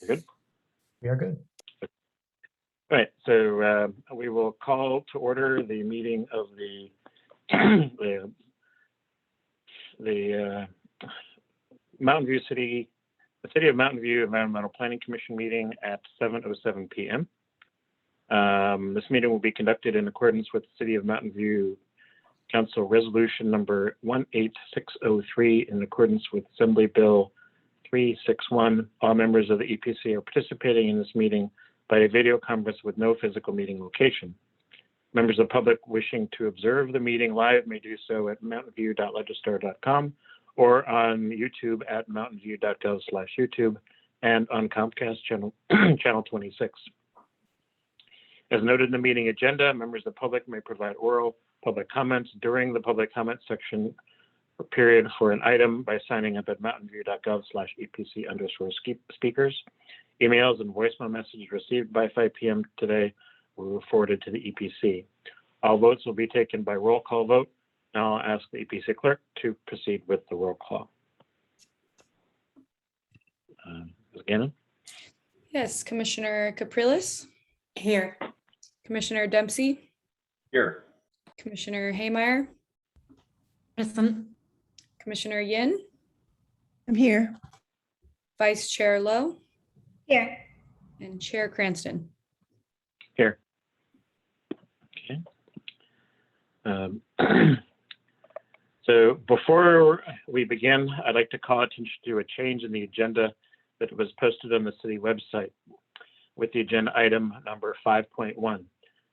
You're good? We are good. All right, so we will call to order the meeting of the Mountain View City, the City of Mountain View Environmental Planning Commission meeting at 7:07 p.m. This meeting will be conducted in accordance with the City of Mountain View Council Resolution number 18603 in accordance with Assembly Bill 361. All members of the EPC are participating in this meeting by a video conference with no physical meeting location. Members of the public wishing to observe the meeting live may do so at mountainview.legistar.com or on YouTube at mountainview.gov/YouTube and on Comcast channel 26. As noted in the meeting agenda, members of the public may provide oral public comments during the public comment section period for an item by signing up at mountainview.gov/EPC_speakers. Emails and voicemail messages received by 5 p.m. today were forwarded to the EPC. All votes will be taken by roll call vote. Now I'll ask the EPC clerk to proceed with the roll call. Ms. Gannon? Yes, Commissioner Capriles, Here. Commissioner Dempsey, Here. Commissioner Haymeyer, Present. Commissioner Yin, I'm here. Vice Chair Lowe, Here. and Chair Cranston. Here. Okay. So before we begin, I'd like to call attention to a change in the agenda that was posted on the city website with the agenda item number 5.1.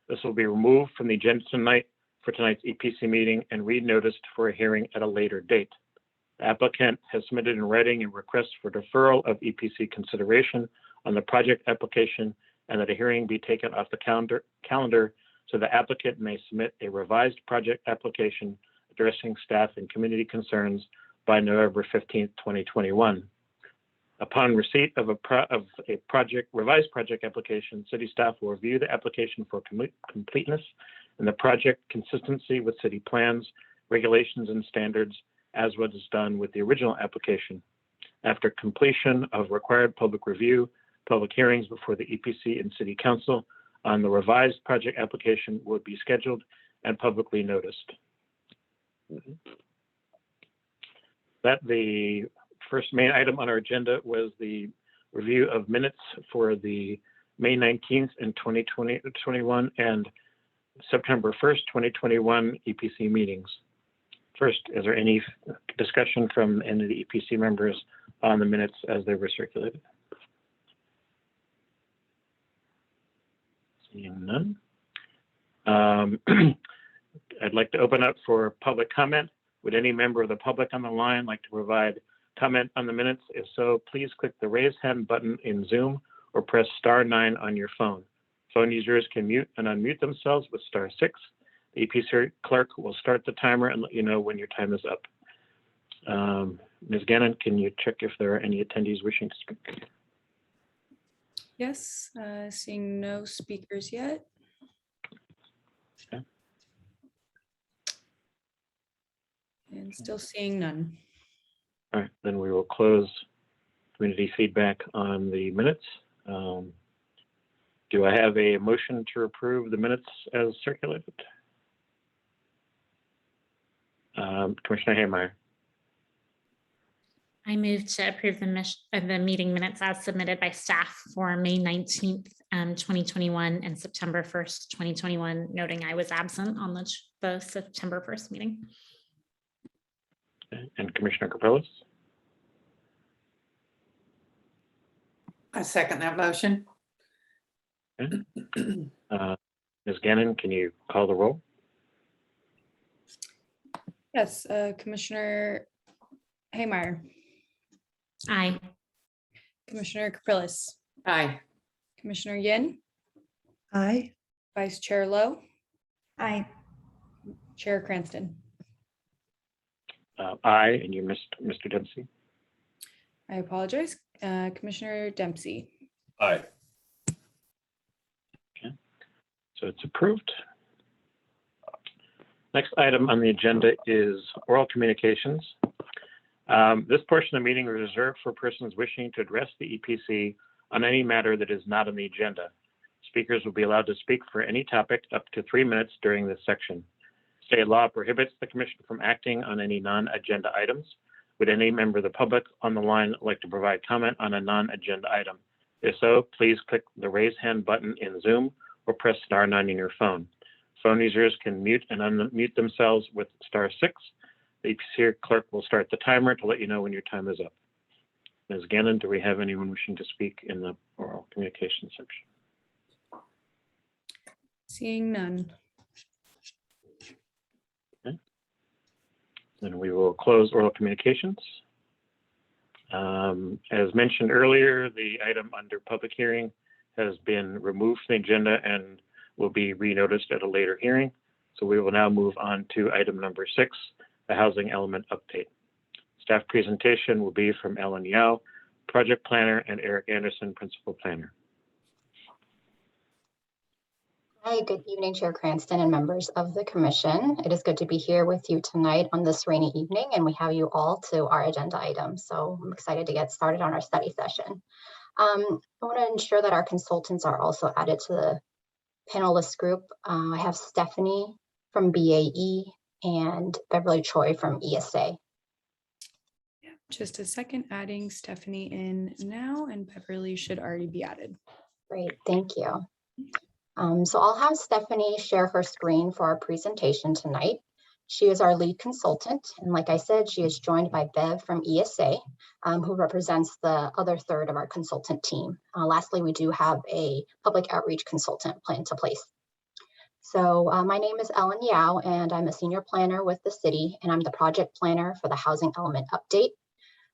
This will be removed from the agenda tonight for tonight's EPC meeting and re-noticed for a hearing at a later date. The applicant has submitted in writing a request for deferral of EPC consideration on the project application and that a hearing be taken off the calendar so the applicant may submit a revised project application addressing staff and community concerns by November 15th, 2021. Upon receipt of a revised project application, city staff will review the application for completeness and the project consistency with city plans, regulations, and standards, as was done with the original application. After completion of required public review, public hearings before the EPC and City Council on the revised project application would be scheduled and publicly noticed. That the first main item on our agenda was the review of minutes for the May 19th and 2021 and September 1st, 2021 EPC meetings. First, is there any discussion from any of the EPC members on the minutes as they were circulated? Seeing none. I'd like to open up for public comment. Would any member of the public on the line like to provide comment on the minutes? If so, please click the raise hand button in Zoom or press *9 on your phone. Phone users can mute and unmute themselves with *6. The EPC clerk will start the timer and let you know when your time is up. Ms. Gannon, can you check if there are any attendees wishing to speak? Yes, seeing no speakers yet. Okay. And still seeing none. All right, then we will close community feedback on the minutes. Do I have a motion to approve the minutes as circulated? Commissioner Haymeyer. I move to approve the meeting minutes as submitted by staff for May 19th, 2021 and September 1st, 2021, noting I was absent on the September 1st meeting. Okay. And Commissioner Capriles. I second that motion. Okay. Ms. Gannon, can you call the roll? Yes, Commissioner Haymeyer, Aye. Commissioner Capriles, Aye. Commissioner Yin, Aye. Vice Chair Lowe, Aye. Chair Cranston. Aye, and you missed Mr. Dempsey. I apologize. Commissioner Dempsey. Aye. Okay, so it's approved. Next item on the agenda is oral communications. This portion of the meeting is reserved for persons wishing to address the EPC on any matter that is not on the agenda. Speakers will be allowed to speak for any topic up to 3 minutes during this section. State law prohibits the commission from acting on any non-agenda items. Would any member of the public on the line like to provide comment on a non-agenda item? If so, please click the raise hand button in Zoom or press star 9 on your phone. Phone users can mute and unmute themselves with star 6. The EPC clerk will start the timer to let you know when your time is up. Ms. Gannon, do we have anyone wishing to speak in the oral communication section? Seeing none. Then we will close oral communications. As mentioned earlier, the item under public hearing has been removed from the agenda and will be renoticed at a later hearing. So we will now move on to item number 6, the housing element update. Staff presentation will be from Ellen Yao, project planner, and Eric Anderson, principal planner. Hi, good evening, Chair Cranston and members of the commission. It is good to be here with you tonight on this rainy evening, and we have you all to our agenda items. So I'm excited to get started on our study session. I want to ensure that our consultants are also added to the panelist group. I have Stephanie from BAE and Beverly Choi from ESA. Yeah, just a second, adding Stephanie in now, and Beverly should already be added. Great, thank you. So I'll have Stephanie share her screen for our presentation tonight. She is our lead consultant, and like I said, she is joined by Bev from ESA, who represents the other third of our consultant team. Lastly, we do have a public outreach consultant planned to place. So my name is Ellen Yao, and I'm a senior planner with the city, and I'm the project planner for the housing element update.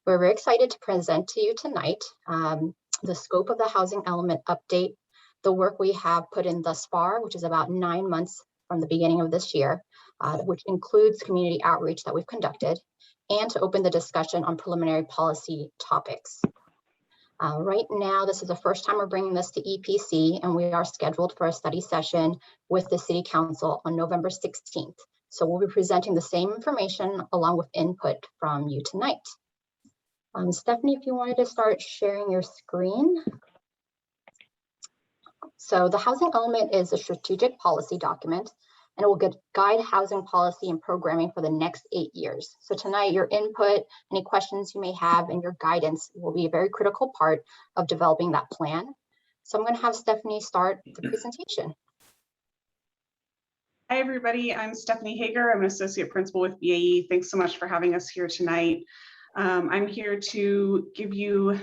We're very excited to present to you tonight the scope of the housing element update, the work we have put in thus far, which is about 9 months from the beginning of this year, which includes community outreach that we've conducted, and to open the discussion on preliminary policy topics. Right now, this is the first time we're bringing this to EPC, and we are scheduled for a study session with the City Council on November 16th. So we'll be presenting the same information along with input from you tonight. Stephanie, if you wanted to start sharing your screen. So the housing element is a strategic policy document, and it will guide housing policy and programming for the next 8 years. So tonight, your input, any questions you may have, and your guidance will be a very critical part of developing that plan. So I'm going to have Stephanie start the presentation. Hi, everybody. I'm Stephanie Hager. I'm an associate principal with BAE. Thanks so much for having us here tonight. I'm here to give you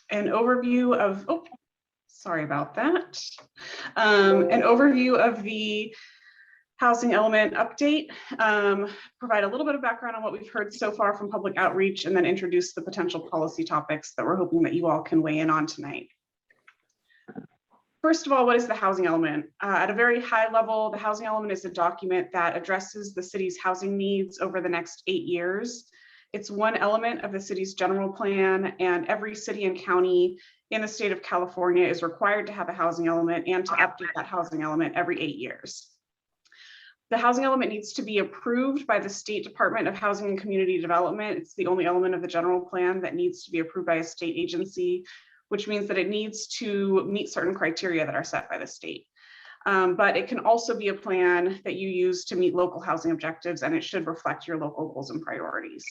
an overview of, sorry about that. An overview of the housing element update, provide a little bit of background on what we've heard so far from public outreach, and then introduce the potential policy topics that we're hoping that you all can weigh in on tonight. First of all, what is the housing element? At a very high level, the housing element is a document that addresses the city's housing needs over the next 8 years. It's one element of the city's general plan, and every city and county in the state of California is required to have a housing element and to update that housing element every 8 years. The housing element needs to be approved by the State Department of Housing and Community Development. It's the only element of the general plan that needs to be approved by a state agency, which means that it needs to meet certain criteria that are set by the state. But it can also be a plan that you use to meet local housing objectives, and it should reflect your local goals and priorities.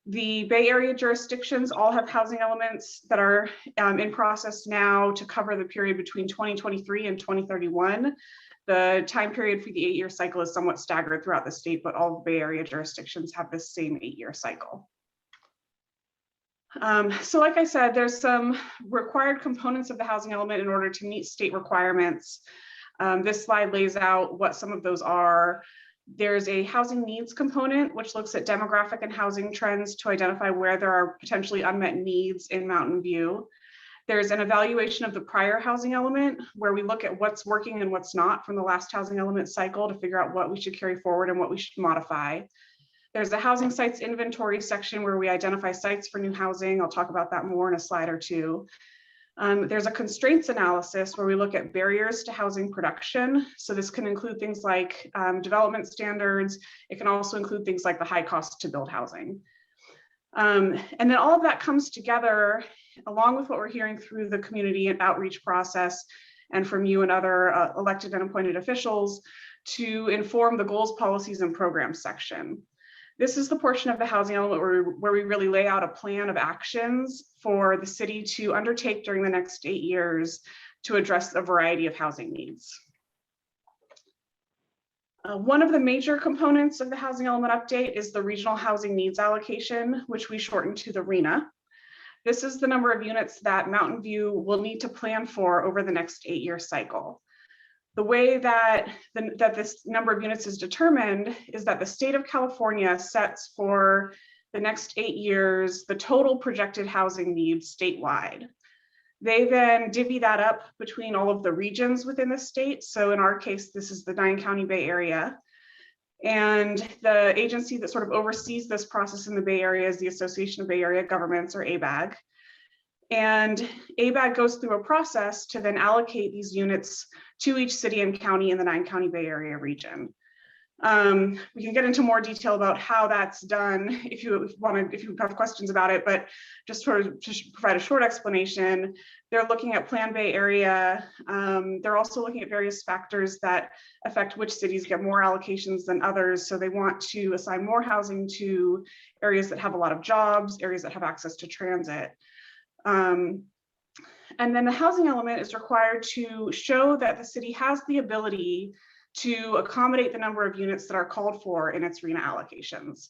The Bay Area jurisdictions all have housing elements that are in process now to cover the period between 2023 and 2031. The time period for the 8-year cycle is somewhat staggered throughout the state, but all Bay Area jurisdictions have the same 8-year cycle. So like I said, there's some required components of the housing element in order to meet state requirements. This slide lays out what some of those are. There's a housing needs component, which looks at demographic and housing trends to identify where there are potentially unmet needs in Mountain View. There's an evaluation of the prior housing element, where we look at what's working and what's not from the last housing element cycle to figure out what we should carry forward and what we should modify. There's a housing sites inventory section where we identify sites for new housing. I'll talk about that more in a slide or two. There's a constraints analysis where we look at barriers to housing production. So this can include things like development standards. It can also include things like the high cost to build housing. And then all of that comes together along with what we're hearing through the community and outreach process and from you and other elected and appointed officials, to inform the goals, policies, and programs section. This is the portion of the housing element where we really lay out a plan of actions for the city to undertake during the next 8 years to address a variety of housing needs. One of the major components of the housing element update is the regional housing needs allocation, which we shorten to the RHNA. This is the number of units that Mountain View will need to plan for over the next 8-year cycle. The way that this number of units is determined is that the state of California sets for the next 8 years the total projected housing needs statewide. They then divvy that up between all of the regions within the state. So in our case, this is the 9-county Bay Area. And the agency that sort of oversees this process in the Bay Area is the Association of Bay Area Governments, or ABAG. And ABAG goes through a process to then allocate these units to each city and county in the 9-county Bay Area region. We can get into more detail about how that's done if you have questions about it, but just sort of to provide a short explanation, they're looking at Plan Bay Area. They're also looking at various factors that affect which cities get more allocations than others. So they want to assign more housing to areas that have a lot of jobs, areas that have access to transit. And then the housing element is required to show that the city has the ability to accommodate the number of units that are called for in its RHNA allocations.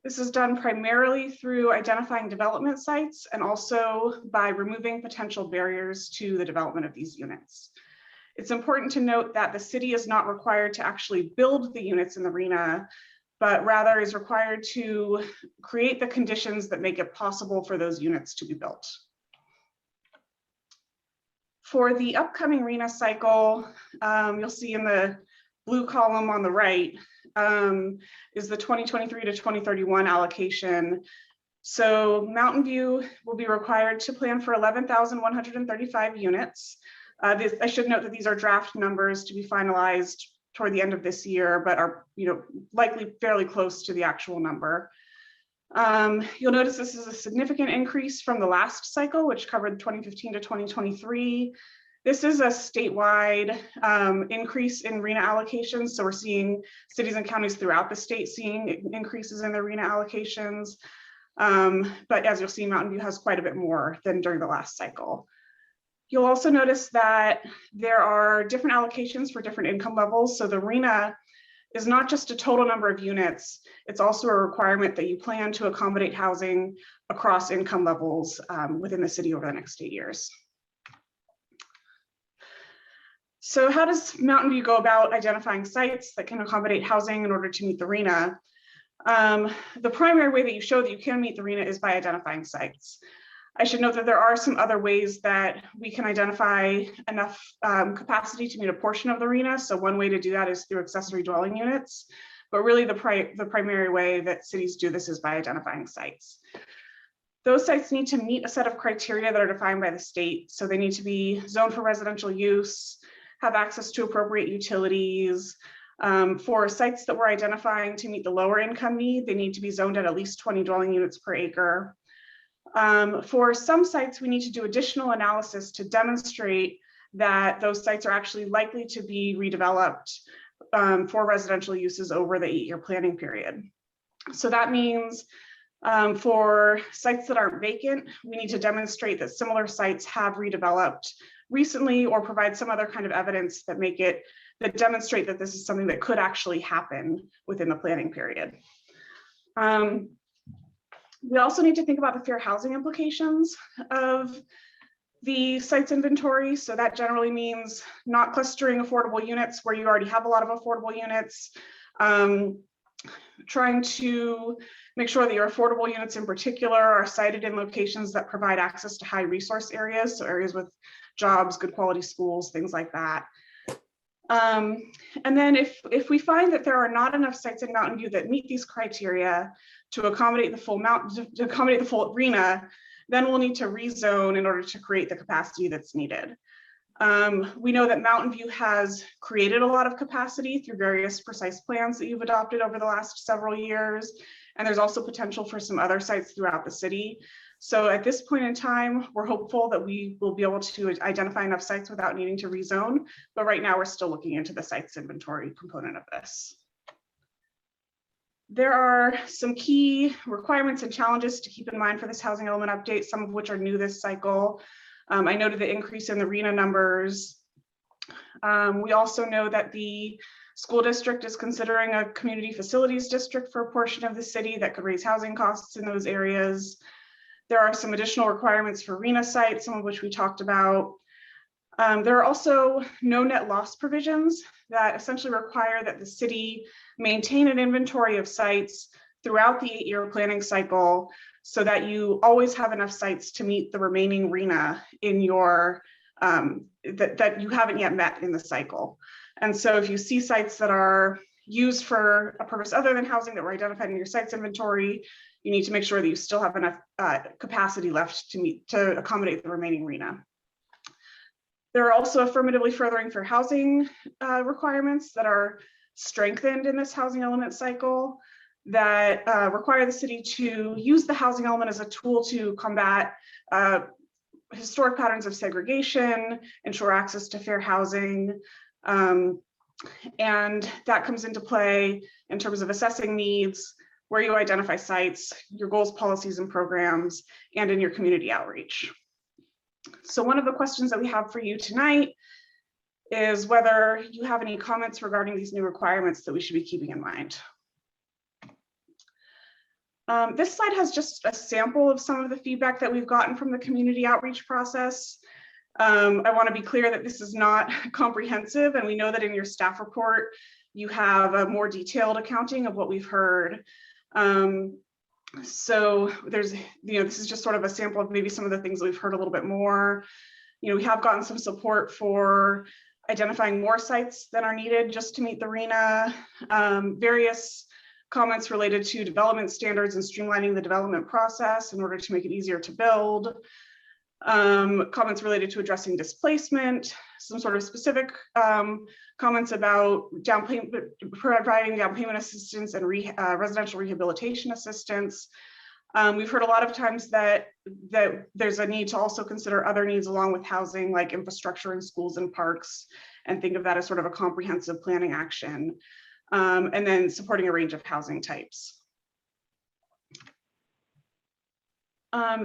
This is done primarily through identifying development sites and also by removing potential barriers to the development of these units. It's important to note that the city is not required to actually build the units in the RHNA, but rather is required to create the conditions that make it possible for those units to be built. For the upcoming RHNA cycle, you'll see in the blue column on the right is the 2023 to 2031 allocation. So Mountain View will be required to plan for 11,135 units. I should note that these are draft numbers to be finalized toward the end of this year, but are likely fairly close to the actual number. You'll notice this is a significant increase from the last cycle, which covered 2015 to 2023. This is a statewide increase in RHNA allocations. So we're seeing cities and counties throughout the state seeing increases in their RHNA allocations. But as you'll see, Mountain View has quite a bit more than during the last cycle. You'll also notice that there are different allocations for different income levels. So the RHNA is not just a total number of units, it's also a requirement that you plan to accommodate housing across income levels within the city over the next 8 years. So how does Mountain View go about identifying sites that can accommodate housing in order to meet the RHNA? The primary way that you show that you can meet the RHNA is by identifying sites. I should note that there are some other ways that we can identify enough capacity to meet a portion of the RHNA. So one way to do that is through accessory dwelling units, but really the primary way that cities do this is by identifying sites. Those sites need to meet a set of criteria that are defined by the state. So they need to be zoned for residential use, have access to appropriate utilities. For sites that we're identifying to meet the lower income need, they need to be zoned at least 20 dwelling units per acre. For some sites, we need to do additional analysis to demonstrate that those sites are actually likely to be redeveloped for residential uses over the 8-year planning period. So that means for sites that aren't vacant, we need to demonstrate that similar sites have redeveloped recently or provide some other kind of evidence that demonstrate that this is something that could actually happen within the planning period. We also need to think about the fair housing implications of the site's inventory. So that generally means not clustering affordable units where you already have a lot of affordable units, trying to make sure that your affordable units in particular are sited in locations that provide access to high resource areas, so areas with jobs, good quality schools, things like that. And then if we find that there are not enough sites in Mountain View that meet these criteria to accommodate the full RHNA, then we'll need to rezone in order to create the capacity that's needed. We know that Mountain View has created a lot of capacity through various precise plans that you've adopted over the last several years. And there's also potential for some other sites throughout the city. So at this point in time, we're hopeful that we will be able to identify enough sites without needing to rezone. But right now we're still looking into the sites inventory component of this. There are some key requirements and challenges to keep in mind for this housing element update, some of which are new this cycle. I noted the increase in the RHNA numbers. We also know that the school district is considering a community facilities district for a portion of the city that could raise housing costs in those areas. There are some additional requirements for RHNA sites, some of which we talked about. There are also no net loss provisions that essentially require that the city maintain an inventory of sites throughout the 8-year planning cycle so that you always have enough sites to meet the remaining RHNA in your that you haven't yet met in the cycle. And so if you see sites that are used for a purpose other than housing that were identified in your sites inventory, you need to make sure that you still have enough capacity left to accommodate the remaining RHNA. There are also affirmatively furthering for housing requirements that are strengthened in this housing element cycle that require the city to use the housing element as a tool to combat historic patterns of segregation, ensure access to fair housing. And that comes into play in terms of assessing needs, where you identify sites, your goals, policies, and programs, and in your community outreach. So one of the questions that we have for you tonight is whether you have any comments regarding these new requirements that we should be keeping in mind. This slide has just a sample of some of the feedback that we've gotten from the community outreach process. I want to be clear that this is not comprehensive, and we know that in your staff report, you have a more detailed accounting of what we've heard. So there's, this is just sort of a sample of maybe some of the things that we've heard a little bit more. We have gotten some support for identifying more sites than are needed just to meet the RHNA, various comments related to development standards and streamlining the development process in order to make it easier to build. Comments related to addressing displacement, some sort of specific comments about providing down payment assistance and residential rehabilitation assistance. We've heard a lot of times that there's a need to also consider other needs along with housing, like infrastructure in schools and parks, and think of that as sort of a comprehensive planning action. And then supporting a range of housing types.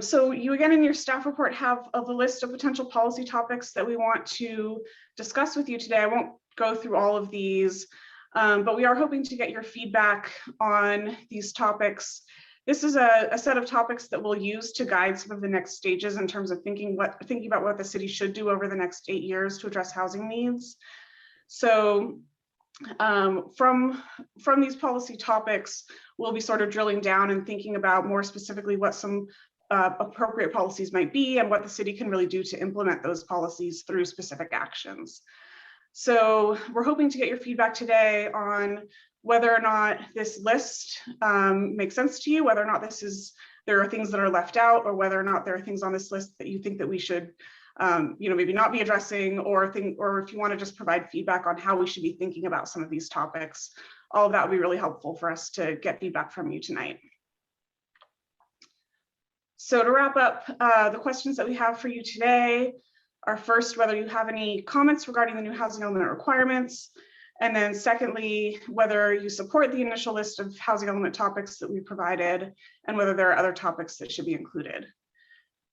So you again in your staff report have a list of potential policy topics that we want to discuss with you today. I won't go through all of these, but we are hoping to get your feedback on these topics. This is a set of topics that we'll use to guide some of the next stages in terms of thinking about what the city should do over the next 8 years to address housing needs. So from these policy topics, we'll be sort of drilling down and thinking about more specifically what some appropriate policies might be and what the city can really do to implement those policies through specific actions. So we're hoping to get your feedback today on whether or not this list makes sense to you, whether or not there are things that are left out, or whether or not there are things on this list that you think that we should maybe not be addressing, or if you want to just provide feedback on how we should be thinking about some of these topics. All of that would be really helpful for us to get feedback from you tonight. So to wrap up, the questions that we have for you today are first, whether you have any comments regarding the new housing element requirements. And then secondly, whether you support the initial list of housing element topics that we provided, and whether there are other topics that should be included.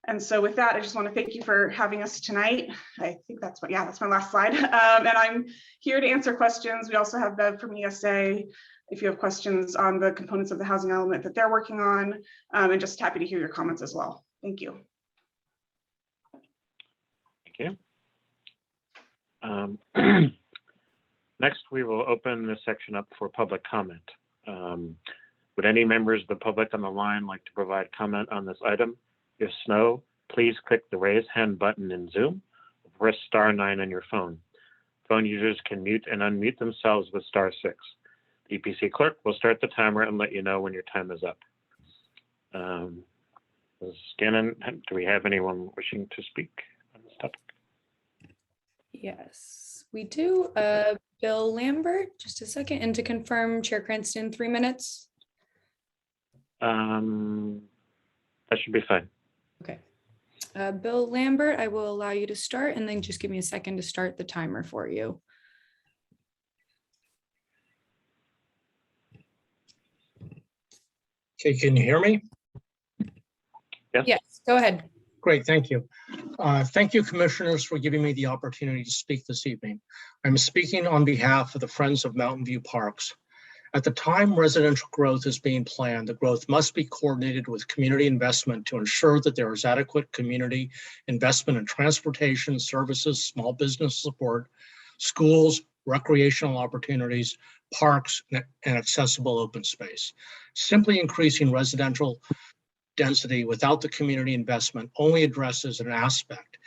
And so with that, I just want to thank you for having us tonight. I think that's my last slide. And I'm here to answer questions. We also have Bev from ESA if you have questions on the components of the housing element that they're working on, and just happy to hear your comments as well. Thank you. Thank you. Next, we will open this section up for public comment. Would any members of the public on the line like to provide comment on this item? If so, please click the raise hand button in Zoom, or press *9 on your phone. Phone users can mute and unmute themselves with *6. The EPC clerk will start the timer and let you know when your time is up. Ms. Gannon, do we have anyone wishing to speak on this topic? Yes, we do. Bill Lambert, just a second. And to confirm, Chair Cranston, 3 minutes. That should be fine. Okay. Bill Lambert, I will allow you to start and then just give me a second to start the timer for you. Okay, can you hear me? Yes, go ahead. Great, thank you. Thank you, commissioners, for giving me the opportunity to speak this evening. I'm speaking on behalf of the Friends of Mountain View Parks. At the time residential growth is being planned, the growth must be coordinated with community investment to ensure that there is adequate community investment in transportation, services, small business support, schools, recreational opportunities, parks, and accessible open space. Simply increasing residential density without the community investment only addresses an aspect,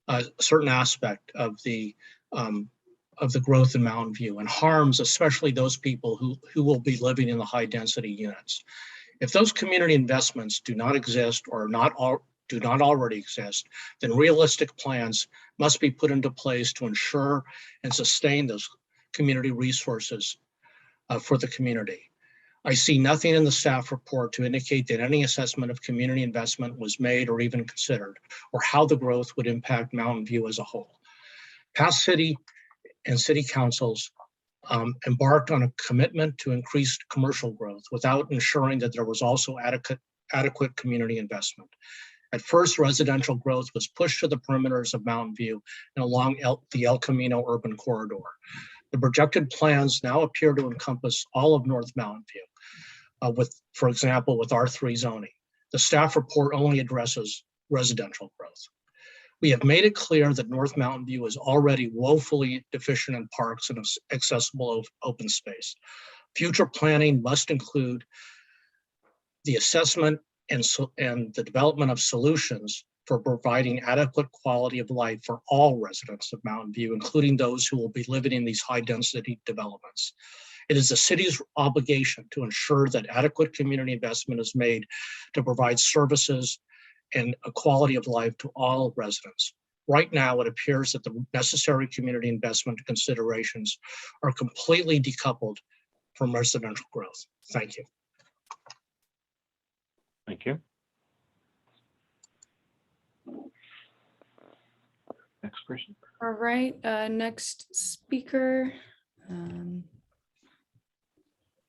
a certain aspect of the growth in Mountain View and harms especially those people who will be living in the high density units. If those community investments do not exist or do not already exist, then realistic plans must be put into place to ensure and sustain those community resources for the community. I see nothing in the staff report to indicate that any assessment of community investment was made or even considered, or how the growth would impact Mountain View as a whole. Past city and city councils embarked on a commitment to increased commercial growth without ensuring that there was also adequate community investment. At first, residential growth was pushed to the perimeters of Mountain View and along the El Camino urban corridor. The projected plans now appear to encompass all of North Mountain View, for example, with R3 zoning. The staff report only addresses residential growth. We have made it clear that North Mountain View is already woefully deficient in parks and accessible open space. Future planning must include the assessment and the development of solutions for providing adequate quality of life for all residents of Mountain View, including those who will be living in these high density developments. It is the city's obligation to ensure that adequate community investment is made to provide services and a quality of life to all residents. Right now, it appears that the necessary community investment considerations are completely decoupled from residential growth. Thank you. Thank you. Next person. All right, next speaker.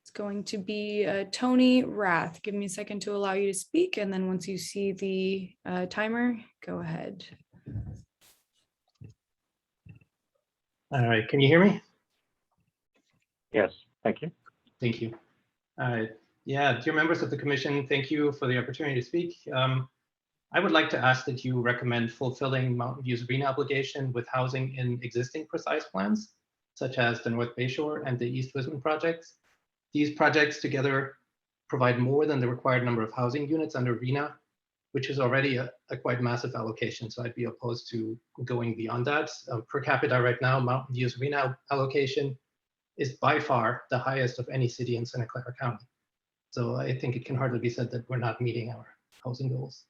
It's going to be Tony Rath. Give me a second to allow you to speak, and then once you see the timer, go ahead. All right, can you hear me? Yes, thank you. Thank you. Yeah, dear members of the commission, thank you for the opportunity to speak. I would like to ask that you recommend fulfilling Mountain View's RHNA obligation with housing in existing precise plans, such as the North Bayshore and the East Wisman projects. These projects together provide more than the required number of housing units under RHNA, which is already a quite massive allocation. So I'd be opposed to going beyond that. Per capita right now, Mountain View's RHNA allocation is by far the highest of any city in Santa Clara County. So I think it can hardly be said that we're not meeting our housing goals.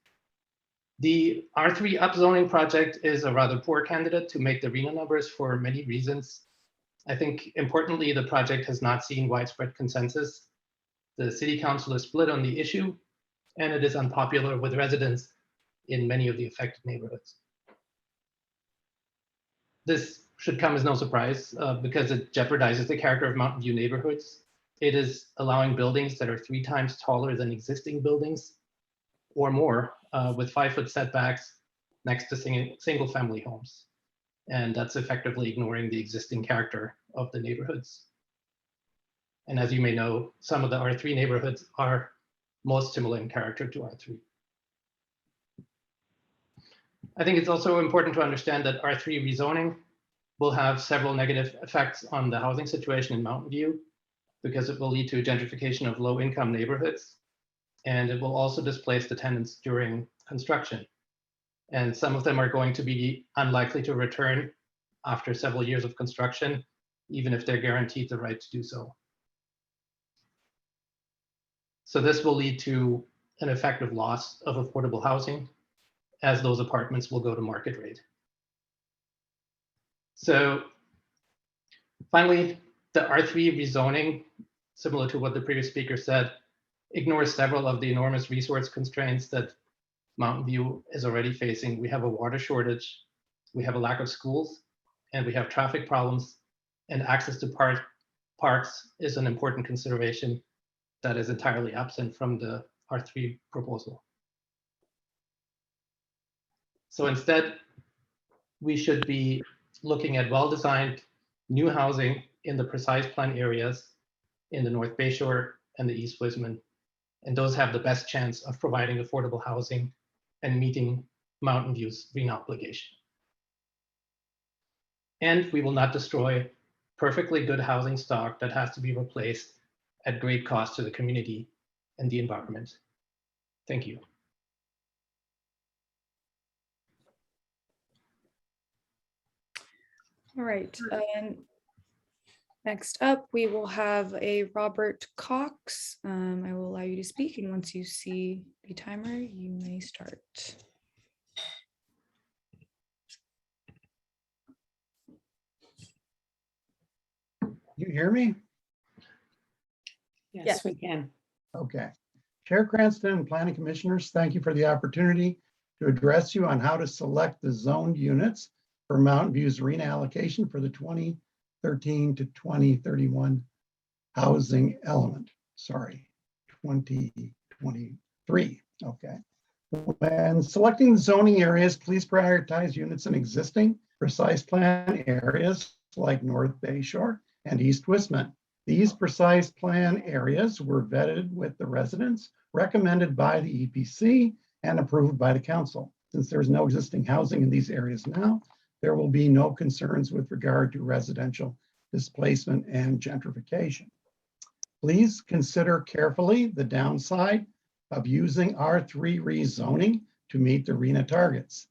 The R3 upzoning project is a rather poor candidate to make the RHNA numbers for many reasons. I think importantly, the project has not seen widespread consensus. The city council is split on the issue, and it is unpopular with residents in many of the affected neighborhoods. This should come as no surprise because it jeopardizes the character of Mountain View neighborhoods. It is allowing buildings that are 3 times taller than existing buildings or more with 5-foot setbacks next to single family homes. And that's effectively ignoring the existing character of the neighborhoods. And as you may know, some of the R3 neighborhoods are most similar in character to R3. I think it's also important to understand that R3 rezoning will have several negative effects on the housing situation in Mountain View because it will lead to gentrification of low-income neighborhoods, and it will also displace the tenants during construction. And some of them are going to be unlikely to return after several years of construction, even if they're guaranteed the right to do so. So this will lead to an effective loss of affordable housing as those apartments will go to market rate. So finally, the R3 rezoning, similar to what the previous speaker said, ignores several of the enormous resource constraints that Mountain View is already facing. We have a water shortage, we have a lack of schools, and we have traffic problems, and access to parks is an important consideration that is entirely absent from the R3 proposal. So instead, we should be looking at well-designed new housing in the precise plan areas in the North Bayshore and the East Wisman. And those have the best chance of providing affordable housing and meeting Mountain View's green obligation. And we will not destroy perfectly good housing stock that has to be replaced at great cost to the community and the environment. Thank you. All right. Next up, we will have a Robert Cox. I will allow you to speak, and once you see the timer, you may start. You hear me? Yes, we can. Okay. Chair Cranston and Planning Commissioners, thank you for the opportunity to address you on how to select the zoned units for Mountain View's arena allocation for the 2013 to 2031 housing element. Sorry, 2023. Okay. When selecting the zoning areas, please prioritize units in existing precise plan areas like North Bayshore and East Wisman. These precise plan areas were vetted with the residents, recommended by the EPC, and approved by the council. Since there is no existing housing in these areas now, there will be no concerns with regard to residential displacement and gentrification. Please consider carefully the downside of using R3 rezoning to meet the RHNA targets.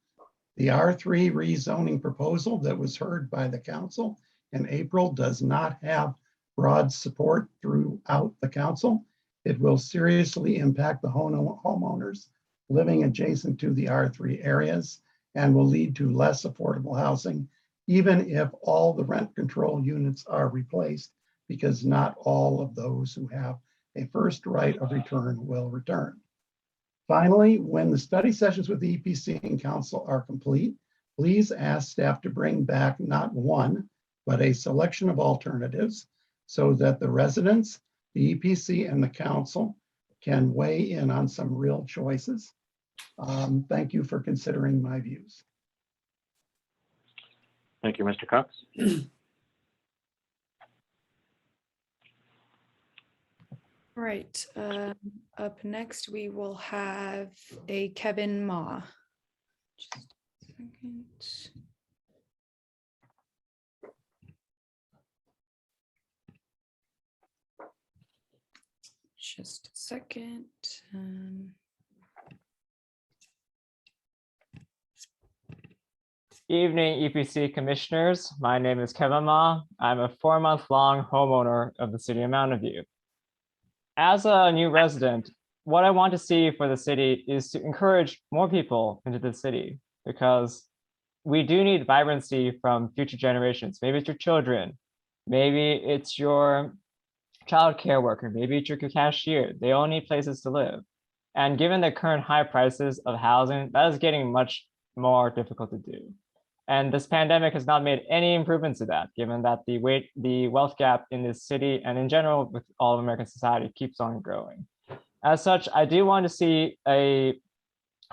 The R3 rezoning proposal that was heard by the council in April does not have broad support throughout the council. It will seriously impact the homeowners living adjacent to the R3 areas and will lead to less affordable housing, even if all the rent control units are replaced, because not all of those who have a first right of return will return. Finally, when the study sessions with the EPC and council are complete, please ask staff to bring back not one, but a selection of alternatives so that the residents, the EPC, and the council can weigh in on some real choices. Thank you for considering my views. Thank you, Mr. Cox. All right. Up next, we will have a Kevin Ma. Just a second. Just a second. Evening, EPC commissioners. My name is Kevin Ma. I'm a 4-month-long homeowner of the city of Mountain View. As a new resident, what I want to see for the city is to encourage more people into the city, because we do need vibrancy from future generations. Maybe it's your children, maybe it's your child care worker, maybe it's your cashier. They all need places to live. And given the current high prices of housing, that is getting much more difficult to do. And this pandemic has not made any improvements to that, given that the wealth gap in this city and in general with all of American society keeps on growing. As such, I do want to see a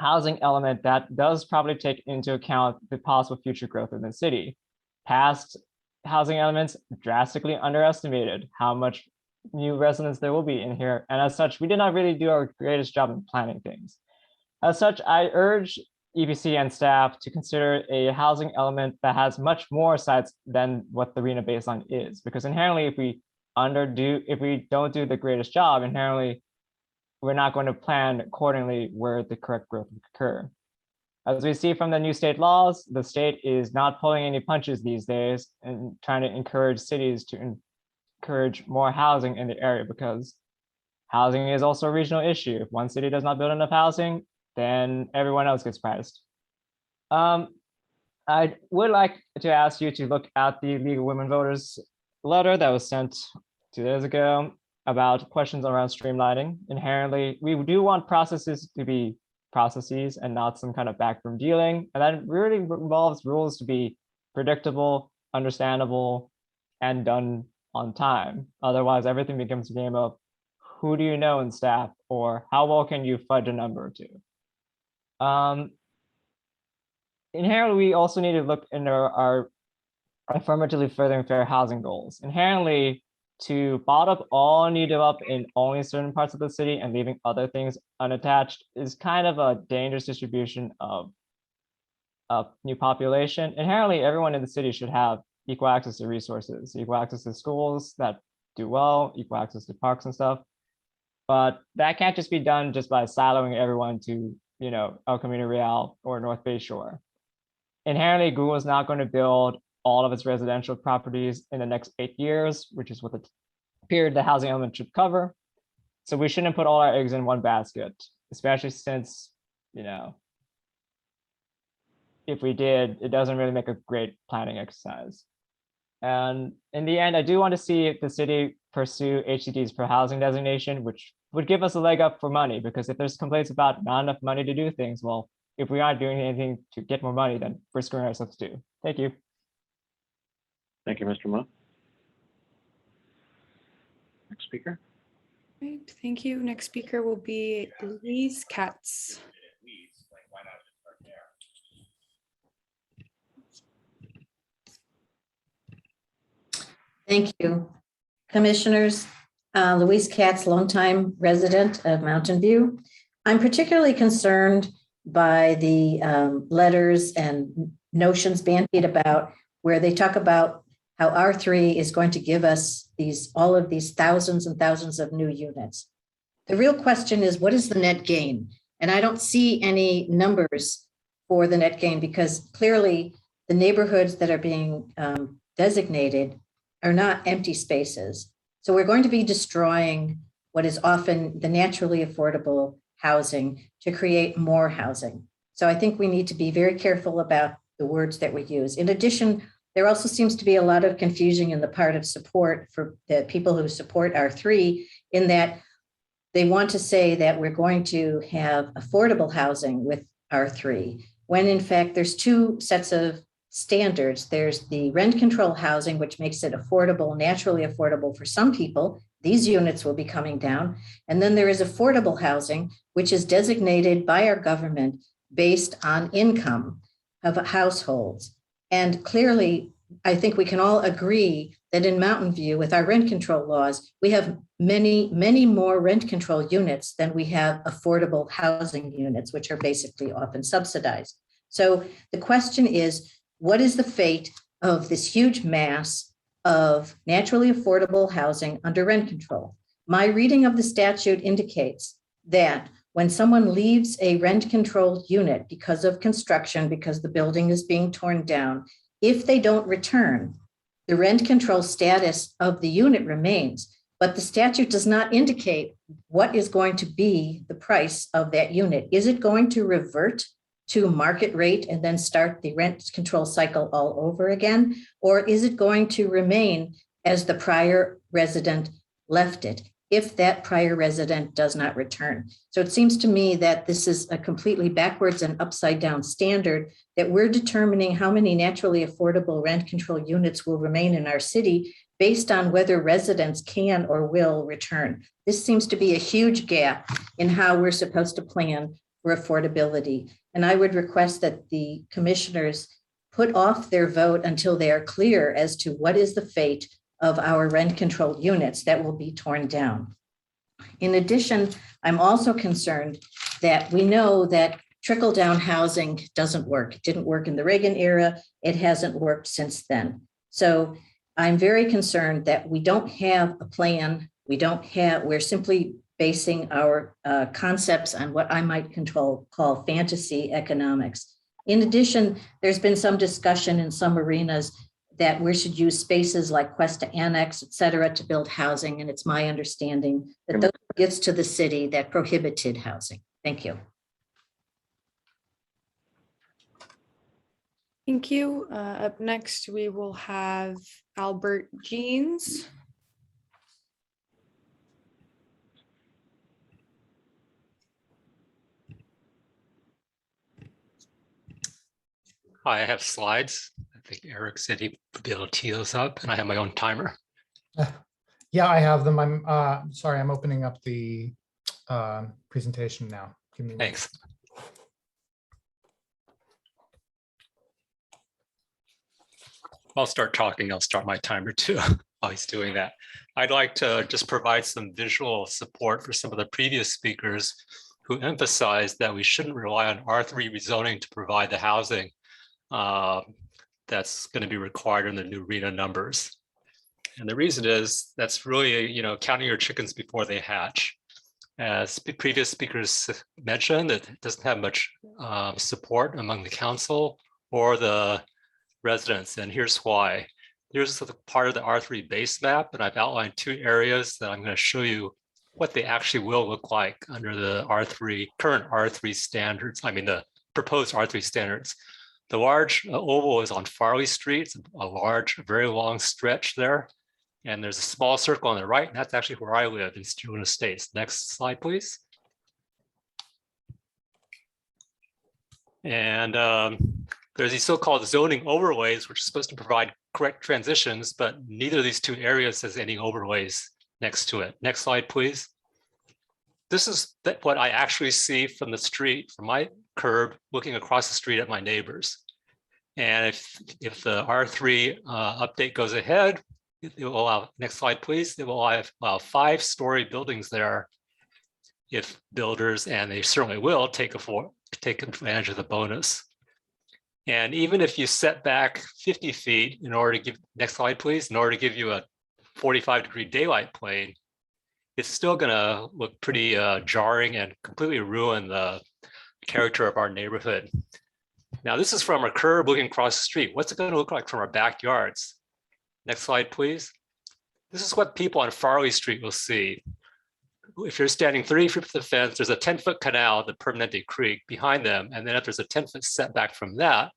housing element that does probably take into account the possible future growth in the city. Past housing elements drastically underestimated how much new residents there will be in here. And as such, we did not really do our greatest job in planning things. As such, I urge EPC and staff to consider a housing element that has much more sites than what the RHNA baseline is, because inherently, if we don't do the greatest job, inherently, we're not going to plan accordingly where the correct growth would occur. As we see from the new state laws, the state is not pulling any punches these days and trying to encourage cities to encourage more housing in the area, because housing is also a regional issue. If one city does not build enough housing, then everyone else gets priced. I would like to ask you to look at the League of Women Voters letter that was sent 2 days ago about questions around streamlining. Inherently, we do want processes to be processes and not some kind of backroom dealing. And that really involves rules to be predictable, understandable, and done on time. Otherwise, everything becomes a game of who do you know in staff, or how well can you fudge a number or two. Inherently, we also need to look into our affirmatively furthering fair housing goals. Inherently, to bottom up all new develop in only certain parts of the city and leaving other things unattached is kind of a dangerous distribution of new population. Inherently, everyone in the city should have equal access to resources, equal access to schools that do well, equal access to parks and stuff. But that can't just be done just by siloing everyone to, El Camino Real or North Bay Shore. Inherently, Google is not going to build all of its residential properties in the next 8 years, which is what the period the housing element should cover. So we shouldn't put all our eggs in one basket, especially since, if we did, it doesn't really make a great planning exercise. And in the end, I do want to see the city pursue HCD's per housing designation, which would give us a leg up for money, because if there's complaints about not enough money to do things, well, if we aren't doing anything to get more money, then we're screwing ourselves too. Thank you. Thank you, Mr. Ma. Next speaker. Right, thank you. Next speaker will be Louise Katz. Thank you. Commissioners, Louise Katz, longtime resident of Mountain View. I'm particularly concerned by the letters and notions bandied about where they talk about how R3 is going to give us all of these thousands and thousands of new units. The real question is, what is the net gain? And I don't see any numbers for the net gain, because clearly the neighborhoods that are being designated are not empty spaces. So we're going to be destroying what is often the naturally affordable housing to create more housing. So I think we need to be very careful about the words that we use. In addition, there also seems to be a lot of confusion in the part of support for the people who support R3, in that they want to say that we're going to have affordable housing with R3, when in fact there's two sets of standards. There's the rent control housing, which makes it affordable, naturally affordable for some people. These units will be coming down. And then there is affordable housing, which is designated by our government based on income of households. And clearly, I think we can all agree that in Mountain View, with our rent control laws, we have many, many more rent control units than we have affordable housing units, which are basically often subsidized. So the question is, what is the fate of this huge mass of naturally affordable housing under rent control? My reading of the statute indicates that when someone leaves a rent-controlled unit because of construction, because the building is being torn down, if they don't return, the rent control status of the unit remains, but the statute does not indicate what is going to be the price of that unit. Is it going to revert to market rate and then start the rent control cycle all over again? Or is it going to remain as the prior resident left it, if that prior resident does not return? So it seems to me that this is a completely backwards and upside down standard, that we're determining how many naturally affordable rent control units will remain in our city based on whether residents can or will return. This seems to be a huge gap in how we're supposed to plan for affordability. And I would request that the commissioners put off their vote until they are clear as to what is the fate of our rent controlled units that will be torn down. In addition, I'm also concerned that we know that trickle down housing doesn't work. It didn't work in the Reagan era. It hasn't worked since then. So I'm very concerned that we don't have a plan. We're simply basing our concepts on what I might call fantasy economics. In addition, there's been some discussion in some arenas that we should use spaces like Cuesta Annex, et cetera, to build housing. And it's my understanding that those are gifts to the city that prohibited housing. Thank you. Thank you. Up next, we will have Albert Jeans. I have slides. I think Eric said he would be able to tee those up, and I have my own timer. Yeah, I have them. I'm sorry, I'm opening up the presentation now. Give me one Thanks. I'll start talking. I'll start my timer too while he's doing that. I'd like to just provide some visual support for some of the previous speakers who emphasized that we shouldn't rely on R3 rezoning to provide the housing that's going to be required in the new RHNA numbers. And the reason is that's really, counting your chickens before they hatch. As previous speakers mentioned, it doesn't have much support among the council or the residents, and here's why. Here's the part of the R3 base map, and I've outlined 2 areas that I'm going to show you what they actually will look like under the current R3 standards. I mean, the proposed R3 standards. The large oval is on Farley Street. It's a large, very long stretch there. And there's a small circle on the right, and that's actually where I live in Sterling Estates. Next slide, please. And there's these so-called zoning overlays, which are supposed to provide correct transitions, but neither of these 2 areas has any overlays next to it. Next slide, please. This is what I actually see from the street, from my curb, looking across the street at my neighbors. And if the R3 update goes ahead, it will allow, next slide, please. It will allow 5-story buildings there if builders, and they certainly will, take advantage of the bonus. And even if you set back 50 feet in order to give, next slide, please, in order to give you a 45-degree daylight plane, it's still going to look pretty jarring and completely ruin the character of our neighborhood. Now, this is from our curb looking across the street. What's it going to look like from our backyards? Next slide, please. This is what people on Farley Street will see. If you're standing 30 feet from the fence, there's a 10-foot canal, the Permanente Creek, behind them. And then if there's a 10-foot setback from that,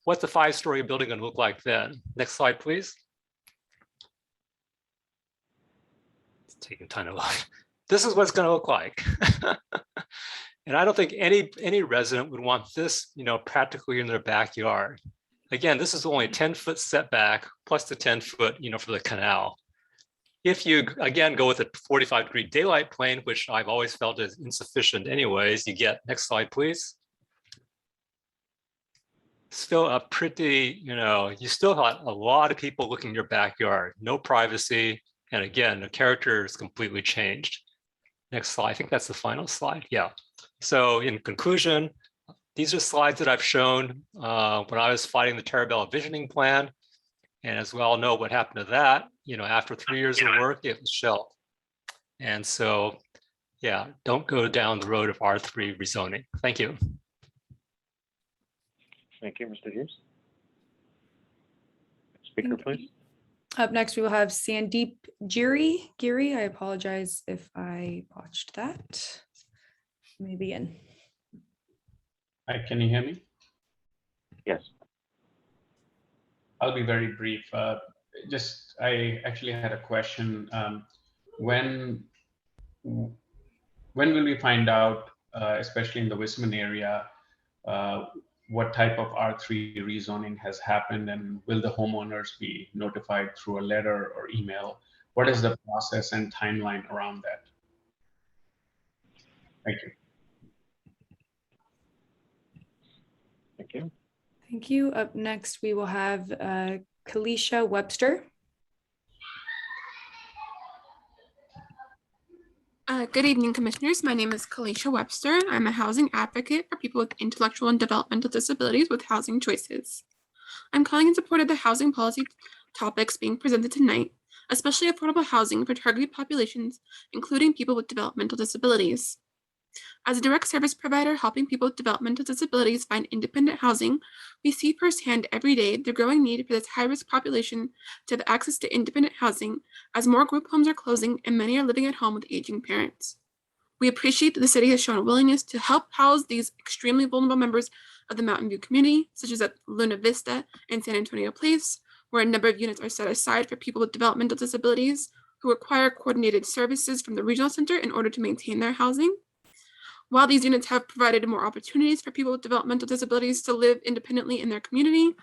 what's the 5-story building going to look like then? Next slide, please. It's taking time to load. This is what it's going to look like. And I don't think any resident would want this, practically in their backyard. Again, this is only a 10-foot setback plus the 10-foot, for the canal. If you, again, go with a 45-degree daylight plane, which I've always felt is insufficient anyways, you get, next slide, please. Still a pretty, you still have a lot of people looking in your backyard, no privacy. And again, the character is completely changed. Next slide, I think that's the final slide, yeah. So in conclusion, these are slides that I've shown when I was fighting the Terabella Visioning Plan. And as we all know what happened to that, after 3 years of work, it was shelved. And so, yeah, don't go down the road of R3 rezoning. Thank you. Thank you, Mr. Hughes. Speaker, please. Up next, we will have Sandeep Giri. I apologize if I botched that. Let me begin. Hi, can you hear me? Yes. I'll be very brief. I actually had a question. When will we find out, especially in the Wisman area, what type of R3 rezoning has happened, and will the homeowners be notified through a letter or email? What is the process and timeline around that? Thank you. Thank you. Thank you. Up next, we will have Kalisha Webster. Good evening, commissioners. My name is Kalisha Webster. I'm a housing advocate for people with intellectual and developmental disabilities with Housing Choices. I'm calling in support of the housing policy topics being presented tonight, especially affordable housing for targeted populations, including people with developmental disabilities. As a direct service provider helping people with developmental disabilities find independent housing, we see firsthand every day the growing need for this high-risk population to have access to independent housing as more group homes are closing and many are living at home with aging parents. We appreciate that the city has shown a willingness to help house these extremely vulnerable members of the Mountain View community, such as at Luna Vista and San Antonio Place, where a number of units are set aside for people with developmental disabilities who require coordinated services from the regional center in order to maintain their housing. While these units have provided more opportunities for people with developmental disabilities to live independently in their community,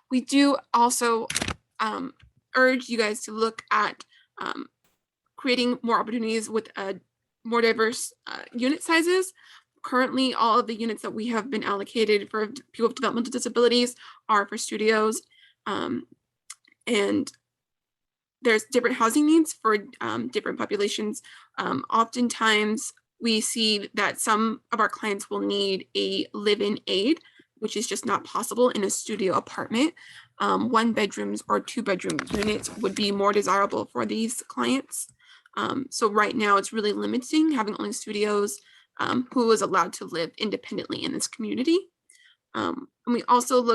we do also urge you guys to look at creating more opportunities with more diverse unit sizes. Currently, all of the units that we have been allocated for people with developmental disabilities are for studios, and there's different housing needs for different populations. Oftentimes, we see that some of our clients will need a live-in aid, which is just not possible in a studio apartment. 1 bedrooms or 2 bedroom units would be more desirable for these clients. So right now it's really limiting having only studios who is allowed to live independently in this community. And we also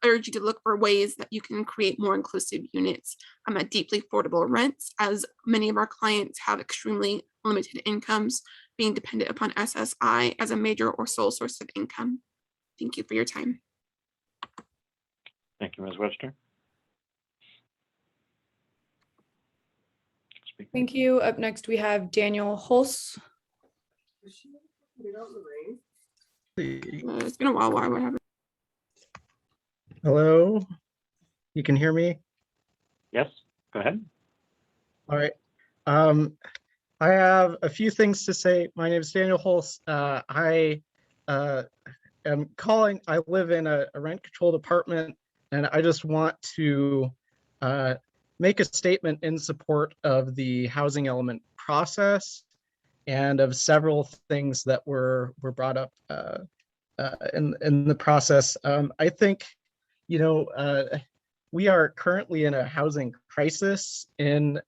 urge you to look for ways that you can create more inclusive units at deeply affordable rents, as many of our clients have extremely limited incomes, being dependent upon SSI as a major or sole source of income. Thank you for your time. Thank you, Ms. Webster. Thank you. Up next, we have Daniel Hulse. It's been a while. What happened? Hello, you can hear me? Yes, go ahead. All right. I have a few things to say. My name is Daniel Hulse. I am calling, I live in a rent-controlled apartment, and I just want to make a statement in support of the housing element process and of several things that were brought up in the process. I think, you know, we are currently in a housing crisis in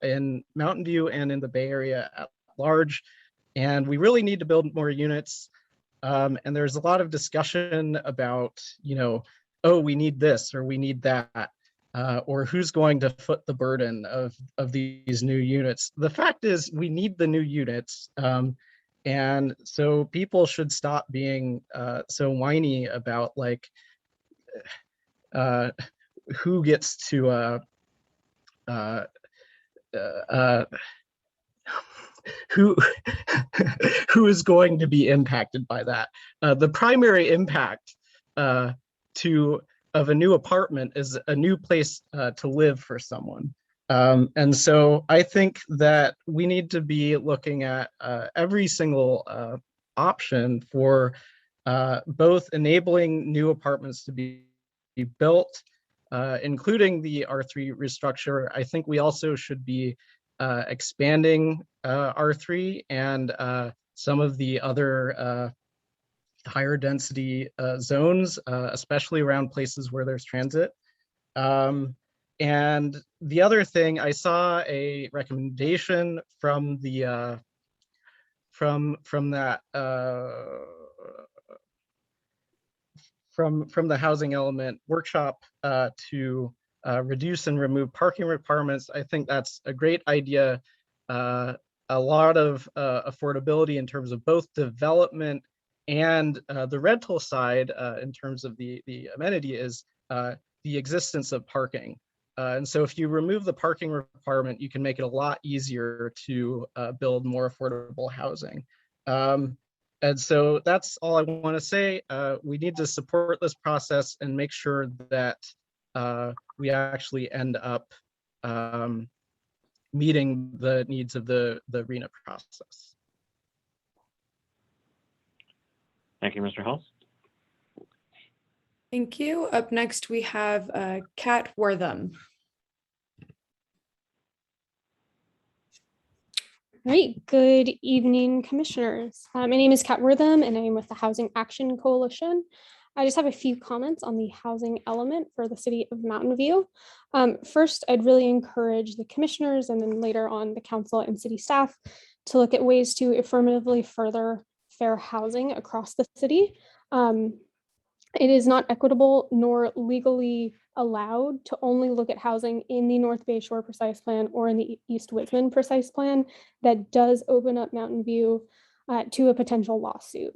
Mountain View and in the Bay Area at large, and we really need to build more units. And there's a lot of discussion about, you know, oh, we need this or we need that, or who's going to foot the burden of these new units. The fact is, we need the new units. And so people should stop being so whiny about like who gets to who is going to be impacted by that. The primary impact of a new apartment is a new place to live for someone. And so I think that we need to be looking at every single option for both enabling new apartments to be built, including the R3 restructure. I think we also should be expanding R3 and some of the other higher density zones, especially around places where there's transit. And the other thing, I saw a recommendation from the from the housing element workshop to reduce and remove parking requirements. I think that's a great idea. A lot of affordability in terms of both development and the rental side in terms of the amenity is the existence of parking. And so if you remove the parking requirement, you can make it a lot easier to build more affordable housing. And so that's all I want to say. We need to support this process and make sure that we actually end up meeting the needs of the RHNA process. Thank you, Mr. Hulse. Thank you. Up next, we have Kat Wortham. Great. Good evening, commissioners. My name is Kat Wortham, and I'm with the Housing Action Coalition. I just have a few comments on the housing element for the city of Mountain View. First, I'd really encourage the commissioners and then later on the council and city staff to look at ways to affirmatively further fair housing across the city. It is not equitable nor legally allowed to only look at housing in the North Bay Shore Precise Plan or in the East Whitman Precise Plan. That does open up Mountain View to a potential lawsuit.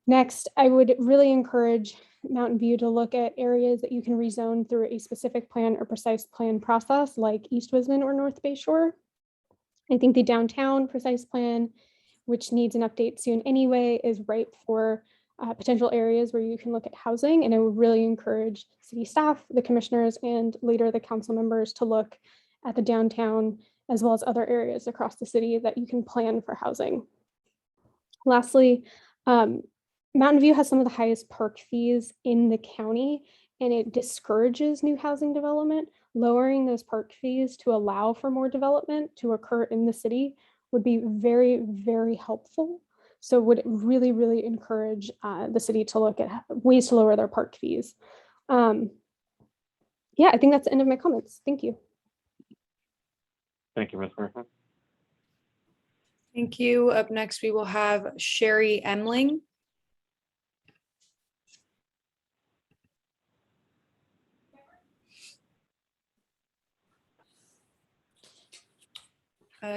Next, I would really encourage Mountain View to look at areas that you can rezone through a specific plan or precise plan process like East Whitman or North Bay Shore. I think the downtown precise plan which needs an update soon anyway, is ripe for potential areas where you can look at housing. And I would really encourage city staff, the commissioners, and later the council members to look at the downtown as well as other areas across the city that you can plan for housing. Lastly, Mountain View has some of the highest park fees in the county, and it discourages new housing development. Lowering those park fees to allow for more development to occur in the city would be very, very helpful. So would really, really encourage the city to look at ways to lower their park fees. Yeah, I think that's the end of my comments. Thank you. Thank you, Ms. Murphy. Thank you. Up next, we will have Sherry Emling.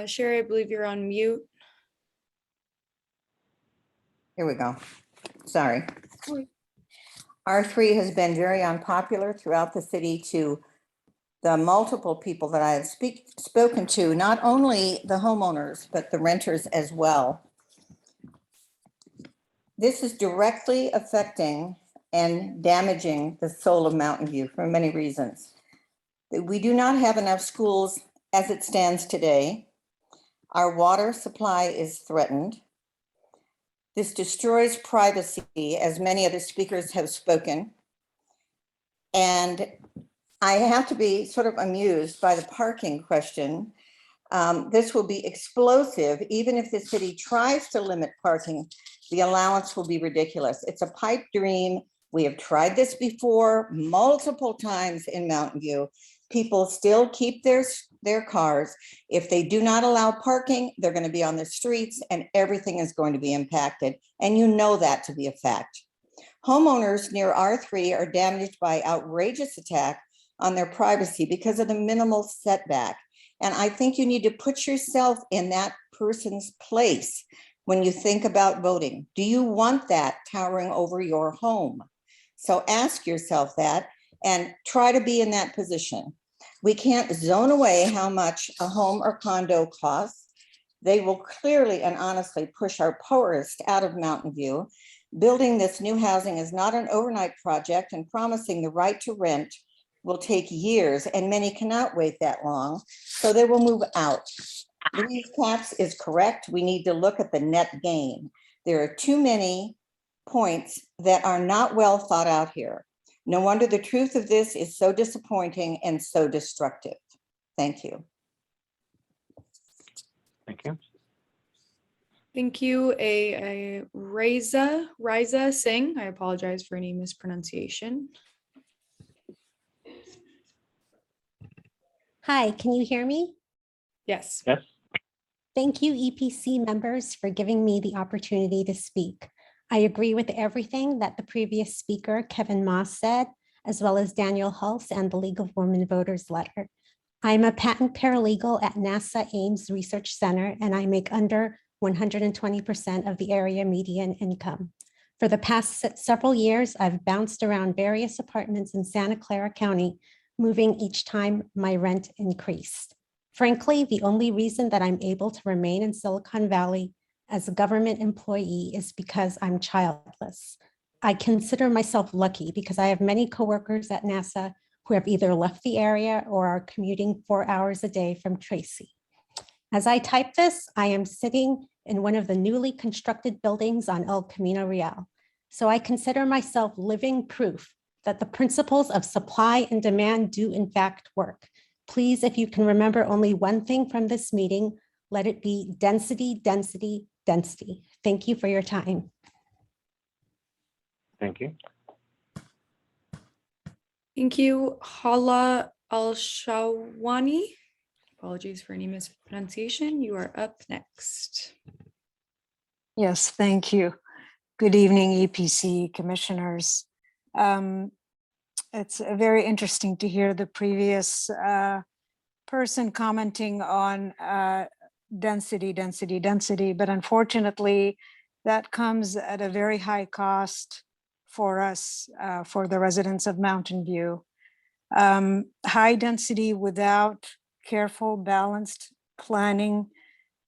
Sherry, I believe you're on mute. Here we go. Sorry. R3 has been very unpopular throughout the city to the multiple people that I have spoken to, not only the homeowners, but the renters as well. This is directly affecting and damaging the soul of Mountain View for many reasons. We do not have enough schools as it stands today. Our water supply is threatened. This destroys privacy, as many of the speakers have spoken. And I have to be sort of amused by the parking question. This will be explosive. Even if the city tries to limit parking, the allowance will be ridiculous. It's a pipe dream. We have tried this before multiple times in Mountain View. People still keep their cars. If they do not allow parking, they're going to be on the streets and everything is going to be impacted. And you know that to be a fact. Homeowners near R3 are damaged by outrageous attack on their privacy because of the minimal setback. And I think you need to put yourself in that person's place when you think about voting. Do you want that towering over your home? So ask yourself that and try to be in that position. We can't zone away how much a home or condo costs. They will clearly and honestly push our poorest out of Mountain View. Building this new housing is not an overnight project, and promising the right to rent will take years, and many cannot wait that long, so they will move out. Louise Katz is correct. We need to look at the net gain. There are too many points that are not well thought out here. No wonder the truth of this is so disappointing and so destructive. Thank you. Thank you. Thank you. Riza Singh. I apologize for any mispronunciation. Hi, can you hear me? Yes. Yes. Thank you, EPC members, for giving me the opportunity to speak. I agree with everything that the previous speaker, Kevin Moss, said, as well as Daniel Hulse and the League of Women Voters letter. I'm a patent paralegal at NASA Ames Research Center, and I make under 120% of the area median income. For the past several years, I've bounced around various apartments in Santa Clara County, moving each time my rent increased. Frankly, the only reason that I'm able to remain in Silicon Valley as a government employee is because I'm childless. I consider myself lucky because I have many coworkers at NASA who have either left the area or are commuting 4 hours a day from Tracy. As I type this, I am sitting in one of the newly constructed buildings on El Camino Real. So I consider myself living proof that the principles of supply and demand do in fact work. Please, if you can remember only one thing from this meeting, let it be density, density, density. Thank you for your time. Thank you. Thank you. Hala Al-Shawani. Apologies for any mispronunciation. You are up next. Yes, thank you. Good evening, EPC commissioners. It's very interesting to hear the previous person commenting on density, density, density, but unfortunately, that comes at a very high cost for us, for the residents of Mountain View. High density without careful, balanced planning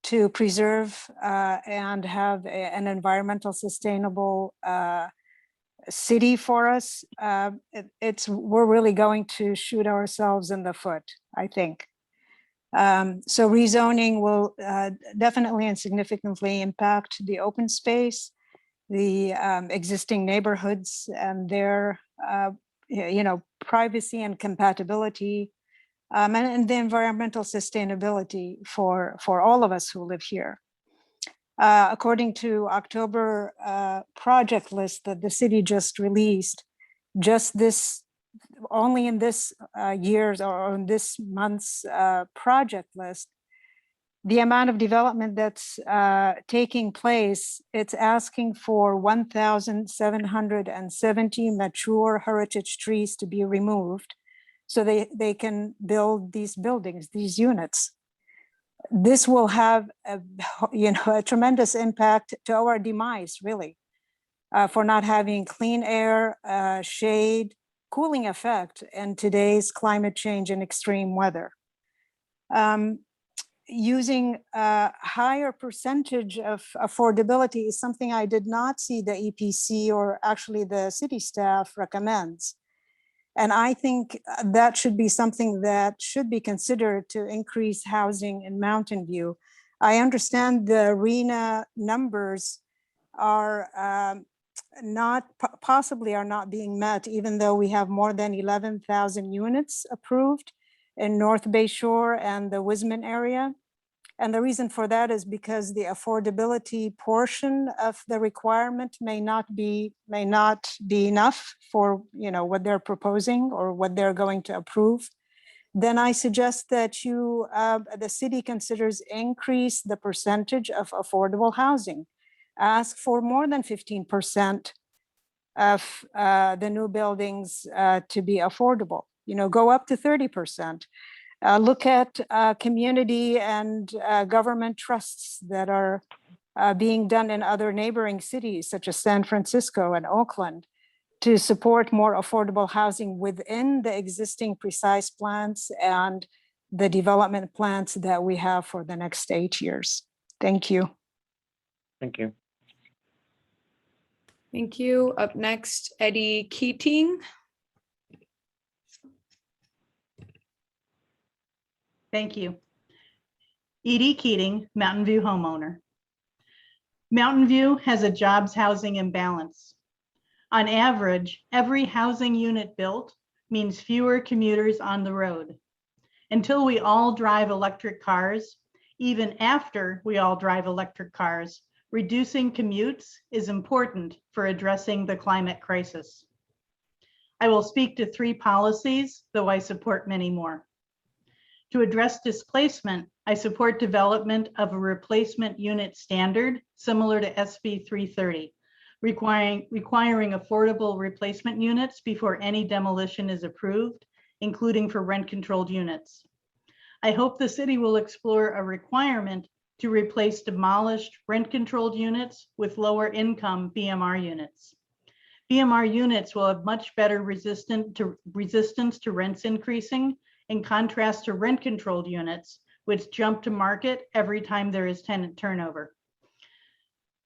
to preserve and have an environmental sustainable city for us, we're really going to shoot ourselves in the foot, I think. So rezoning will definitely and significantly impact the open space, the existing neighborhoods and their privacy and compatibility, and the environmental sustainability for all of us who live here. According to October project list that the city just released, only in this year's or in this month's project list, the amount of development that's taking place, it's asking for 1,770 mature heritage trees to be removed so they can build these buildings, these units. This will have a tremendous impact to our demise, really, for not having clean air, shade, cooling effect in today's climate change and extreme weather. Using a higher percentage of affordability is something I did not see the EPC or actually the city staff recommends. And I think that should be something that should be considered to increase housing in Mountain View. I understand the RHNA numbers are possibly not being met, even though we have more than 11,000 units approved in North Bay Shore and the Wisman area. And the reason for that is because the affordability portion of the requirement may not be enough for what they're proposing or what they're going to approve. Then I suggest that the city considers increase the percentage of affordable housing. Ask for more than 15% of the new buildings to be affordable. Go up to 30%. Look at community and government trusts that are being done in other neighboring cities, such as San Francisco and Oakland, to support more affordable housing within the existing precise plans and the development plans that we have for the next 8 years. Thank you. Thank you. Thank you. Up next, Eddie Keating. Thank you. Edie Keating, Mountain View homeowner. Mountain View has a jobs housing imbalance. On average, every housing unit built means fewer commuters on the road. Until we all drive electric cars, even after we all drive electric cars, reducing commutes is important for addressing the climate crisis. I will speak to 3 policies, though I support many more. To address displacement, I support development of a replacement unit standard similar to SB 330, requiring affordable replacement units before any demolition is approved, including for rent-controlled units. I hope the city will explore a requirement to replace demolished rent-controlled units with lower-income BMR units. BMR units will have much better resistance to rents increasing, in contrast to rent-controlled units, which jump to market every time there is tenant turnover.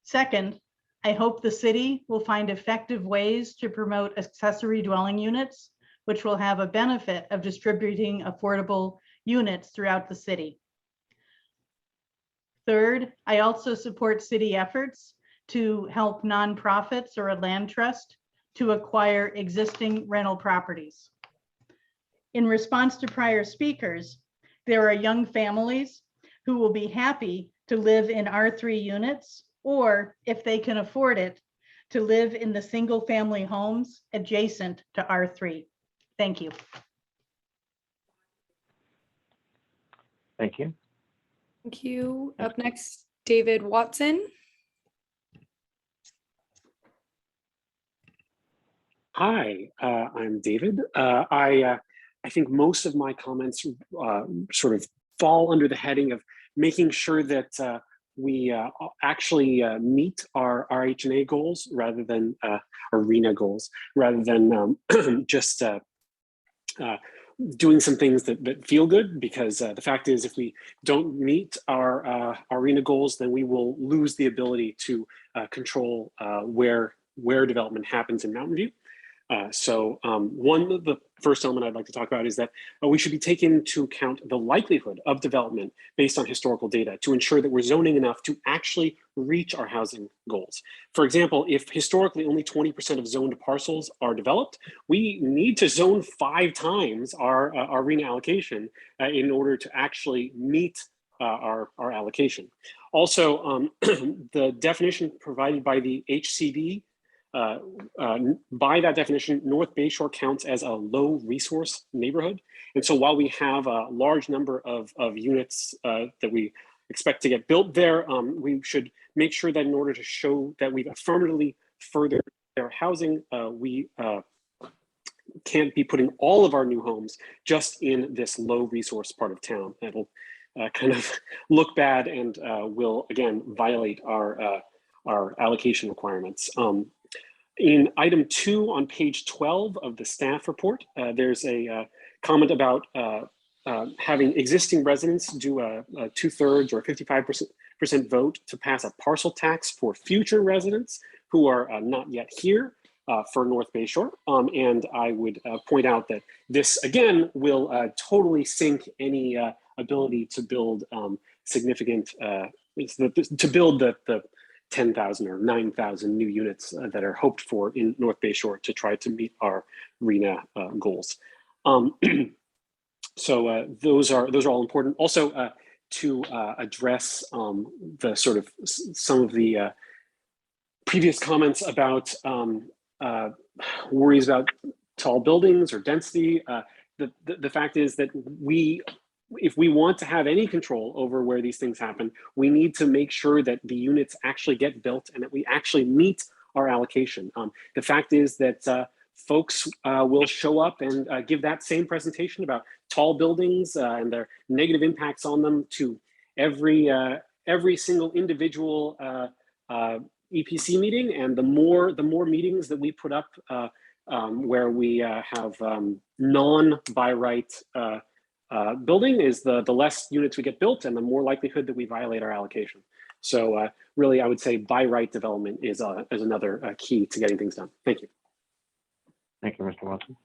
Second, I hope the city will find effective ways to promote accessory dwelling units, which will have a benefit of distributing affordable units throughout the city. Third, I also support city efforts to help nonprofits or a land trust to acquire existing rental properties. In response to prior speakers, there are young families who will be happy to live in R3 units, or if they can afford it, to live in the single-family homes adjacent to R3. Thank you. Thank you. Thank you. Up next, David Watson. Hi, I'm David. I think most of my comments sort of fall under the heading of making sure that we actually meet our RHNA goals rather than our RHNA goals, rather than just doing some things that feel good, because the fact is, if we don't meet our arena goals, then we will lose the ability to control where development happens in Mountain View. So one of the first element I'd like to talk about is that we should be taking into account the likelihood of development based on historical data to ensure that we're zoning enough to actually reach our housing goals. For example, if historically only 20% of zoned parcels are developed, we need to zone 5 times our arena allocation in order to actually meet our allocation. Also, the definition provided by the HCD, by that definition, North Bayshore counts as a low resource neighborhood. And so while we have a large number of units that we expect to get built there, we should make sure that in order to show that we've affirmatively furthered their housing, we can't be putting all of our new homes just in this low resource part of town. That'll kind of look bad and will, again, violate our allocation requirements. In item 2 on page 12 of the staff report, there's a comment about having existing residents do a 2/3 or 55% vote to pass a parcel tax for future residents who are not yet here for North Bayshore. And I would point out that this, again, will totally sink any ability to build significant, to build the 10,000 or 9,000 new units that are hoped for in North Bayshore to try to meet our RHNA goals. So those are all important. Also, to address the sort of some of the previous comments about worries about tall buildings or density. The fact is that if we want to have any control over where these things happen, we need to make sure that the units actually get built and that we actually meet our allocation. The fact is that folks will show up and give that same presentation about tall buildings and their negative impacts on them to every single individual EPC meeting. And the more meetings that we put up where we have non-by right building is the less units we get built and the more likelihood that we violate our allocation. So really, I would say by right development is another key to getting things done. Thank you. Thank you, Mr. Watson.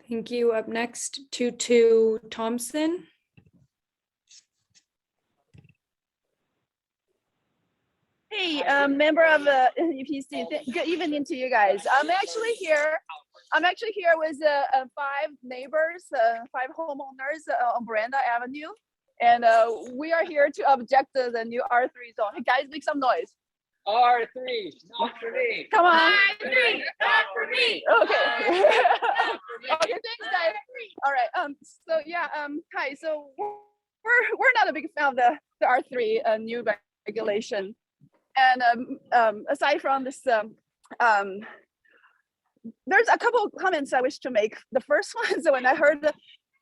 Thank you. Up next, Tutu Thompson. Hey, member of the EPC. Good evening to you guys. I'm actually here with 5 neighbors, 5 homeowners on Miranda Avenue, and we are here to object to the new R3 zone. Hey guys, make some noise. R3, not for me. Come on. R3, not for me. Okay. Okay, thanks guys. All right. So yeah. Hi. So we're not a big fan of the R3 new regulation. And aside from this, there's a couple of comments I wish to make. The first one is when I heard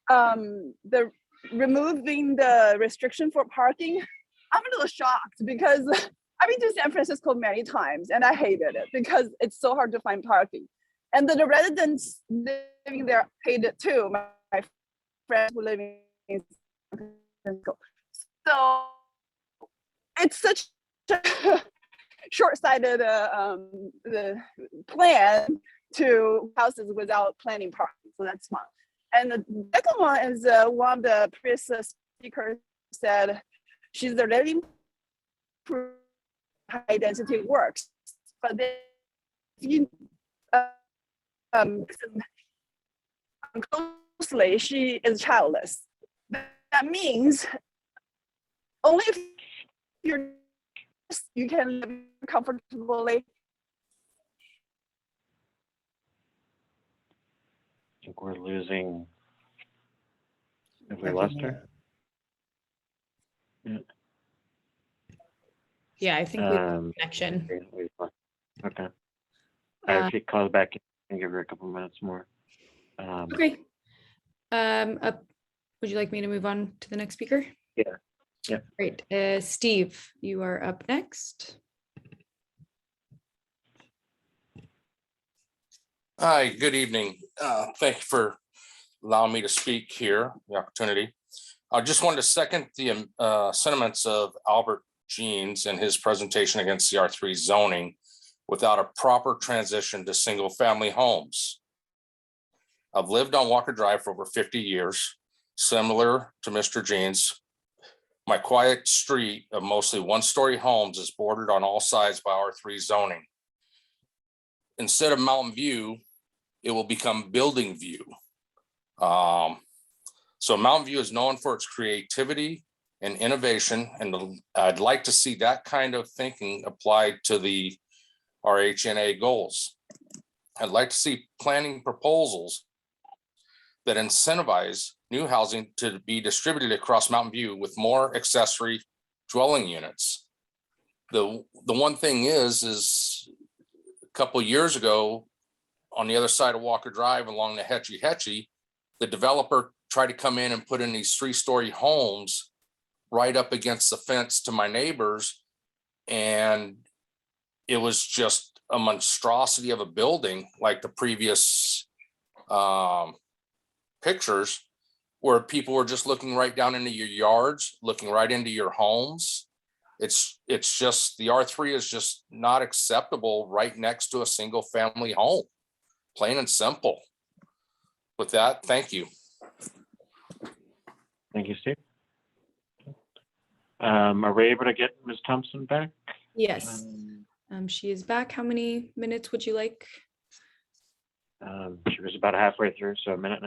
the removing the restriction for parking, I'm a little shocked because I've been to San Francisco many times and I hated it because it's so hard to find parking. And the residents living there hate it too. My friends who live in San Francisco. So it's such short-sighted the plan to houses without planning parking, so that's one. And the second one is one of the previous speakers said she's already proved high density works, but then you closely, she is childless. That means only if you can live comfortably. I think we're losing. Have we lost her? Yeah. Yeah, I think we have connection. Okay. If she calls back, I can give her a couple minutes more. Okay. Would you like me to move on to the next speaker? Yeah. Yeah. Great. Steve, you are up next. Hi, good evening. Thank you for allowing me to speak here, the opportunity. I just wanted to second the sentiments of Albert Jeans and his presentation against the R3 zoning without a proper transition to single family homes. I've lived on Walker Drive for over 50 years, similar to Mr. Jeans. My quiet street of mostly one-story homes is bordered on all sides by R3 zoning. Instead of Mountain View, it will become Building View. So Mountain View is known for its creativity and innovation, and I'd like to see that kind of thinking applied to the RHNA goals. I'd like to see planning proposals that incentivize new housing to be distributed across Mountain View with more accessory dwelling units. The one thing is a couple of years ago, on the other side of Walker Drive along the Hetchy Hetchy, the developer tried to come in and put in these 3-story homes right up against the fence to my neighbors. And it was just a monstrosity of a building like the previous pictures, where people were just looking right down into your yards, looking right into your homes. It's just, the R3 is just not acceptable right next to a single family home, plain and simple. With that, thank you. Thank you, Steve. Are we able to get Ms. Thompson back? Yes, she is back. How many minutes would you like? She was about halfway through, so 1.5 minutes.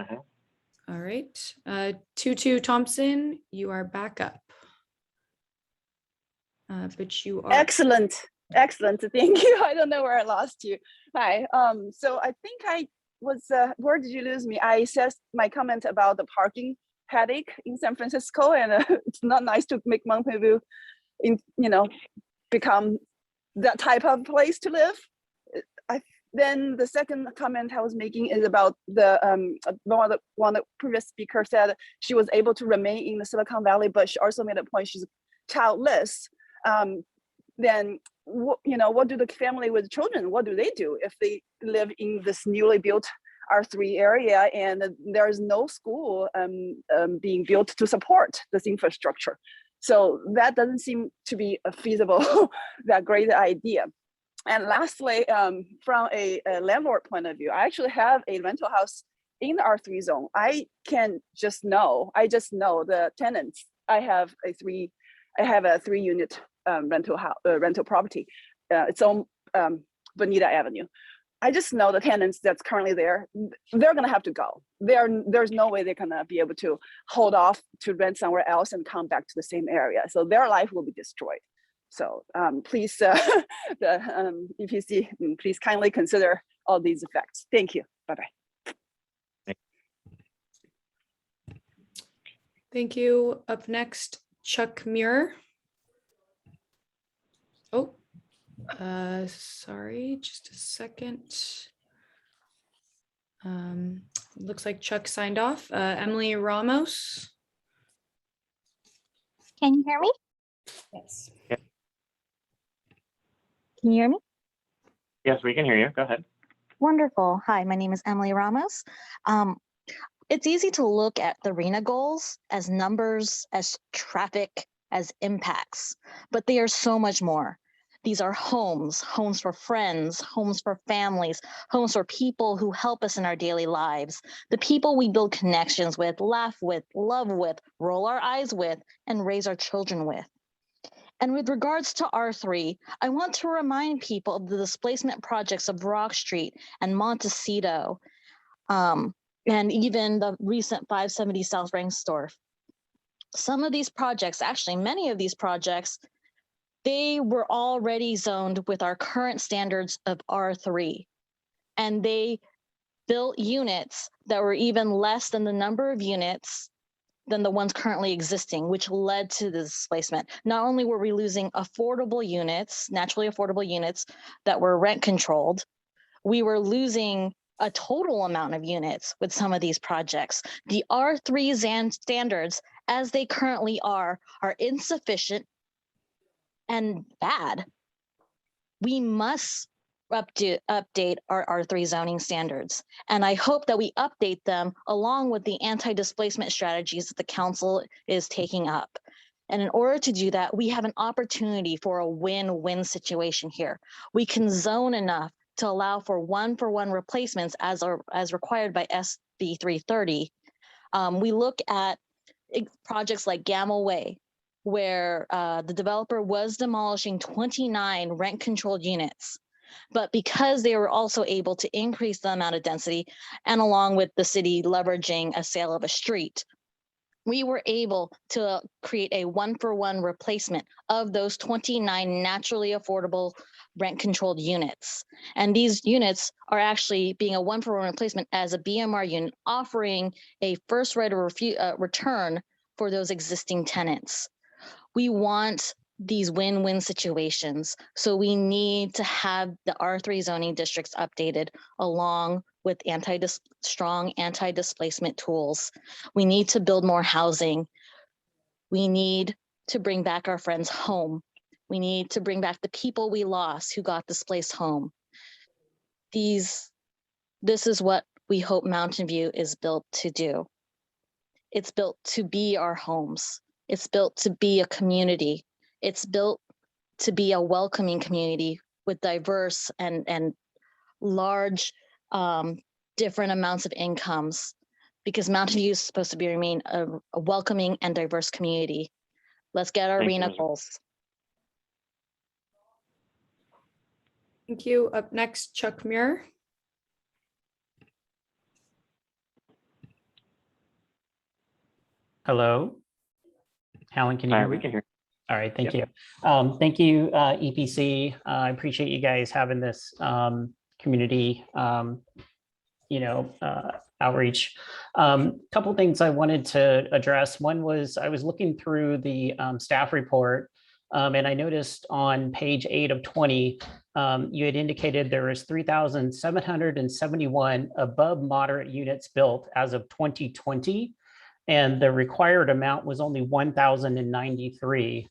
All right, Tutu Thompson, you are back up. But you are Excellent. Thank you. I don't know where I lost you. Hi. So I think I was, where did you lose me? I said my comment about the parking headache in San Francisco, and it's not nice to make Mountain View, become that type of place to live. Then the second comment I was making is about the one of the previous speaker said she was able to remain in the Silicon Valley, but she also made a point she's childless. Then what do the family with children, what do they do if they live in this newly built R3 area and there is no school being built to support this infrastructure? So that doesn't seem to be a feasible, that great idea. And lastly, from a landlord point of view, I actually have a rental house in the R3 zone. I just know the tenants. I have a 3-unit rental property. It's on Bonita Avenue. I just know the tenants that's currently there, they're gonna have to go. There's no way they're gonna be able to hold off to rent somewhere else and come back to the same area. So their life will be destroyed. So please, the EPC, please kindly consider all these effects. Thank you. Bye-bye. Thank you. Up next, Chuck Muir. Oh, sorry, just a second. Looks like Chuck signed off. Emily Ramos. Can you hear me? Yes. Yep. Can you hear me? Yes, we can hear you. Go ahead. Wonderful. Hi, my name is Emily Ramos. It's easy to look at the RHNA goals as numbers, as traffic, as impacts, but they are so much more. These are homes for friends, homes for families, homes for people who help us in our daily lives, the people we build connections with, laugh with, love with, roll our eyes with, and raise our children with. And with regards to R3, I want to remind people of the displacement projects of Brock Street and Montecito, and even the recent 570 South Rangsdorf. Some of these projects, actually many of these projects, they were already zoned with our current standards of R3. And they built units that were even less than the number of units than the ones currently existing, which led to the displacement. Not only were we losing affordable units, naturally affordable units that were rent controlled, we were losing a total amount of units with some of these projects. The R3 standards, as they currently are insufficient and bad. We must update our R3 zoning standards. And I hope that we update them along with the anti-displacement strategies that the council is taking up. And in order to do that, we have an opportunity for a win-win situation here. We can zone enough to allow for one-for-one replacements as required by SB 330. We look at projects like Gamma Way, where the developer was demolishing 29 rent-controlled units. But because they were also able to increase the amount of density, and along with the city leveraging a sale of a street, we were able to create a one-for-one replacement of those 29 naturally affordable rent-controlled units. And these units are actually being a one-for-one replacement as a BMR unit, offering a first right of return for those existing tenants. We want these win-win situations, so we need to have the R3 zoning districts updated along with strong anti-displacement tools. We need to build more housing. We need to bring back our friends home. We need to bring back the people we lost who got displaced home. This is what we hope Mountain View is built to do. It's built to be our homes. It's built to be a community. It's built to be a welcoming community with diverse and large different amounts of incomes, because Mountain View is supposed to remain a welcoming and diverse community. Let's get our arena goals. Thank you. Up next, Chuck Muir. Hello. Alan, can you hear me? We can hear. All right, thank you. Thank you, EPC. I appreciate you guys having this community, outreach. Couple things I wanted to address. One was I was looking through the staff report, and I noticed on page 8 of 20, you had indicated there was 3,771 above moderate units built as of 2020, and the required amount was only 1,093.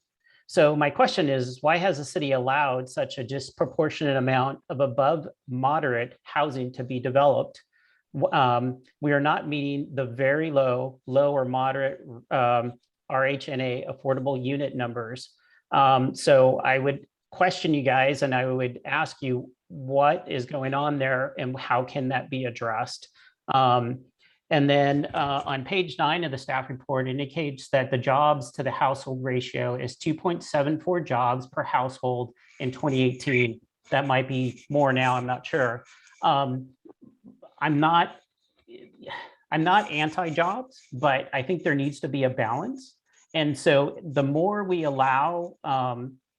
So my question is, why has the city allowed such a disproportionate amount of above moderate housing to be developed? We are not meeting the very low or moderate RHNA affordable unit numbers. So I would question you guys, and I would ask you what is going on there and how can that be addressed? And then on page 9 of the staff report indicates that the jobs to the household ratio is 2.74 jobs per household in 2018. That might be more now, I'm not sure. I'm not anti-jobs, but I think there needs to be a balance. And so the more we allow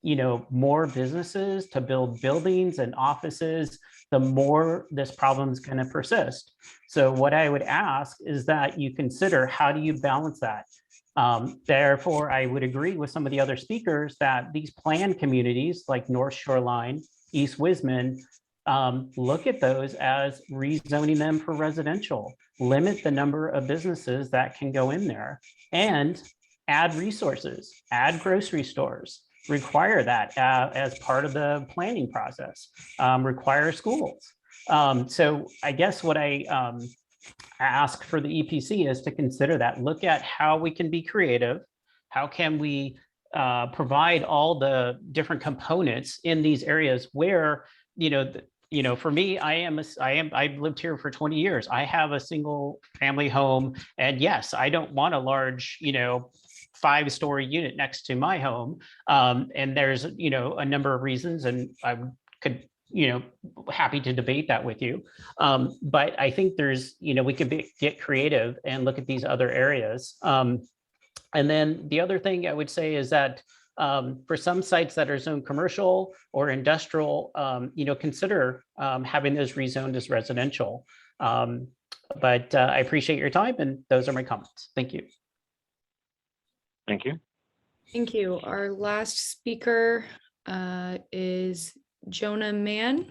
more businesses to build buildings and offices, the more this problem is going to persist. So what I would ask is that you consider, how do you balance that? Therefore, I would agree with some of the other speakers that these planned communities like North Shoreline, East Wisman, look at those as rezoning them for residential, limit the number of businesses that can go in there, and add resources, add grocery stores, require that as part of the planning process, require schools. So I guess what I ask for the EPC is to consider that, look at how we can be creative, how can we provide all the different components in these areas where, for me, I've lived here for 20 years. I have a single family home, and yes, I don't want a large, 5-story unit next to my home. And there's, a number of reasons, and I could, happy to debate that with you. But I think there's, we could get creative and look at these other areas. And then the other thing I would say is that for some sites that are zoned commercial or industrial, consider having those rezoned as residential. But I appreciate your time, and those are my comments. Thank you. Thank you. Thank you. Our last speaker is Jonah Mann.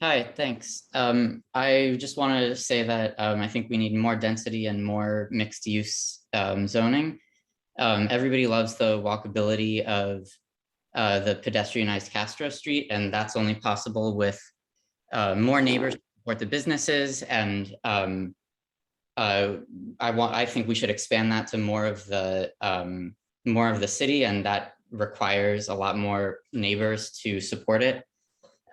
Hi, thanks. I just wanted to say that I think we need more density and more mixed use zoning. Everybody loves the walkability of the pedestrianized Castro Street, and that's only possible with more neighbors to support the businesses. And I think we should expand that to more of the city, and that requires a lot more neighbors to support it.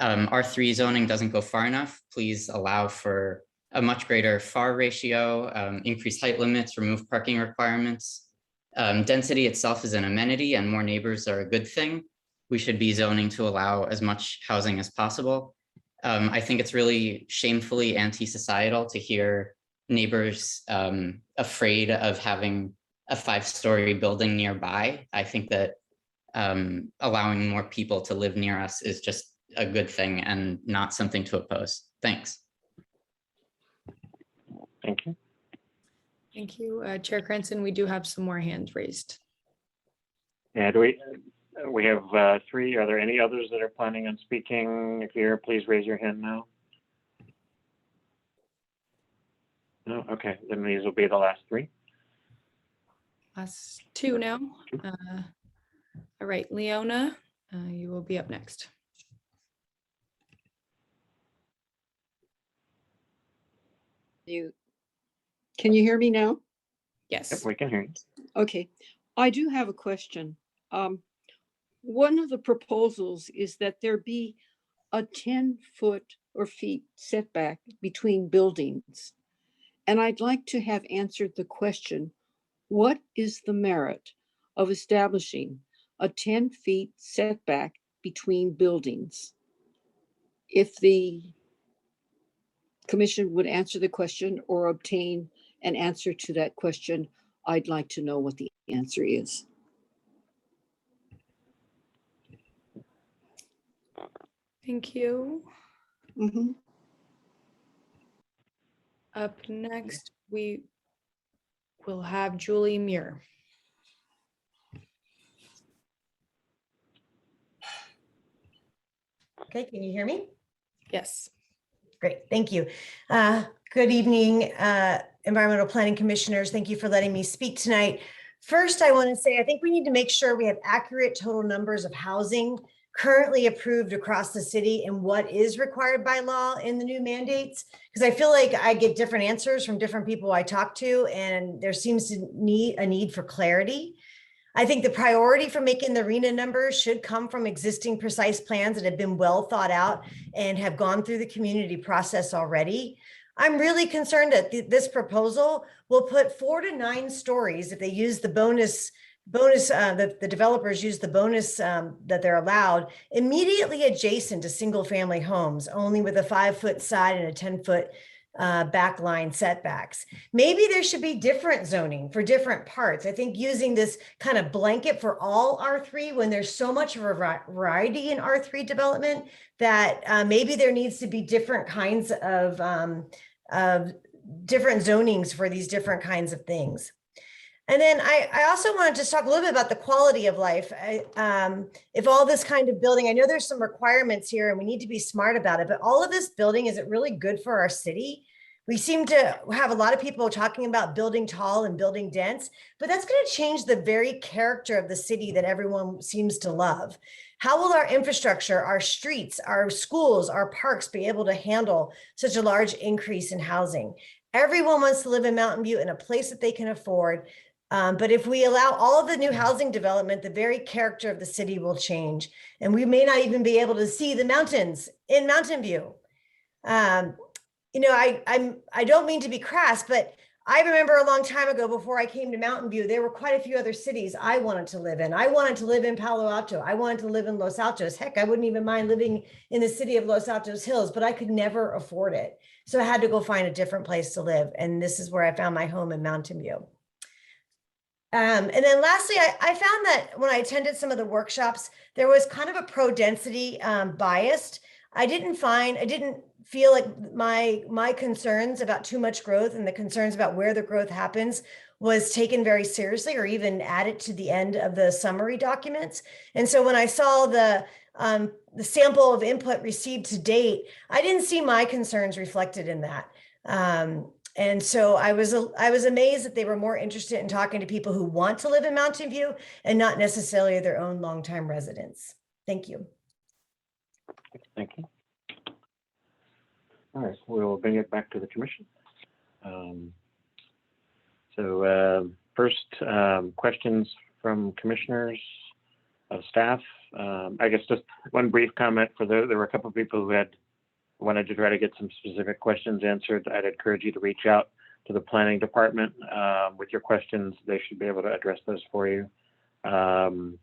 R3 zoning doesn't go far enough. Please allow for a much greater FAR ratio, increase height limits, remove parking requirements. Density itself is an amenity, and more neighbors are a good thing. We should be zoning to allow as much housing as possible. I think it's really shamefully anti-societal to hear neighbors afraid of having a 5-story building nearby. I think that allowing more people to live near us is just a good thing and not something to oppose. Thanks. Thank you. Thank you, Chair Cranston. We do have some more hands raised. Yeah, we have 3. Are there any others that are planning on speaking? If you're, please raise your hand now. No, okay, then these will be the last 3. Last 2 now. All right, Leona, you will be up next. Can you hear me now? Yes. Yep, we can hear you. Okay, I do have a question. One of the proposals is that there be a 10-foot or feet setback between buildings. And I'd like to have answered the question, what is the merit of establishing a 10 feet setback between buildings? If the commission would answer the question or obtain an answer to that question, I'd like to know what the answer is. Thank you. Mm-hmm. Up next, we will have Julie Muir. Okay, can you hear me? Yes. Great, thank you. Good evening, Environmental Planning Commissioners. Thank you for letting me speak tonight. First, I want to say, I think we need to make sure we have accurate total numbers of housing currently approved across the city and what is required by law in the new mandates. Because I feel like I get different answers from different people I talk to, and there seems to be a need for clarity. I think the priority for making the RHNA numbers should come from existing precise plans that have been well thought out and have gone through the community process already. I'm really concerned that this proposal will put 4 to 9 stories if they use the bonus that the developers use the bonus that they're allowed immediately adjacent to single family homes, only with a 5-foot side and a 10-foot backline setbacks. Maybe there should be different zoning for different parts. I think using this kind of blanket for all R3 when there's so much variety in R3 development that maybe there needs to be different kinds of different zonings for these different kinds of things. And then I also want to just talk a little bit about the quality of life. If all this kind of building, I know there's some requirements here and we need to be smart about it, but all of this building, is it really good for our city? We seem to have a lot of people talking about building tall and building dense, but that's going to change the very character of the city that everyone seems to love. How will our infrastructure, our streets, our schools, our parks be able to handle such a large increase in housing? Everyone wants to live in Mountain View in a place that they can afford. But if we allow all of the new housing development, the very character of the city will change. And we may not even be able to see the mountains in Mountain View. You know, I don't mean to be crass, but I remember a long time ago before I came to Mountain View, there were quite a few other cities I wanted to live in. I wanted to live in Palo Alto. I wanted to live in Los Altos. Heck, I wouldn't even mind living in the city of Los Altos Hills, but I could never afford it. So I had to go find a different place to live. And this is where I found my home in Mountain View. And then lastly, I found that when I attended some of the workshops, there was kind of a pro-density bias. I didn't feel like my concerns about too much growth and the concerns about where the growth happens was taken very seriously or even added to the end of the summary documents. And so when I saw the sample of input received to date, I didn't see my concerns reflected in that. And so I was amazed that they were more interested in talking to people who want to live in Mountain View and not necessarily their own longtime residents. Thank you. Thank you. All right, we'll bring it back to the commission. First, questions from commissioners, staff. I guess just one brief comment for there were a couple of people who wanted to try to get some specific questions answered. I'd encourage you to reach out to the planning department with your questions. They should be able to address those for you. And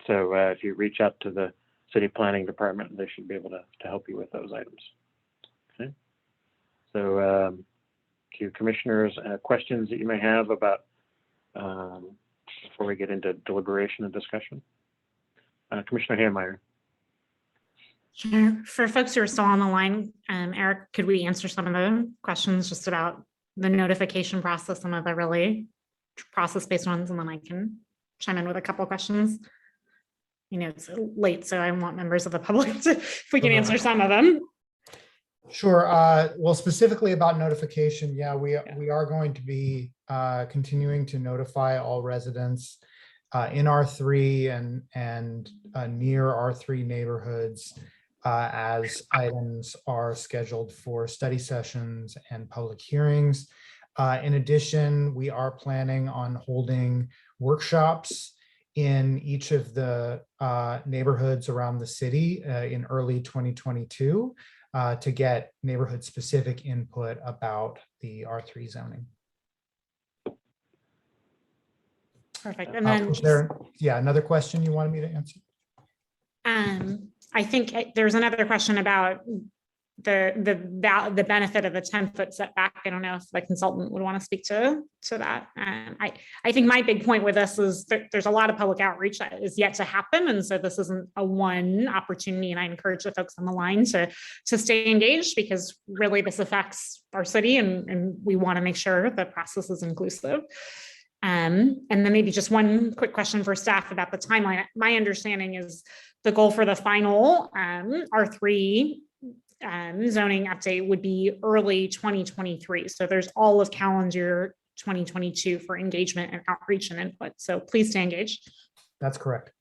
so if you reach out to the city planning department, they should be able to help you with those items. Okay. So to commissioners, questions that you may have about before we get into deliberation and discussion. Commissioner Hanemeyer. Sure. For folks who are still on the line, Eric, could we answer some of the questions just about the notification process, some of the really process-based ones, and then I can chime in with a couple of questions. You know, it's late, so I want members of the public to, if we can answer some of them. Sure. Well, specifically about notification, yeah, we are going to be continuing to notify all residents in R3 and near R3 neighborhoods as items are scheduled for study sessions and public hearings. In addition, we are planning on holding workshops in each of the neighborhoods around the city in early 2022 to get neighborhood specific input about the R3 zoning. Perfect. And then another question you wanted me to answer? I think there's another question about the benefit of a 10-foot setback. I don't know if the consultant would want to speak to that. I think my big point with this is that there's a lot of public outreach that is yet to happen. And so this isn't a one opportunity. And I encourage the folks on the line to stay engaged, because really this affects our city and we want to make sure the process is inclusive. And then maybe just one quick question for staff about the timeline. My understanding is the goal for the final R3 zoning update would be early 2023. So there's all of calendar 2022 for engagement and outreach and input. So please stay engaged. That's correct.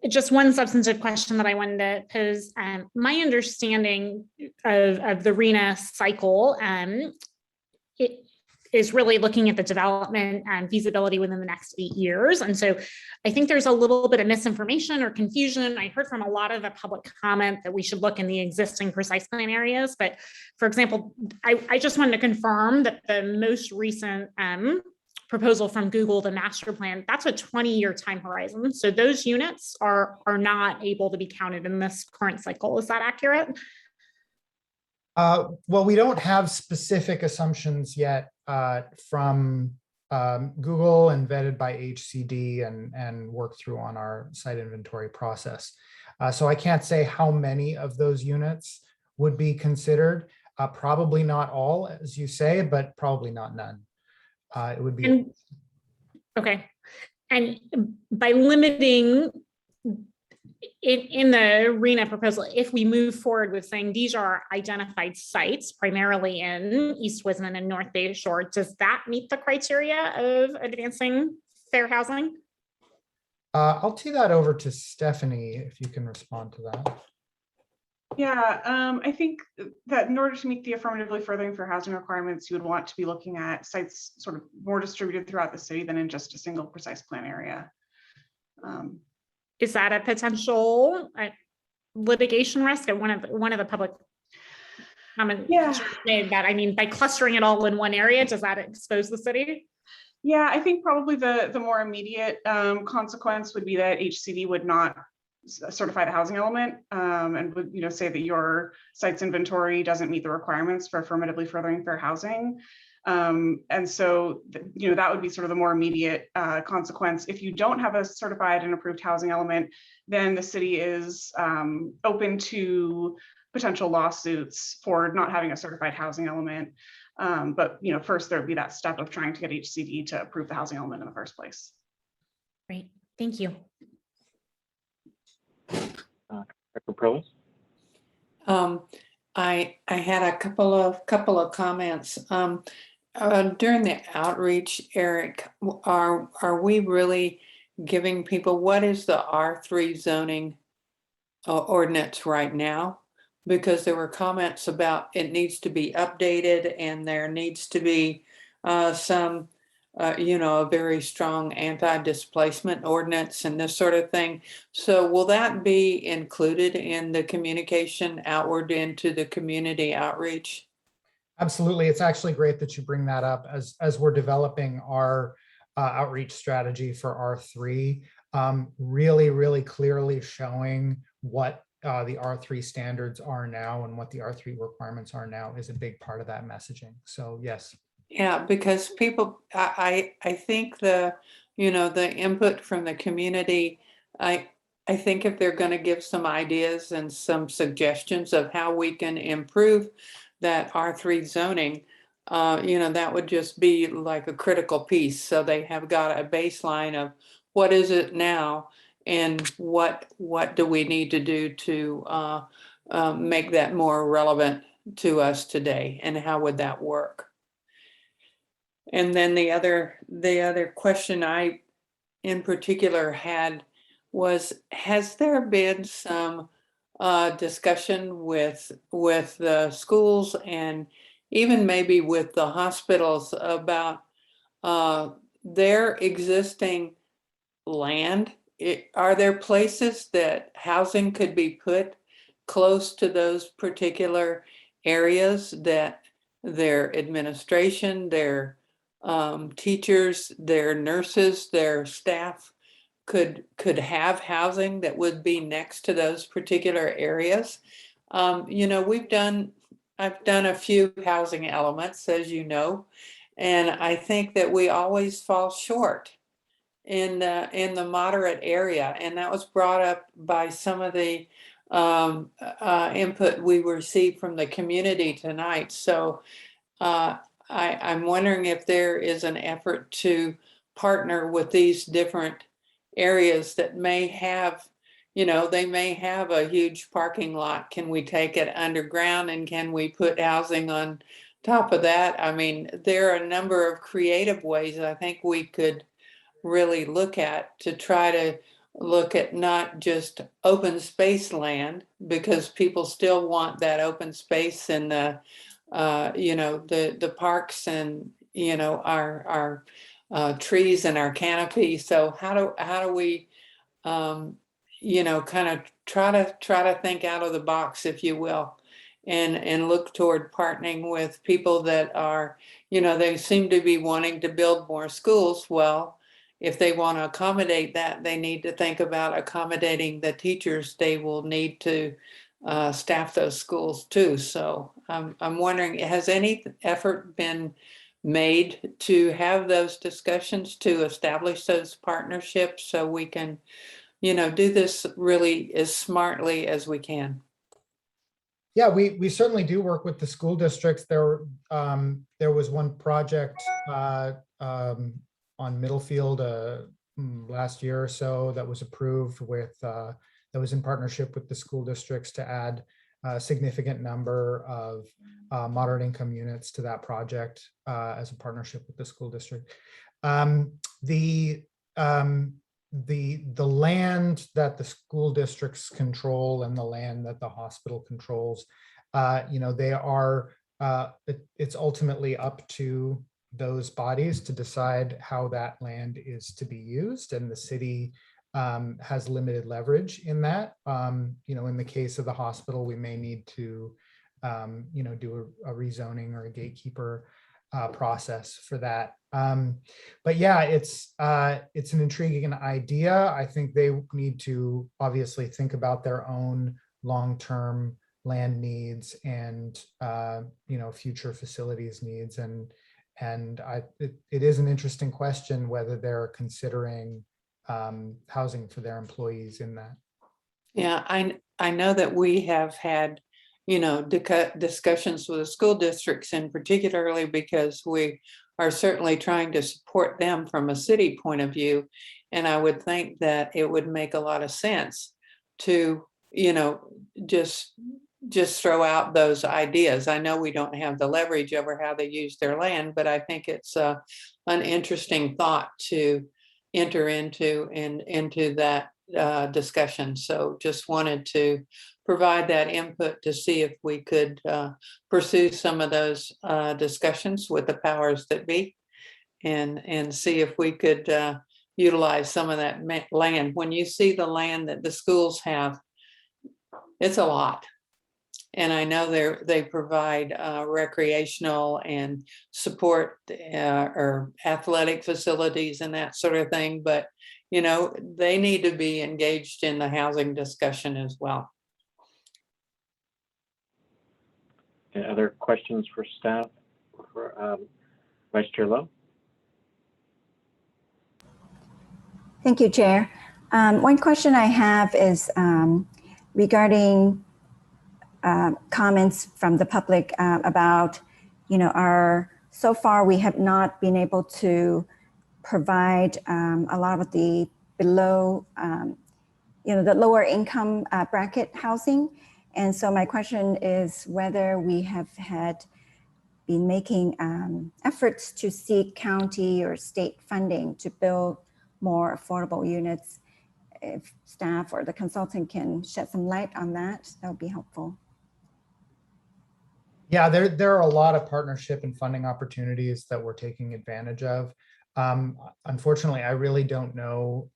Just one substantive question that I wanted to pose. My understanding of the RHNA cycle, it is really looking at the development and feasibility within the next 8 years. And so I think there's a little bit of misinformation or confusion. I heard from a lot of the public comment that we should look in the existing precise plan areas. But for example, I just wanted to confirm that the most recent proposal from Google, the master plan, that's a 20-year time horizon. So those units are not able to be counted in this current cycle. Is that accurate? Well, we don't have specific assumptions yet from Google and vetted by HCD and worked through on our site inventory process. So I can't say how many of those units would be considered. Probably not all, as you say, but probably not none. It would be. Okay. And by limiting in the RHNA proposal, if we move forward with saying these are identified sites primarily in East Wisman and North Bay Shore, does that meet the criteria of advancing fair housing? I'll tee that over to Stephanie if you can respond to that. Yeah, I think that in order to meet the affirmatively furthering fair housing requirements, you would want to be looking at sites sort of more distributed throughout the city than in just a single precise plan area. Is that a potential litigation risk? And one of the public comments made that, I mean, by clustering it all in one area, does that expose the city? Yeah, I think probably the more immediate consequence would be that HCD would not certify the housing element and would say that your site's inventory doesn't meet the requirements for affirmatively furthering fair housing. And so, that would be sort of the more immediate consequence. If you don't have a certified and approved housing element, then the city is open to potential lawsuits for not having a certified housing element. But, first there would be that step of trying to get HCD to approve the housing element in the first place. Great, thank you. I had a couple of comments. During the outreach, Eric, are we really giving people, what is the R3 zoning ordinance right now? Because there were comments about it needs to be updated and there needs to be some, a very strong anti-displacement ordinance and this sort of thing. So will that be included in the communication outward into the community outreach? Absolutely. It's actually great that you bring that up as we're developing our outreach strategy for R3, really, really clearly showing what the R3 standards are now and what the R3 requirements are now is a big part of that messaging. So yes. Yeah, because people, I think the input from the community, I think if they're going to give some ideas and some suggestions of how we can improve that R3 zoning, that would just be like a critical piece. So they have got a baseline of what is it now and what do we need to do to make that more relevant to us today, and how would that work? And then the other question I in particular had was, has there been some discussion with the schools and even maybe with the hospitals about their existing land? Are there places that housing could be put close to those particular areas that their administration, their teachers, their nurses, their staff could have housing that would be next to those particular areas? I've done a few housing elements, as you know, and I think that we always fall short in the moderate area, and that was brought up by some of the input we received from the community tonight. So I'm wondering if there is an effort to partner with these different areas that may have, they may have a huge parking lot. Can we take it underground and can we put housing on top of that? I mean, there are a number of creative ways I think we could really look at to try to look at not just open space land, because people still want that open space and the parks and our trees and our canopy. So how do we kind of try to think out of the box, if you will, and look toward partnering with people that are, they seem to be wanting to build more schools. Well, if they want to accommodate that, they need to think about accommodating the teachers they will need to staff those schools too. So I'm wondering, has any effort been made to have those discussions to establish those partnerships so we can, do this really as smartly as we can? Yeah, we certainly do work with the school districts. There was one project on Middlefield last year or so that was approved with that was in partnership with the school districts to add a significant number of moderate income units to that project as a partnership with the school district. The land that the school districts control and the land that the hospital controls, they are, it's ultimately up to those bodies to decide how that land is to be used, and the city has limited leverage in that. In the case of the hospital, we may need to, do a rezoning or a gatekeeper process for that. But yeah, it's an intriguing idea. I think they need to obviously think about their own long-term land needs and future facilities needs, and it is an interesting question whether they're considering housing for their employees in that. Yeah, I know that we have had, discussions with the school districts, and particularly because we are certainly trying to support them from a city point of view. And I would think that it would make a lot of sense to, just just throw out those ideas. I know we don't have the leverage over how they use their land, but I think it's an interesting thought to enter into that discussion. So just wanted to provide that input to see if we could pursue some of those discussions with the powers that be, and see if we could utilize some of that land. When you see the land that the schools have, it's a lot. And I know they provide recreational and support or athletic facilities and that sort of thing, but you know, they need to be engaged in the housing discussion as well. Any other questions for staff? For Vice Chair Lowe? Thank you, Chair. One question I have is regarding comments from the public about, you know, so far we have not been able to provide a lot of the below, you know, the lower income bracket housing. And so my question is whether we have been making efforts to seek county or state funding to build more affordable units. If staff or the consultant can shed some light on that, that would be helpful. Yeah, there are a lot of partnership and funding opportunities that we're taking advantage of. Unfortunately, I really don't know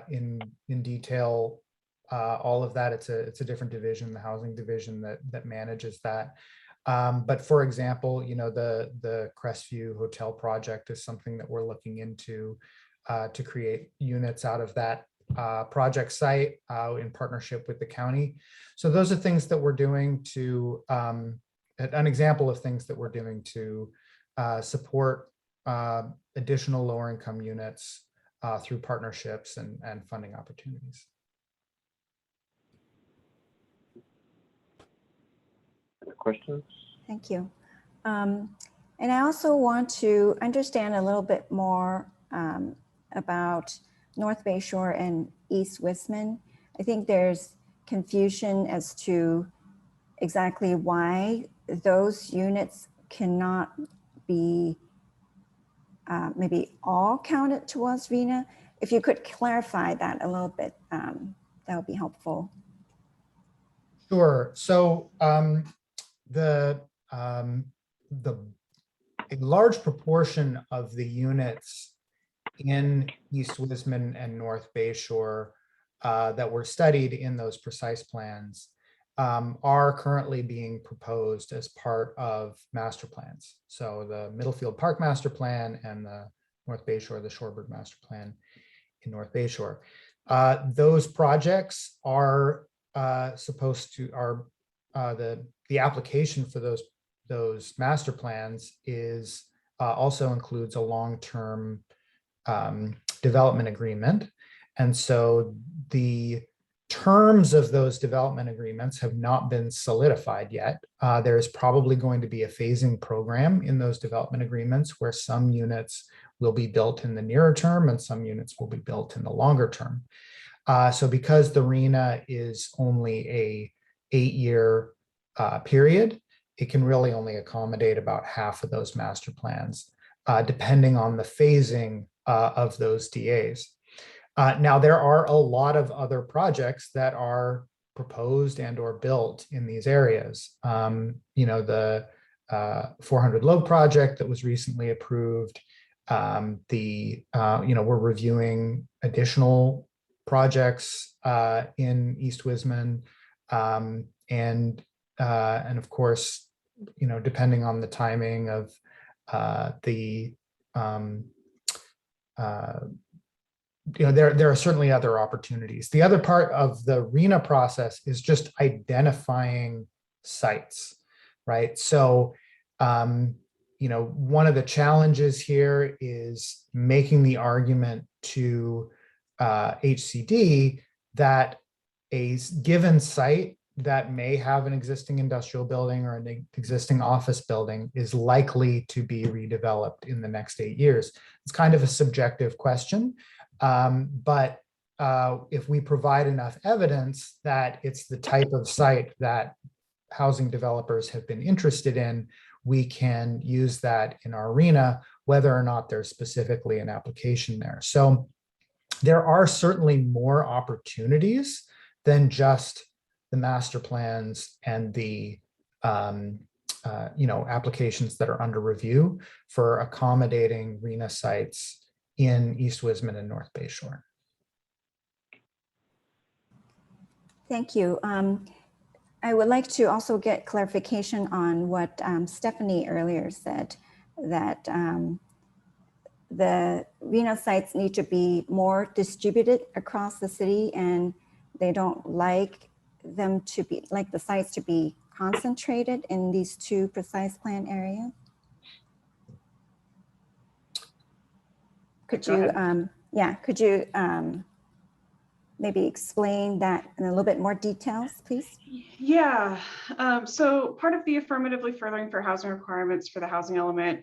in detail all of that. It's a different division, the housing division that manages that. But for example, you know, the Crestview Hotel project is something that we're looking into to create units out of that project site in partnership with the county. So those are things that we're doing to an example of things that we're doing to support additional lower income units through partnerships and funding opportunities. Other questions? Thank you. And I also want to understand a little bit more about North Bay Shore and East Wisman. I think there's confusion as to exactly why those units cannot be maybe all counted towards RHNA. If you could clarify that a little bit, that would be helpful. Sure. So a large proportion of the units in East Wisman and North Bayshore that were studied in those precise plans are currently being proposed as part of master plans. So the Middlefield Park Master Plan and the North Bayshore, the Shorebird Master Plan in North Bayshore. Those projects are supposed to, the application for those master plans is also includes a long-term development agreement. And so the terms of those development agreements have not been solidified yet. There is probably going to be a phasing program in those development agreements where some units will be built in the nearer term and some units will be built in the longer term. So because the RHNA is only a 8-year period, it can really only accommodate about half of those master plans, depending on the phasing of those DAs. Now, there are a lot of other projects that are proposed and or built in these areas. You know, the 400 Loeb project that was recently approved. You know, we're reviewing additional projects in East Wisman. And of course, you know, depending on the timing of you know, there are certainly other opportunities. The other part of the RHNA process is just identifying sites, right? So, you know, one of the challenges here is making the argument to HCD that a given site that may have an existing industrial building or an existing office building is likely to be redeveloped in the next 8 years. It's kind of a subjective question. But if we provide enough evidence that it's the type of site that housing developers have been interested in, we can use that in our RENA, whether or not there's specifically an application there. So there are certainly more opportunities than just the master plans and the applications that are under review for accommodating RENA sites in East Wisman and North Bayshore. Thank you. I would like to also get clarification on what Stephanie earlier said, that the RENA sites need to be more distributed across the city, and they don't like them to be, like the sites to be concentrated in these two precise plan areas. Could you, could you maybe explain that in a little bit more details, please? Yeah, so part of the affirmatively furthering for housing requirements for the housing element,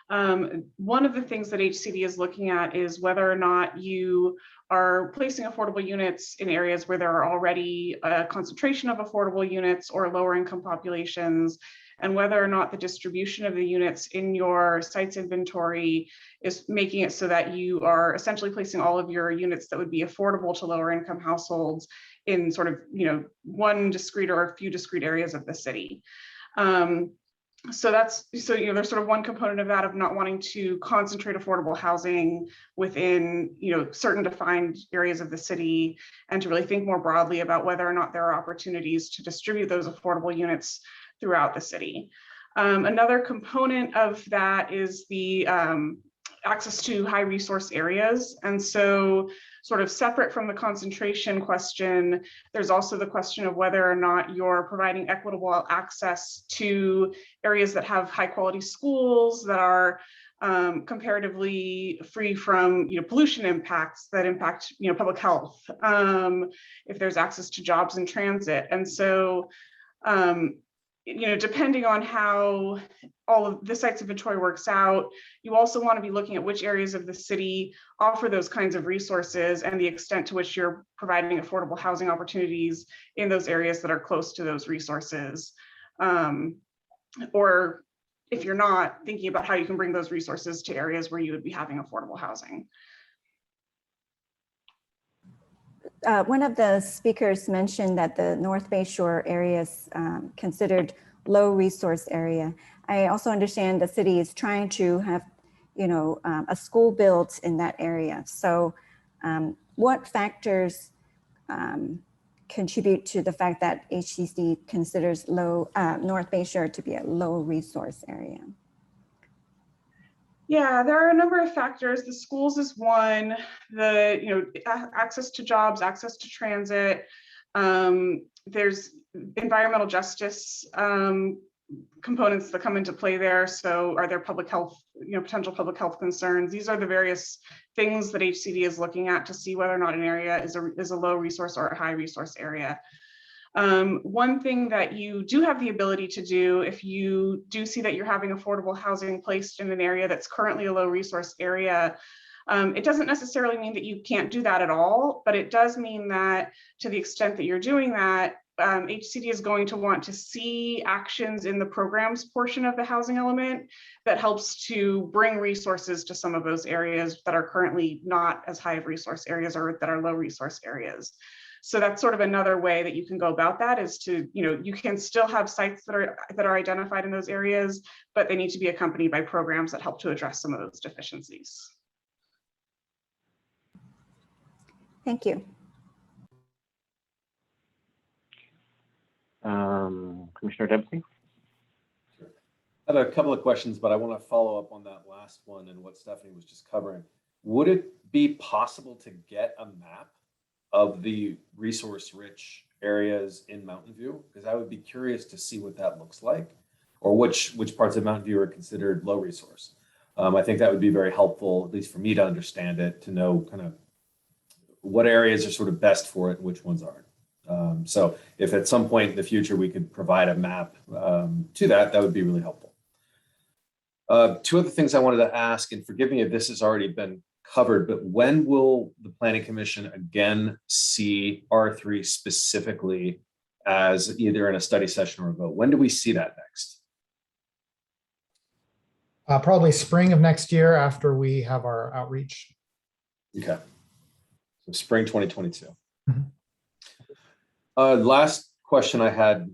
one of the things that HCD is looking at is whether or not you are placing affordable units in areas where there are already a concentration of affordable units or lower income populations, and whether or not the distribution of the units in your sites inventory is making it so that you are essentially placing all of your units that would be affordable to lower income households in sort of, one discrete or a few discrete areas of the city. So there's sort of one component of that, of not wanting to concentrate affordable housing within, certain defined areas of the city, and to really think more broadly about whether or not there are opportunities to distribute those affordable units throughout the city. Another component of that is the access to high resource areas. And so sort of separate from the concentration question, there's also the question of whether or not you're providing equitable access to areas that have high quality schools, that are comparatively free from pollution impacts that impact public health, if there's access to jobs and transit. And so depending on how all of the sites inventory works out, you also want to be looking at which areas of the city offer those kinds of resources and the extent to which you're providing affordable housing opportunities in those areas that are close to those resources. Or if you're not, thinking about how you can bring those resources to areas where you would be having affordable housing. One of the speakers mentioned that the North Bayshore area is considered low resource area. I also understand the city is trying to have, a school built in that area. So what factors contribute to the fact that HCD considers North Bayshore to be a low resource area? Yeah, there are a number of factors. The schools is one, access to jobs, access to transit. There's environmental justice components that come into play there. So are there public health, potential public health concerns? These are the various things that HCD is looking at to see whether or not an area is a low resource or a high resource area. One thing that you do have the ability to do, if you do see that you're having affordable housing placed in an area that's currently a low resource area, it doesn't necessarily mean that you can't do that at all, but it does mean that to the extent that you're doing that, HCD is going to want to see actions in the programs portion of the housing element that helps to bring resources to some of those areas that are currently not as high of resource areas or that are low resource areas. So that's sort of another way that you can go about that, is to, you can still have sites that are identified in those areas, but they need to be accompanied by programs that help to address some of those deficiencies. Thank you. Commissioner Dempsey? I have a couple of questions, but I want to follow up on that last one and what Stephanie was just covering. Would it be possible to get a map of the resource-rich areas in Mountain View? Because I would be curious to see what that looks like, or which parts of Mountain View are considered low resource. I think that would be very helpful, at least for me to understand it, to know kind of what areas are sort of best for it and which ones aren't. So if at some point in the future we could provide a map to that would be really helpful. Two other things I wanted to ask, and forgive me if this has already been covered, but when will the Planning Commission again see R3 specifically as either in a study session or a vote? When do we see that next? Probably spring of next year after we have our outreach. Okay. So spring 2022. Mhm. Last question I had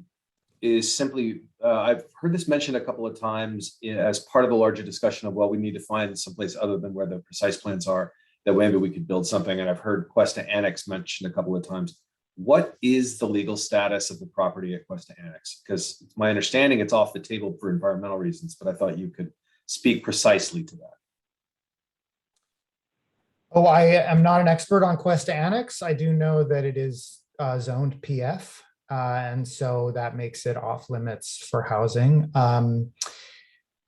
is simply, I've heard this mentioned a couple of times as part of the larger discussion of, well, we need to find someplace other than where the precise plans are, that maybe we could build something. And I've heard Cuesta Annex mentioned a couple of times. What is the legal status of the property at Cuesta Annex? Because it's my understanding it's off the table for environmental reasons, but I thought you could speak precisely to that. Oh, I am not an expert on Cuesta Annex. I do know that it is zoned PF. And so that makes it off limits for housing from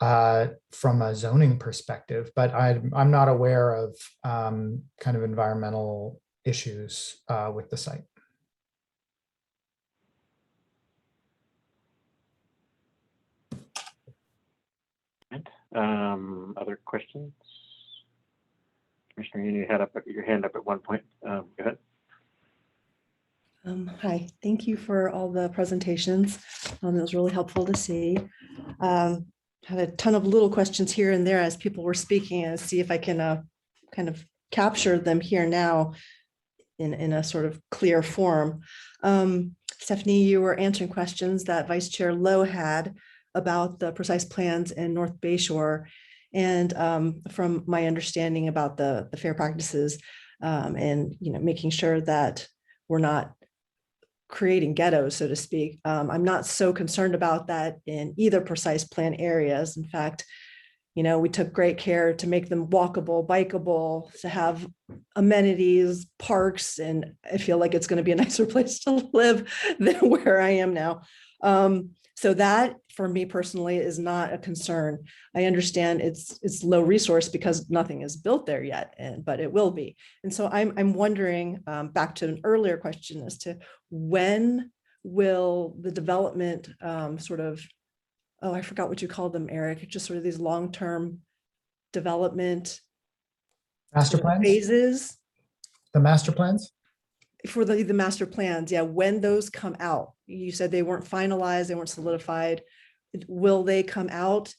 a zoning perspective, but I'm not aware of kind of environmental issues with the site. Other questions? Commissioner, you had your hand up at one point. Go ahead. Hi, thank you for all the presentations. It was really helpful to see. Had a ton of little questions here and there as people were speaking, and see if I can kind of capture them here now in a sort of clear form. Stephanie, you were answering questions that Vice Chair Lowe had about the precise plans in North Bayshore. And from my understanding about the fair practices and making sure that we're not creating ghettos, so to speak. I'm not so concerned about that in either precise plan areas. In fact, we took great care to make them walkable, bikeable, to have amenities, parks, and I feel like it's going to be a nicer place to live than where I am now. So that, for me personally, is not a concern. I understand it's low resource because nothing is built there yet, but it will be. And so I'm wondering, back to an earlier question, as to when will the development I forgot what you called them, Eric, just sort of these long-term development master plans phases. The master plans? For the master plans, yeah, when those come out. You said they weren't finalized, they weren't solidified. Will they come out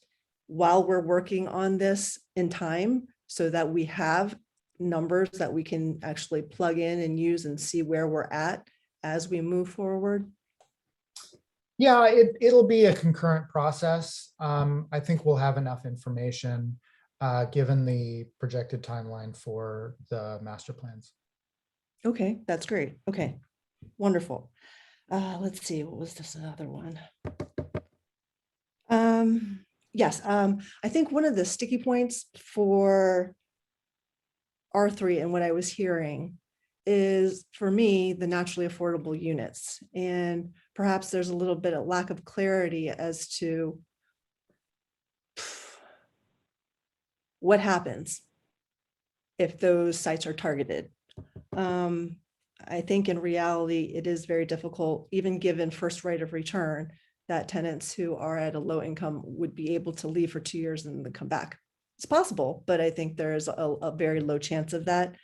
while we're working on this in time so that we have numbers that we can actually plug in and use and see where we're at as we move forward? Yeah, it'll be a concurrent process. I think we'll have enough information given the projected timeline for the master plans. Okay, that's great. Okay, wonderful. Let's see, what was this other one? Yes, I think one of the sticky points for R3 and what I was hearing is, for me, the naturally affordable units. And perhaps there's a little bit of lack of clarity as to what happens if those sites are targeted. I think in reality, it is very difficult, even given first right of return, that tenants who are at a low income would be able to leave for 2 years and then come back. It's possible, but I think there is a very low chance of that.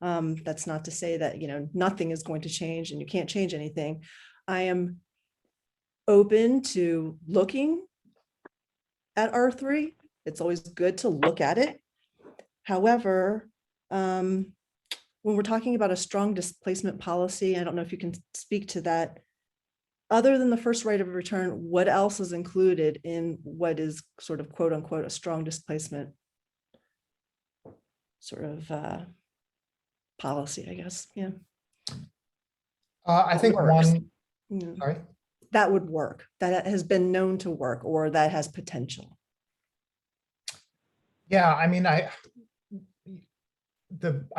That's not to say that, nothing is going to change and you can't change anything. I am open to looking at R3. It's always good to look at it. However, when we're talking about a strong displacement policy, I don't know if you can speak to that. Other than the first right of return, what else is included in what is sort of quote unquote a strong displacement sort of policy, I guess? Yeah. I think one, sorry? That would work, that has been known to work, or that has potential. Yeah, I mean, I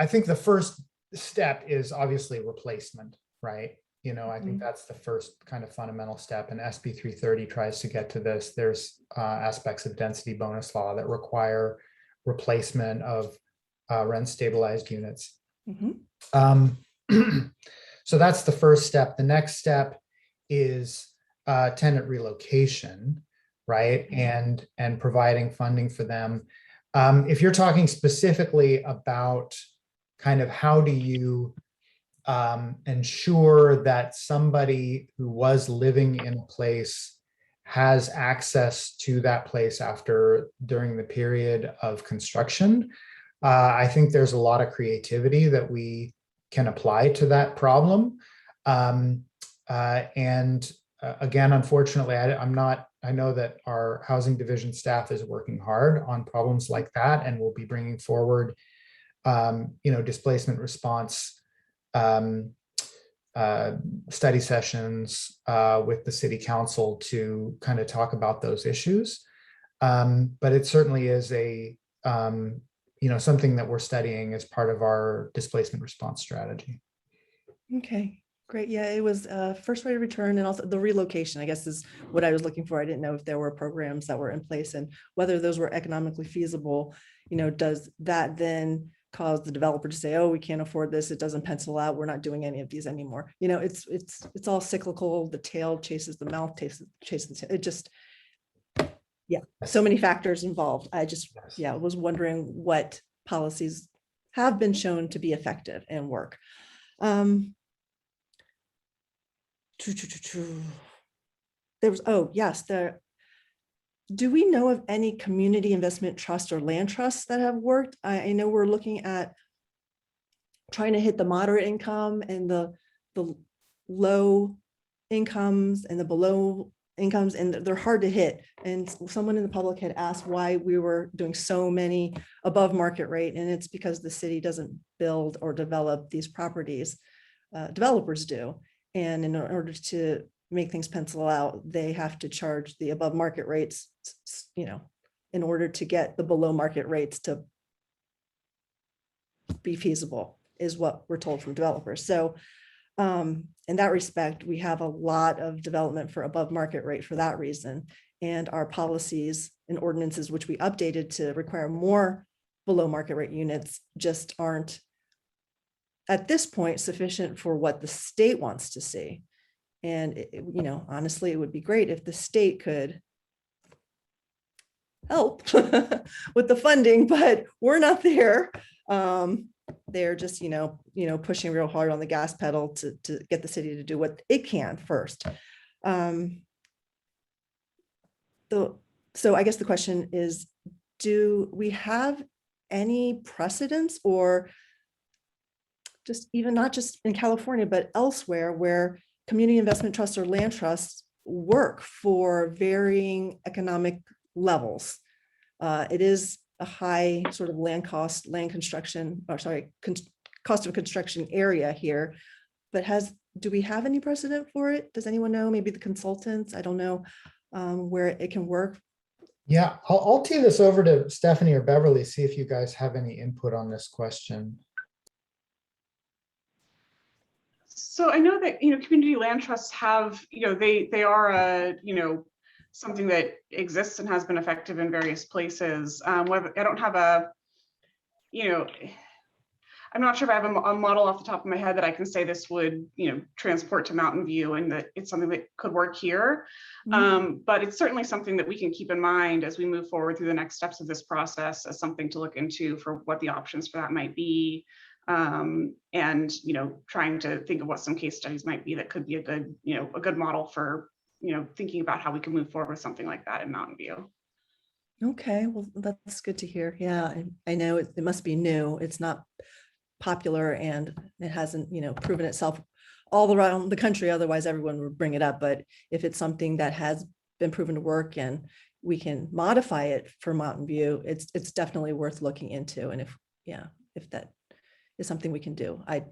think the first step is obviously replacement, right? I think that's the first kind of fundamental step, and SB 330 tries to get to this. There's aspects of density bonus law that require replacement of rent stabilized units. So that's the first step. The next step is tenant relocation, right? And providing funding for them. If you're talking specifically about kind of how do you ensure that somebody who was living in a place has access to that place during the period of construction. I think there's a lot of creativity that we can apply to that problem. Again, unfortunately, I know that our housing division staff is working hard on problems like that, and we'll be bringing forward, displacement response study sessions with the city council to kind of talk about those issues. But it certainly is something that we're studying as part of our displacement response strategy. Okay, great. Yeah, it was first right of return and also the relocation, I guess, is what I was looking for. I didn't know if there were programs that were in place and whether those were economically feasible. Does that then cause the developer to say, oh, we can't afford this, it doesn't pencil out, we're not doing any of these anymore? It's all cyclical. The tail chases the mouth, chases it just, yeah, so many factors involved. I just, was wondering what policies have been shown to be effective and work. There was, do we know of any community investment trusts or land trusts that have worked? I know we're looking at trying to hit the moderate income and the low incomes and the below incomes, and they're hard to hit. And someone in the public had asked why we were doing so many above market rate, and it's because the city doesn't build or develop these properties. Developers do. And in order to make things pencil out, they have to charge the above market rates, in order to get the below market rates to be feasible, is what we're told from developers. So in that respect, we have a lot of development for above market rate for that reason. And our policies and ordinances, which we updated to require more below market rate units, just aren't at this point sufficient for what the state wants to see. And, honestly, it would be great if the state could help with the funding, but we're not there. They're just, pushing real hard on the gas pedal to get the city to do what it can first. So I guess the question is, do we have any precedents, or just even not just in California, but elsewhere, where community investment trusts or land trusts work for varying economic levels? It is a high sort of cost of construction area here, but do we have any precedent for it? Does anyone know? Maybe the consultants, I don't know, where it can work. Yeah, I'll tee this over to Stephanie or Beverly, see if you guys have any input on this question. So I know that, community land trusts have, they are something that exists and has been effective in various places. Whether I don't have I'm not sure if I have a model off the top of my head that I can say this would, transport to Mountain View, and that it's something that could work here. But it's certainly something that we can keep in mind as we move forward through the next steps of this process, as something to look into for what the options for that might be. And, trying to think of what some case studies might be that could be a good model for, thinking about how we can move forward with something like that in Mountain View. Okay, well, that's good to hear. Yeah, I know it must be new. It's not popular, and it hasn't, proven itself all around the country. Otherwise, everyone would bring it up. But if it's something that has been proven to work and we can modify it for Mountain View, it's definitely worth looking into. And if that is something we can do, I'd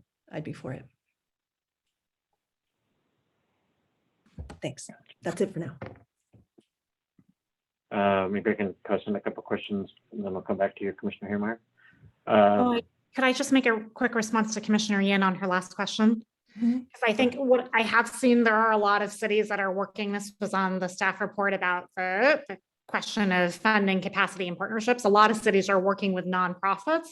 be for it. Thanks. That's it for now. Maybe I can toss in a couple questions, and then we'll come back to you, Commissioner Heermeyer. Could I just make a quick response to Commissioner Yin on her last question? Because I think what I have seen, there are a lot of cities that are working. This was on the staff report about the question of funding capacity and partnerships. A lot of cities are working with nonprofits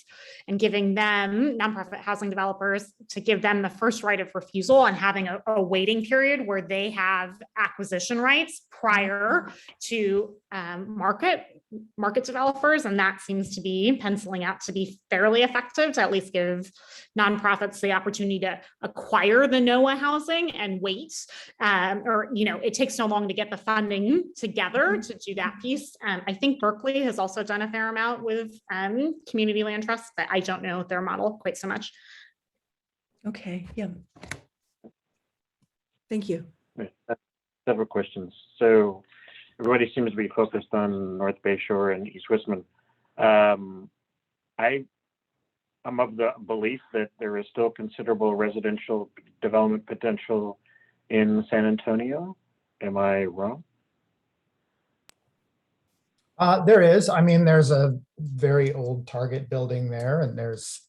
and giving them, nonprofit housing developers, to give them the first right of refusal and having a waiting period where they have acquisition rights prior to market market developers, and that seems to be penciling out to be fairly effective to at least give nonprofits the opportunity to acquire the NOAA housing and wait, or it takes so long to get the funding together to do that piece. I think Berkeley has also done a fair amount with community land trusts, but I don't know their model quite so much. Okay, yeah. Thank you. Several questions. So everybody seems to be focused on North Bay Shore and East Westman. I'm of the belief that there is still considerable residential development potential in San Antonio. Am I wrong? There is. I mean, there's a very old Target building there, and there's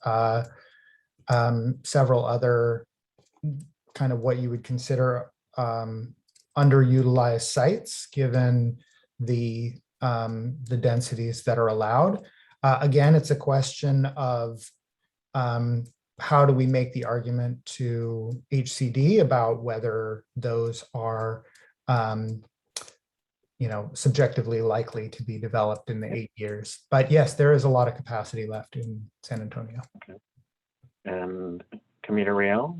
several other kind of what you would consider underutilized sites, given the densities that are allowed. Again, it's a question of how do we make the argument to HCD about whether those are subjectively likely to be developed in the 8 years. But yes, there is a lot of capacity left in San Antonio. Okay. And Camino Real?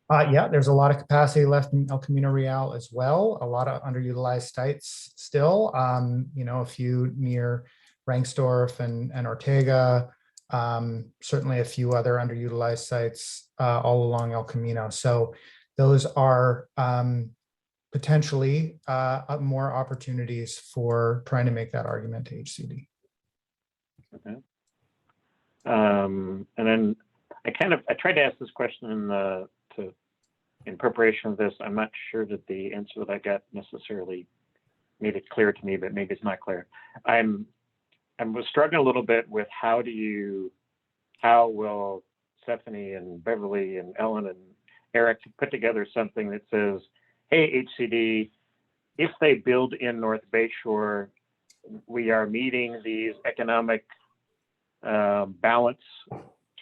Yeah, there's a lot of capacity left in El Camino Real as well. A lot of underutilized sites still. A few near Rangsdorf and Ortega. Certainly a few other underutilized sites all along El Camino. So those are potentially more opportunities for trying to make that argument to HCD. Okay. And then I tried to ask this question in preparation of this. I'm not sure that the answer that I got necessarily made it clear to me, but maybe it's not clear. I was struggling a little bit with how will Stephanie and Beverly and Ellen and Eric put together something that says, hey, HCD, if they build in North Bay Shore, we are meeting these economic balance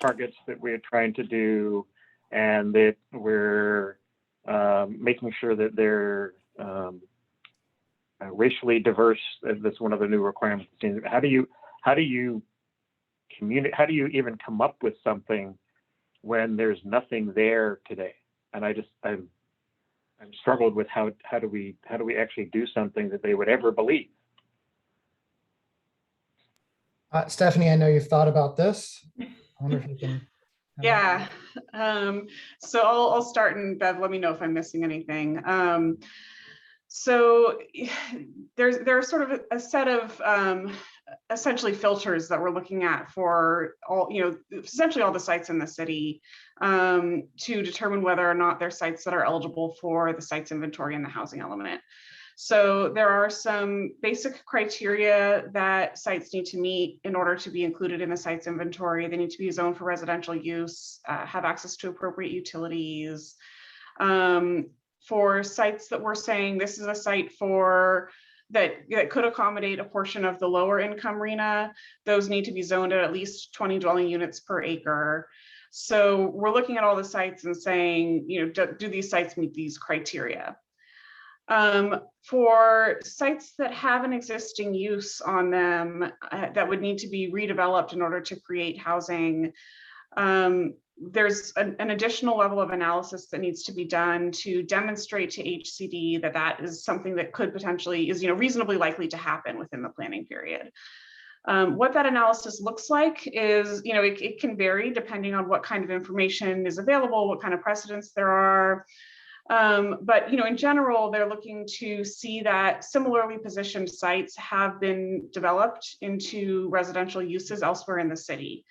targets that we're trying to do, and that we're making sure that they're racially diverse. That's one of the new requirements. How do you communicate? How do you even come up with something when there's nothing there today? And I'm struggled with how do we actually do something that they would ever believe? Stephanie, I know you've thought about this. I wonder if you can. Yeah. So I'll start, and Bev, let me know if I'm missing anything. So there's sort of a set of essentially filters that we're looking at for all, essentially all the sites in the city to determine whether or not they're sites that are eligible for the sites inventory and the housing element. So there are some basic criteria that sites need to meet in order to be included in the sites inventory. They need to be zoned for residential use, have access to appropriate utilities. For sites that we're saying this is a site that could accommodate a portion of the lower income RHNA, those need to be zoned at least 20 dwelling units per acre. So we're looking at all the sites and saying, do these sites meet these criteria? For sites that have an existing use on them that would need to be redeveloped in order to create housing, there's an additional level of analysis that needs to be done to demonstrate to HCD that is something that could potentially is reasonably likely to happen within the planning period. What that analysis looks like is, it can vary depending on what kind of information is available, what kind of precedents there are. But in general, they're looking to see that similarly positioned sites have been developed into residential uses elsewhere in the city.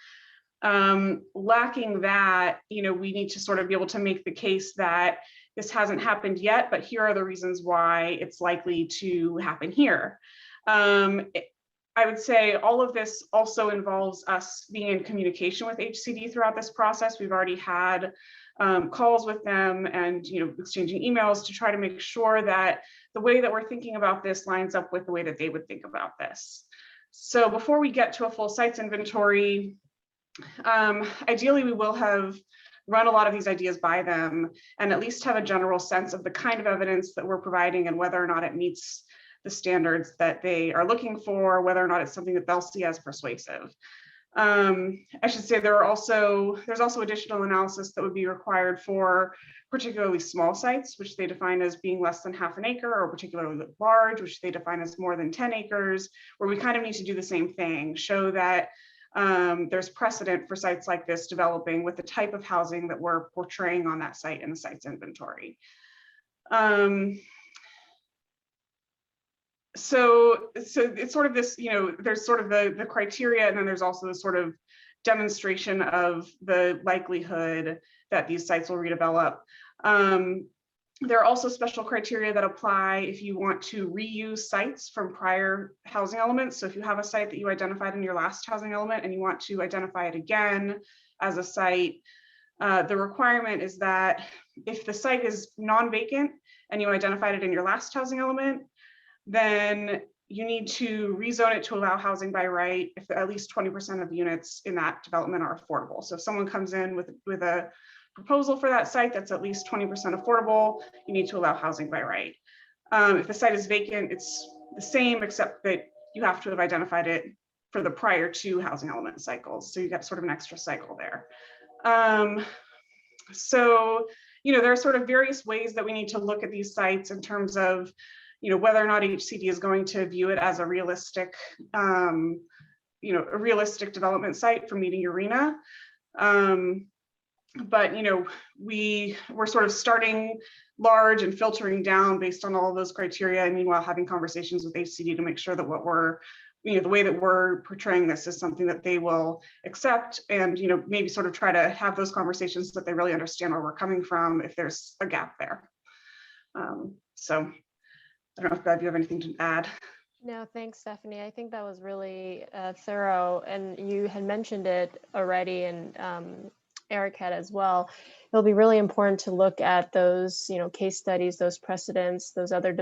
Lacking that, we need to sort of be able to make the case that this hasn't happened yet, but here are the reasons why it's likely to happen here. I would say all of this also involves us being in communication with HCD throughout this process. We've already had calls with them and exchanging emails to try to make sure that the way that we're thinking about this lines up with the way that they would think about this. So before we get to a full sites inventory, ideally we will have run a lot of these ideas by them and at least have a general sense of the kind of evidence that we're providing and whether or not it meets the standards that they are looking for, whether or not it's something that they'll see as persuasive. I should say there's also additional analysis that would be required for particularly small sites, which they define as being less than half an acre, or particularly large, which they define as more than 10 acres, where we kind of need to do the same thing, show that there's precedent for sites like this developing with the type of housing that we're portraying on that site in the site's inventory. So it's sort of this, there's sort of the criteria, and then there's also the sort of demonstration of the likelihood that these sites will redevelop. There are also special criteria that apply if you want to reuse sites from prior housing elements. So if you have a site that you identified in your last housing element and you want to identify it again as a site, the requirement is that if the site is non-vacant and you identified it in your last housing element, then you need to rezone it to allow housing by right if at least 20% of units in that development are affordable. So if someone comes in with a proposal for that site that's at least 20% affordable, you need to allow housing by right. If the site is vacant, it's the same, except that you have to have identified it for the prior 2 housing element cycles. So you get sort of an extra cycle there. So, there are sort of various ways that we need to look at these sites in terms of whether or not HCD is going to view it as a realistic, a realistic development site for meeting URENA. But we're sort of starting large and filtering down based on all of those criteria, and meanwhile having conversations with HCD to make sure that what we're, the way that we're portraying this is something that they will accept, and maybe sort of try to have those conversations so that they really understand where we're coming from if there's a gap there. So I don't know if Bev, you have anything to add. No, thanks, Stephanie. I think that was really thorough, and you had mentioned it already, and Eric had as well. It'll be really important to look at those, case studies, those precedents, those other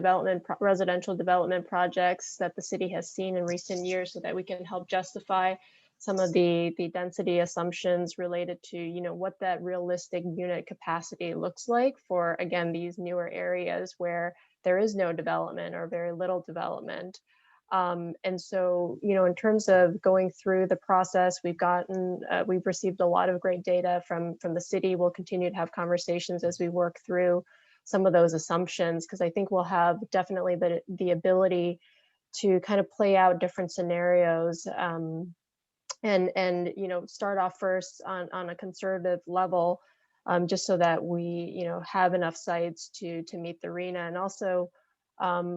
residential development projects that the city has seen in recent years, so that we can help justify some of the density assumptions related to, what that realistic unit capacity looks like for, again, these newer areas where there is no development or very little development. And so, in terms of going through the process, we've received a lot of great data from the city. We'll continue to have conversations as we work through some of those assumptions, because I think we'll have definitely the ability to kind of play out different scenarios and start off first on a conservative level, just so that we have enough sites to meet the RHNA. And also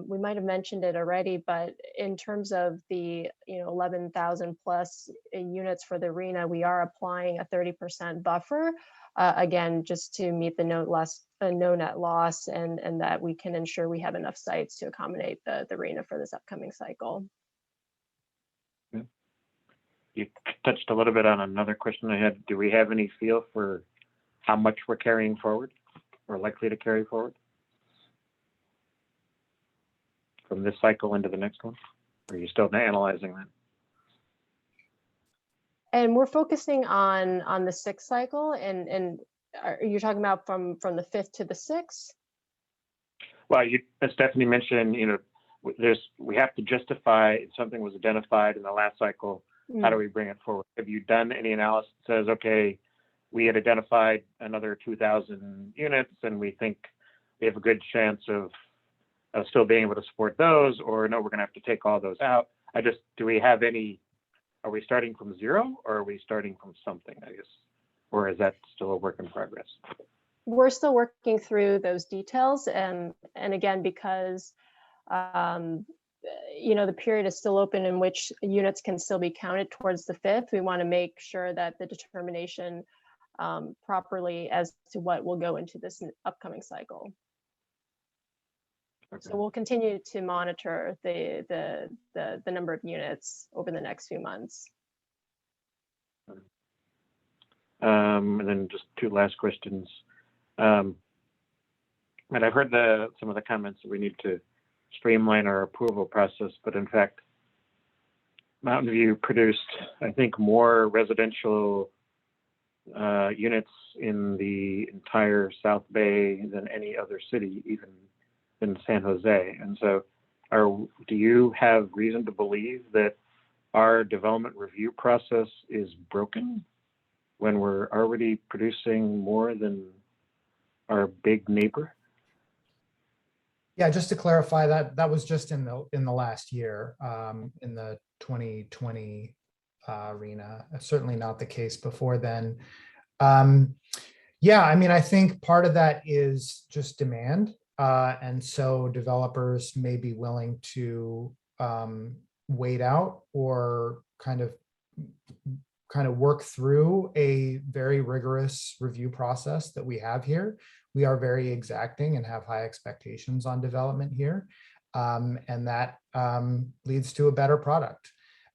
we might have mentioned it already, but in terms of the 11,000 plus units for the RHNA, we are applying a 30% buffer, again, just to meet the no net loss, and that we can ensure we have enough sites to accommodate the RHNA for this upcoming cycle. You touched a little bit on another question I had. Do we have any feel for how much we're carrying forward or likely to carry forward from this cycle into the next one? Or are you still analyzing that? And we're focusing on the 6th cycle, and are you talking about from the 5th to the 6th? Well, as Stephanie mentioned, we have to justify if something was identified in the last cycle. How do we bring it forward? Have you done any analysis that says, okay, we had identified another 2,000 units and we think we have a good chance of still being able to support those, or no, we're going to have to take all those out? Do we have any, are we starting from zero, or are we starting from something, I guess? Or is that still a work in progress? We're still working through those details. And again, because the period is still open in which units can still be counted towards the 5th, we want to make sure that the determination properly as to what will go into this upcoming cycle. Okay. So we'll continue to monitor the number of units over the next few months. And then just 2 last questions. And I've heard some of the comments that we need to streamline our approval process, but in fact, Mountain View produced, I think, more residential units in the entire South Bay than any other city, even in San Jose. And so do you have reason to believe that our development review process is broken when we're already producing more than our big neighbor? Yeah, just to clarify, that was just in the last year, in the 2020 arena. Certainly not the case before then. Yeah, I mean, I think part of that is just demand. And so developers may be willing to wait out or kind of work through a very rigorous review process that we have here. We are very exacting and have high expectations on development here. And that leads to a better product.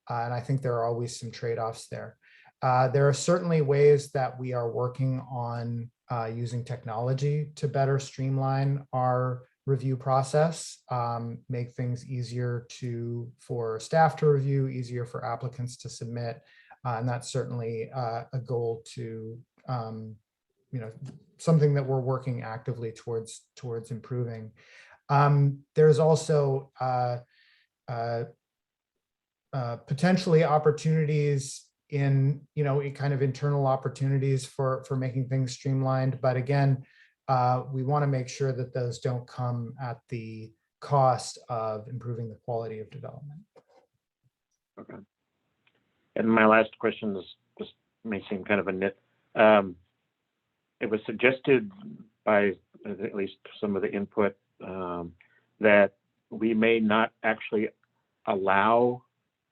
And I think there are always some trade-offs there. There are certainly ways that we are working on using technology to better streamline our review process, make things easier for staff to review, easier for applicants to submit. And that's certainly a goal to, something that we're working actively towards improving. There's also potentially opportunities in kind of internal opportunities for making things streamlined. But again, we want to make sure that those don't come at the cost of improving the quality of development. Okay. And my last question is, this may seem kind of a nit. It was suggested by at least some of the input that we may not actually allow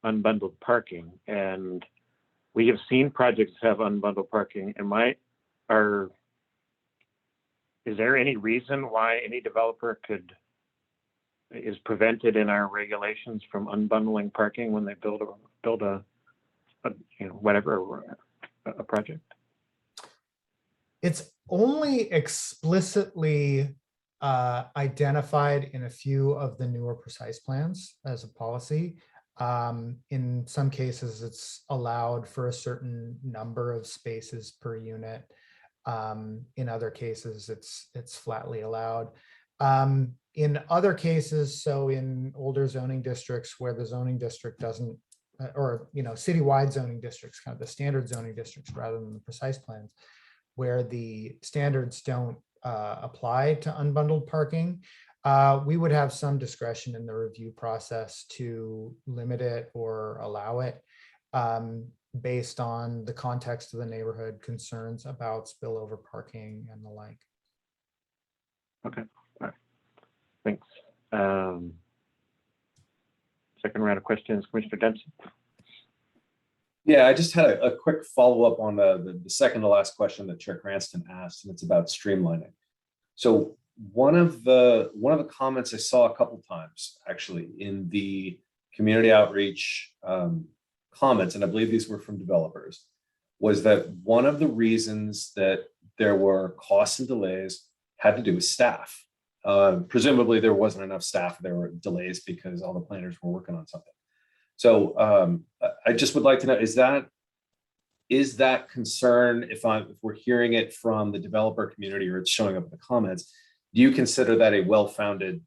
unbundled parking, and we have seen projects have unbundled parking. Is there any reason why any developer is prevented in our regulations from unbundling parking when they build a project? It's only explicitly identified in a few of the newer precise plans as a policy. In some cases, it's allowed for a certain number of spaces per unit. In other cases, it's flatly allowed. In other cases, so in older zoning districts where the zoning district doesn't, or citywide zoning districts, kind of the standard zoning districts rather than the precise plans, where the standards don't apply to unbundled parking, we would have some discretion in the review process to limit it or allow it based on the context of the neighborhood, concerns about spillover parking and the like. Okay, all right, thanks. Second round of questions, Commissioner Dempsey. Yeah, I just had a quick follow-up on the second to last question that Chair Cranston asked, and it's about streamlining. So one of the comments I saw a couple times actually in the community outreach comments, and I believe these were from developers, was that one of the reasons that there were costs and delays had to do with staff. Presumably there wasn't enough staff, there were delays because all the planners were working on something. So I just would like to know, is that concern, if we're hearing it from the developer community or it's showing up in the comments, do you consider that a well-founded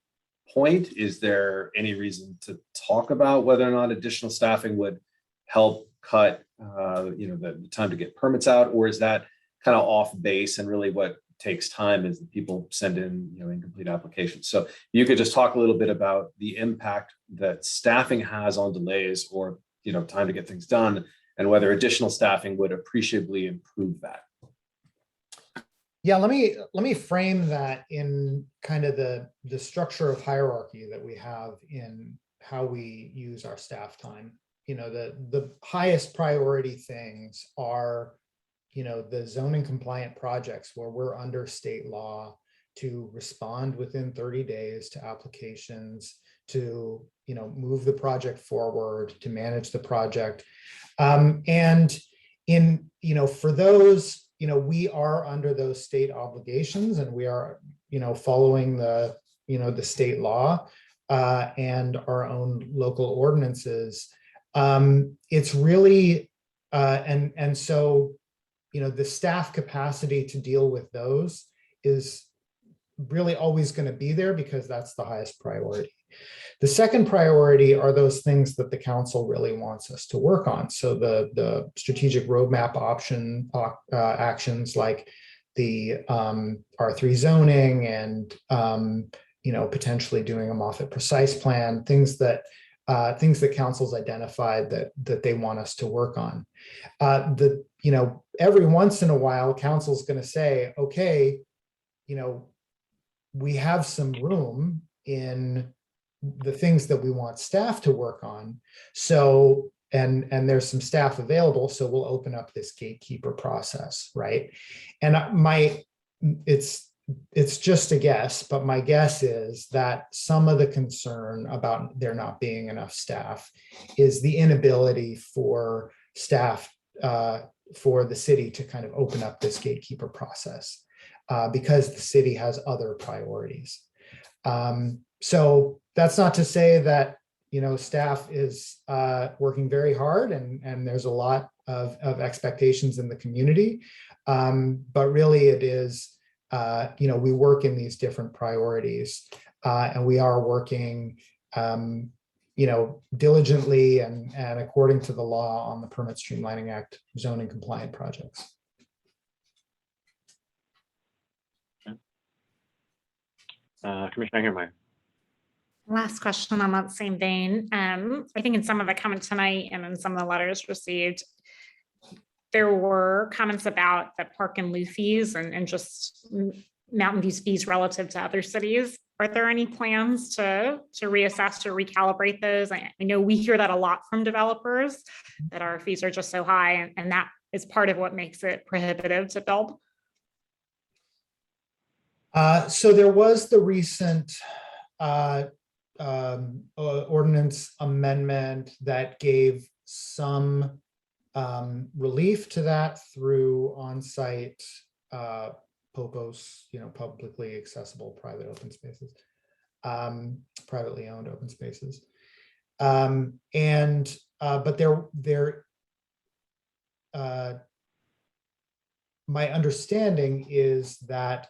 point? Is there any reason to talk about whether or not additional staffing would help cut the time to get permits out, or is that kind of off base and really what takes time is that people send in incomplete applications? So you could just talk a little bit about the impact that staffing has on delays or time to get things done, and whether additional staffing would appreciably improve that. Yeah, let me frame that in kind of the structure of hierarchy that we have in how we use our staff time. The highest priority things are the zoning compliant projects where we're under state law to respond within 30 days to applications, to move the project forward, to manage the project. And for those, we are under those state obligations, and we are, following the state law and our own local ordinances. It's really, and so, the staff capacity to deal with those is really always going to be there because that's the highest priority. The second priority are those things that the council really wants us to work on. So the strategic roadmap actions like the R3 zoning and potentially doing a Moffett Precise plan, things that council's identified that they want us to work on. Every once in a while, council's going to say, okay, we have some room in the things that we want staff to work on. So, and there's some staff available, so we'll open up this gatekeeper process, right? And it's just a guess, but my guess is that some of the concern about there not being enough staff is the inability for staff, for the city to kind of open up this gatekeeper process because the city has other priorities. So that's not to say that, staff is working very hard and there's a lot of expectations in the community, but really it is, we work in these different priorities and we are working, diligently and according to the law on the Permit Streamlining Act zoning compliant projects. Commissioner Hermeyer. Last question on that same vein. I think in some of the comments tonight and in some of the letters received, there were comments about the park and lieu fees and just Mountain View's fees relative to other cities. Are there any plans to reassess or recalibrate those? I know we hear that a lot from developers, that our fees are just so high, and that is part of what makes it prohibitive to build. So there was the recent ordinance amendment that gave some relief to that through on-site POPOS, publicly accessible private open spaces, privately owned open spaces. But my understanding is that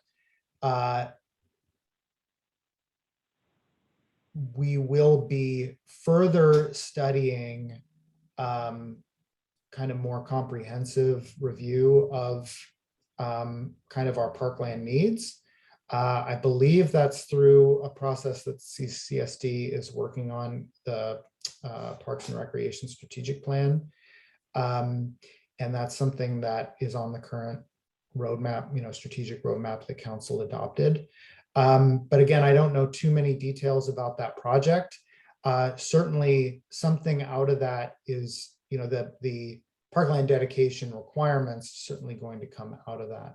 we will be further studying kind of more comprehensive review of kind of our parkland needs. I believe that's through a process that CCSD is working on, the Parks and Recreation Strategic Plan. And that's something that is on the current roadmap, strategic roadmap that council adopted. But again, I don't know too many details about that project. Certainly something out of that is, the parkland dedication requirements certainly going to come out of that.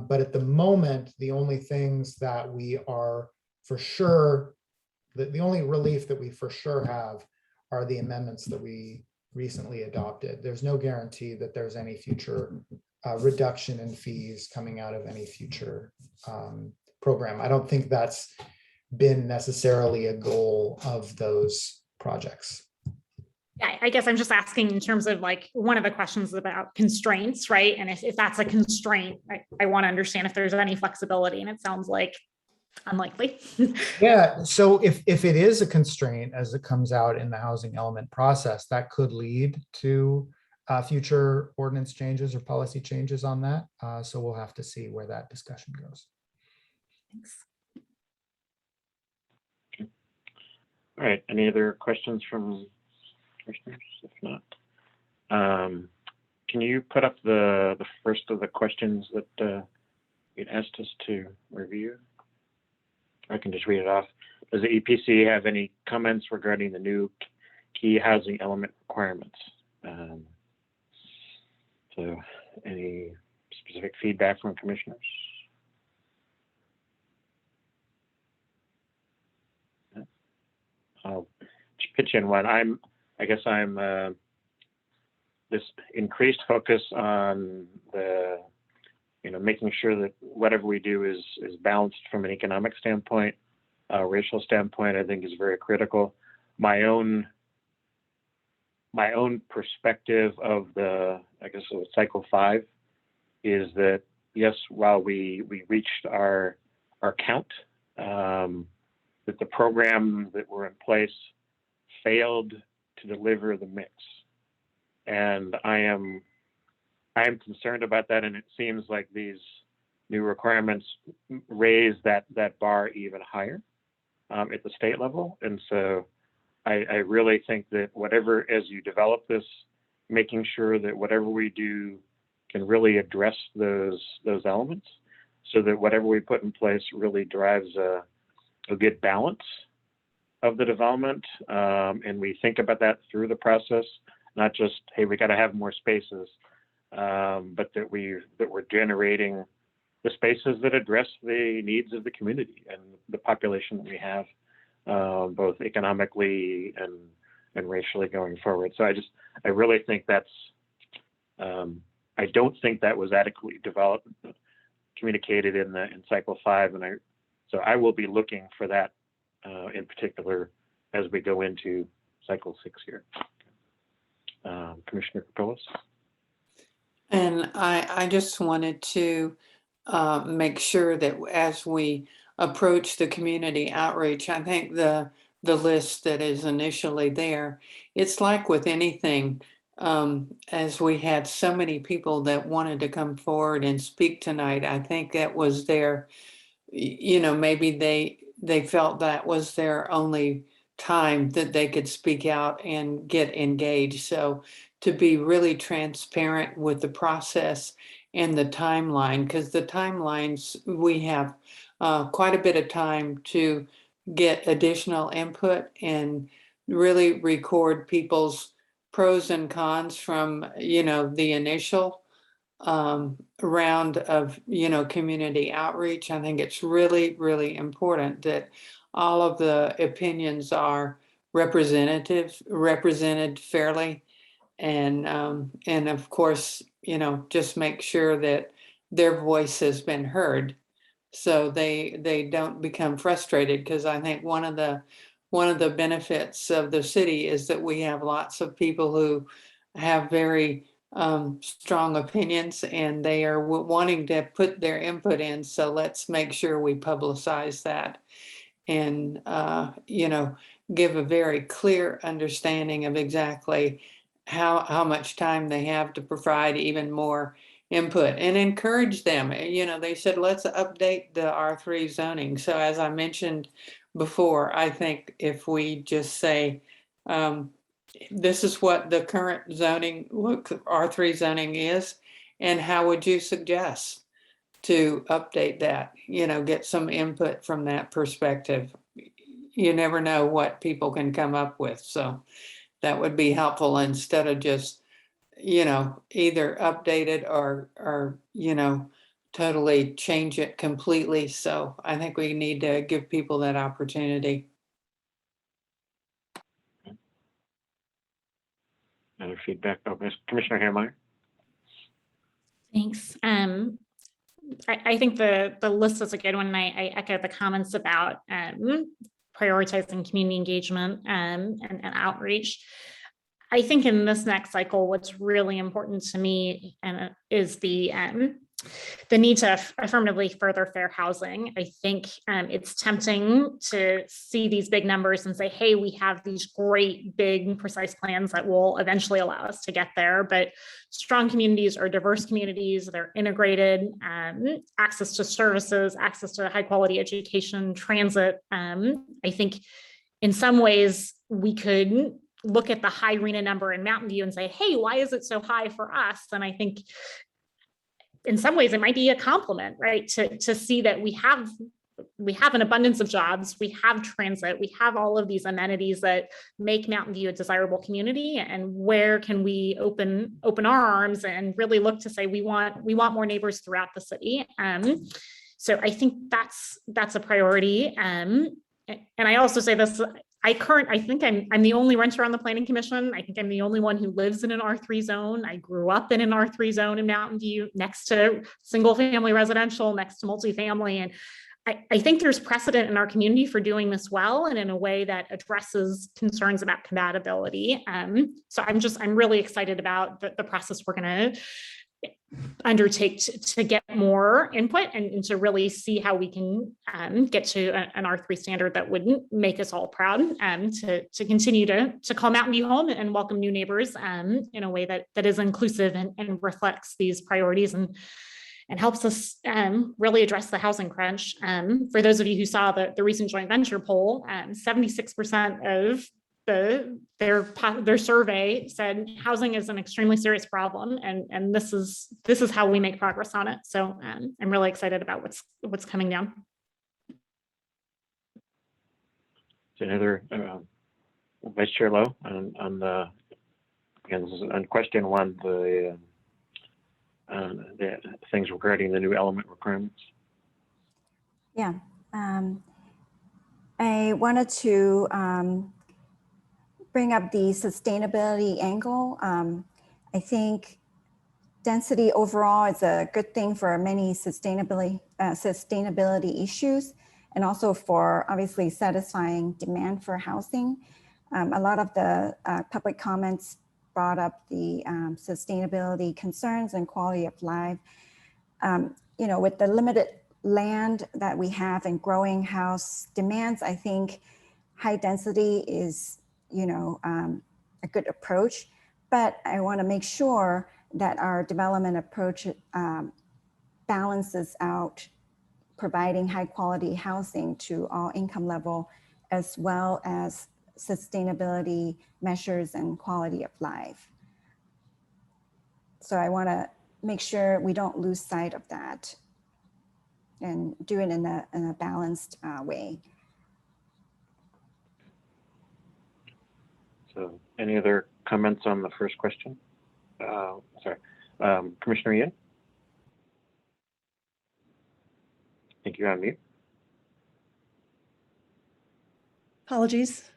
But at the moment, the only things that we are for sure, the only relief that we for sure have are the amendments that we recently adopted. There's no guarantee that there's any future reduction in fees coming out of any future program. I don't think that's been necessarily a goal of those projects. Yeah, I guess I'm just asking in terms of like one of the questions about constraints, right? And if that's a constraint, I want to understand if there's any flexibility, and it sounds like unlikely. Yeah, so if it is a constraint as it comes out in the housing element process, that could lead to future ordinance changes or policy changes on that. So we'll have to see where that discussion goes. Thanks. All right, any other questions from commissioners? If not, can you put up the first of the questions that it asked us to review? I can just read it off. Does the EPC have any comments regarding the new key housing element requirements? So any specific feedback from commissioners? I'll pitch in one. I guess I'm this increased focus on the, making sure that whatever we do is balanced from an economic standpoint, racial standpoint, I think is very critical. My own perspective of the, I guess, of cycle 5 is that, yes, while we reached our count, that the program that were in place failed to deliver the mix. And I am concerned about that, and it seems like these new requirements raise that bar even higher at the state level. And so I really think that whatever, as you develop this, making sure that whatever we do can really address those elements, so that whatever we put in place really drives a good balance of the development. And we think about that through the process, not just, hey, we got to have more spaces, but that we're generating the spaces that address the needs of the community and the population that we have, both economically and racially going forward. So I really think that's, I don't think that was adequately communicated in cycle 5. And so I will be looking for that in particular as we go into cycle 6 here. Commissioner Capellas. And I just wanted to make sure that as we approach the community outreach, I think the list that is initially there, it's like with anything, as we had so many people that wanted to come forward and speak tonight, I think that was their, maybe they felt that was their only time that they could speak out and get engaged. So to be really transparent with the process and the timeline, because the timelines, we have quite a bit of time to get additional input and really record people's pros and cons from, the initial round of, community outreach. I think it's really, really important that all of the opinions are represented fairly. And of course, just make sure that their voice has been heard, so they don't become frustrated. Because I think one of the benefits of the city is that we have lots of people who have very strong opinions, and they are wanting to put their input in. So let's make sure we publicize that, and give a very clear understanding of exactly how much time they have to provide even more input, and encourage them. They said, let's update the R3 zoning. So as I mentioned before, I think if we just say, this is what the current zoning, R3 zoning is, and how would you suggest to update that? Get some input from that perspective. You never know what people can come up with. So that would be helpful, instead of just, either update it or totally change it completely. So I think we need to give people that opportunity. Other feedback? Oh, Commissioner Hairmeyer. Thanks. I think the list is a good one. And I echo the comments about prioritizing community engagement and outreach. I think in this next cycle, what's really important to me is the need to affirmatively further fair housing. I think it's tempting to see these big numbers and say, hey, we have these great, big, precise plans that will eventually allow us to get there. But strong communities are diverse communities. They're integrated, access to services, access to high quality education, transit. I think in some ways we could look at the high RHNA number in Mountain View and say, hey, why is it so high for us? And I think in some ways it might be a compliment, right? To see that we have an abundance of jobs, we have transit, we have all of these amenities that make Mountain View a desirable community. And where can we open our arms and really look to say we want more neighbors throughout the city. So I think that's a priority. And I also say this, I think I'm the only renter on the Planning Commission. I think I'm the only one who lives in an R3 zone. I grew up in an R3 zone in Mountain View, next to single family residential, next to multifamily. And I think there's precedent in our community for doing this well and in a way that addresses concerns about compatibility. So I'm really excited about the process we're going to undertake to get more input and to really see how we can get to an R3 standard that wouldn't make us all proud, to continue to call Mountain View home and welcome new neighbors in a way that is inclusive and reflects these priorities and helps us really address the housing crunch. For those of you who saw the recent joint venture poll, 76% of their survey said housing is an extremely serious problem, and this is how we make progress on it. So I'm really excited about what's coming down. So another Vice Chair Lowe on the, again, this is on question one, the things regarding the new element requirements. Yeah, I wanted to bring up the sustainability angle. I think density overall is a good thing for many sustainability issues, and also for obviously satisfying demand for housing. A lot of the public comments brought up the sustainability concerns and quality of life. You know, with the limited land that we have and growing house demands, I think high density is, you know, a good approach, but I want to make sure that our development approach balances out providing high quality housing to all income level, as well as sustainability measures and quality of life. So I want to make sure we don't lose sight of that and do it in a balanced way. So any other comments on the first question? Sorry, Commissioner Yin? I think you're on mute. Apologies.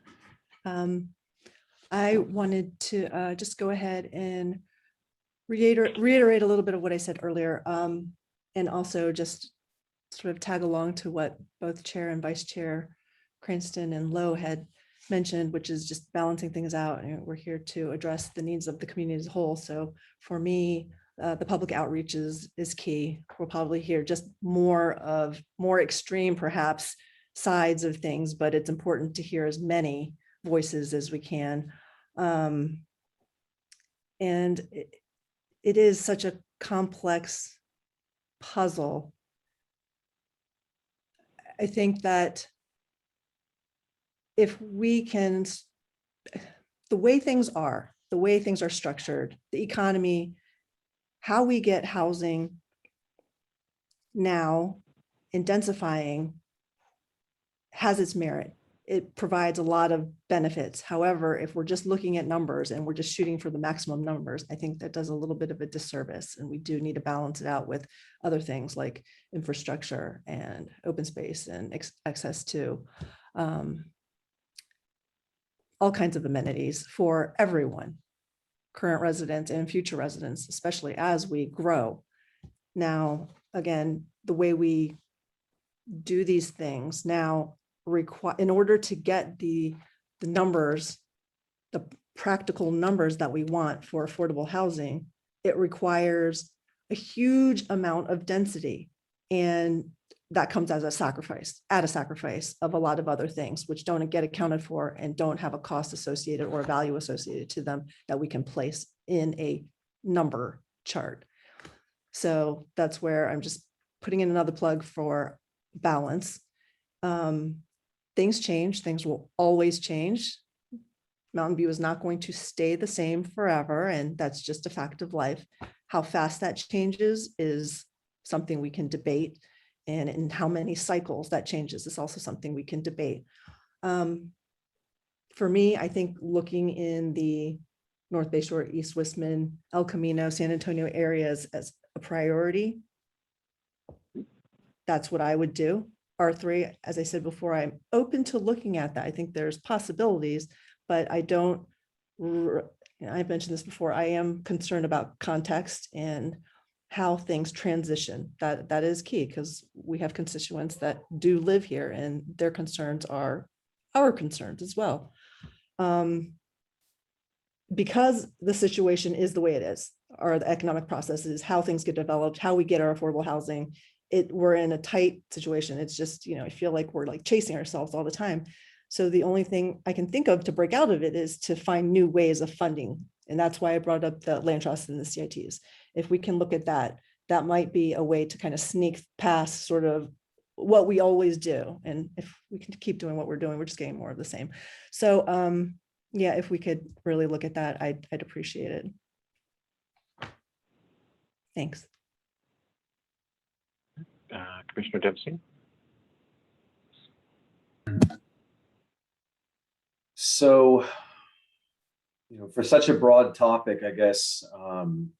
I wanted to just go ahead and reiterate a little bit of what I said earlier, and also just sort of tag along to what both Chair and Vice Chair Cranston and Lowe had mentioned, which is just balancing things out. And we're here to address the needs of the community as a whole. So for me, the public outreach is key. We'll probably hear just more extreme, perhaps, sides of things, but it's important to hear as many voices as we can. And it is such a complex puzzle. I think that if we can, the way things are structured, the economy, how we get housing now and densifying has its merit. It provides a lot of benefits. However, if we're just looking at numbers and we're just shooting for the maximum numbers, I think that does a little bit of a disservice, and we do need to balance it out with other things like infrastructure and open space and access to all kinds of amenities for everyone, current residents and future residents, especially as we grow. Now, again, the way we do these things now require, in order to get the numbers, the practical numbers that we want for affordable housing, it requires a huge amount of density. And that comes as a sacrifice, of a lot of other things, which don't get accounted for and don't have a cost associated or a value associated to them that we can place in a number chart. So that's where I'm just putting in another plug for balance. Things change, things will always change. Mountain View is not going to stay the same forever, and that's just a fact of life. How fast that changes is something we can debate, and in how many cycles that changes is also something we can debate. For me, I think looking in the North Bayshore, East Westman, El Camino, San Antonio areas as a priority, that's what I would do. R3, as I said before, I'm open to looking at that. I think there's possibilities, but I don't, I've mentioned this before, I am concerned about context and how things transition. That is key, because we have constituents that do live here and their concerns are our concerns as well. Because the situation is the way it is, are the economic processes, how things get developed, how we get our affordable housing. We're in a tight situation. It's just, you know, I feel like we're like chasing ourselves all the time. So the only thing I can think of to break out of it is to find new ways of funding. And that's why I brought up the land trust and the CITs. If we can look at that, that might be a way to kind of sneak past sort of what we always do. And if we can keep doing what we're doing, we're just getting more of the same. So yeah, if we could really look at that, I'd appreciate it. Thanks. Commissioner Dempsey. So, you know, for such a broad topic, I guess,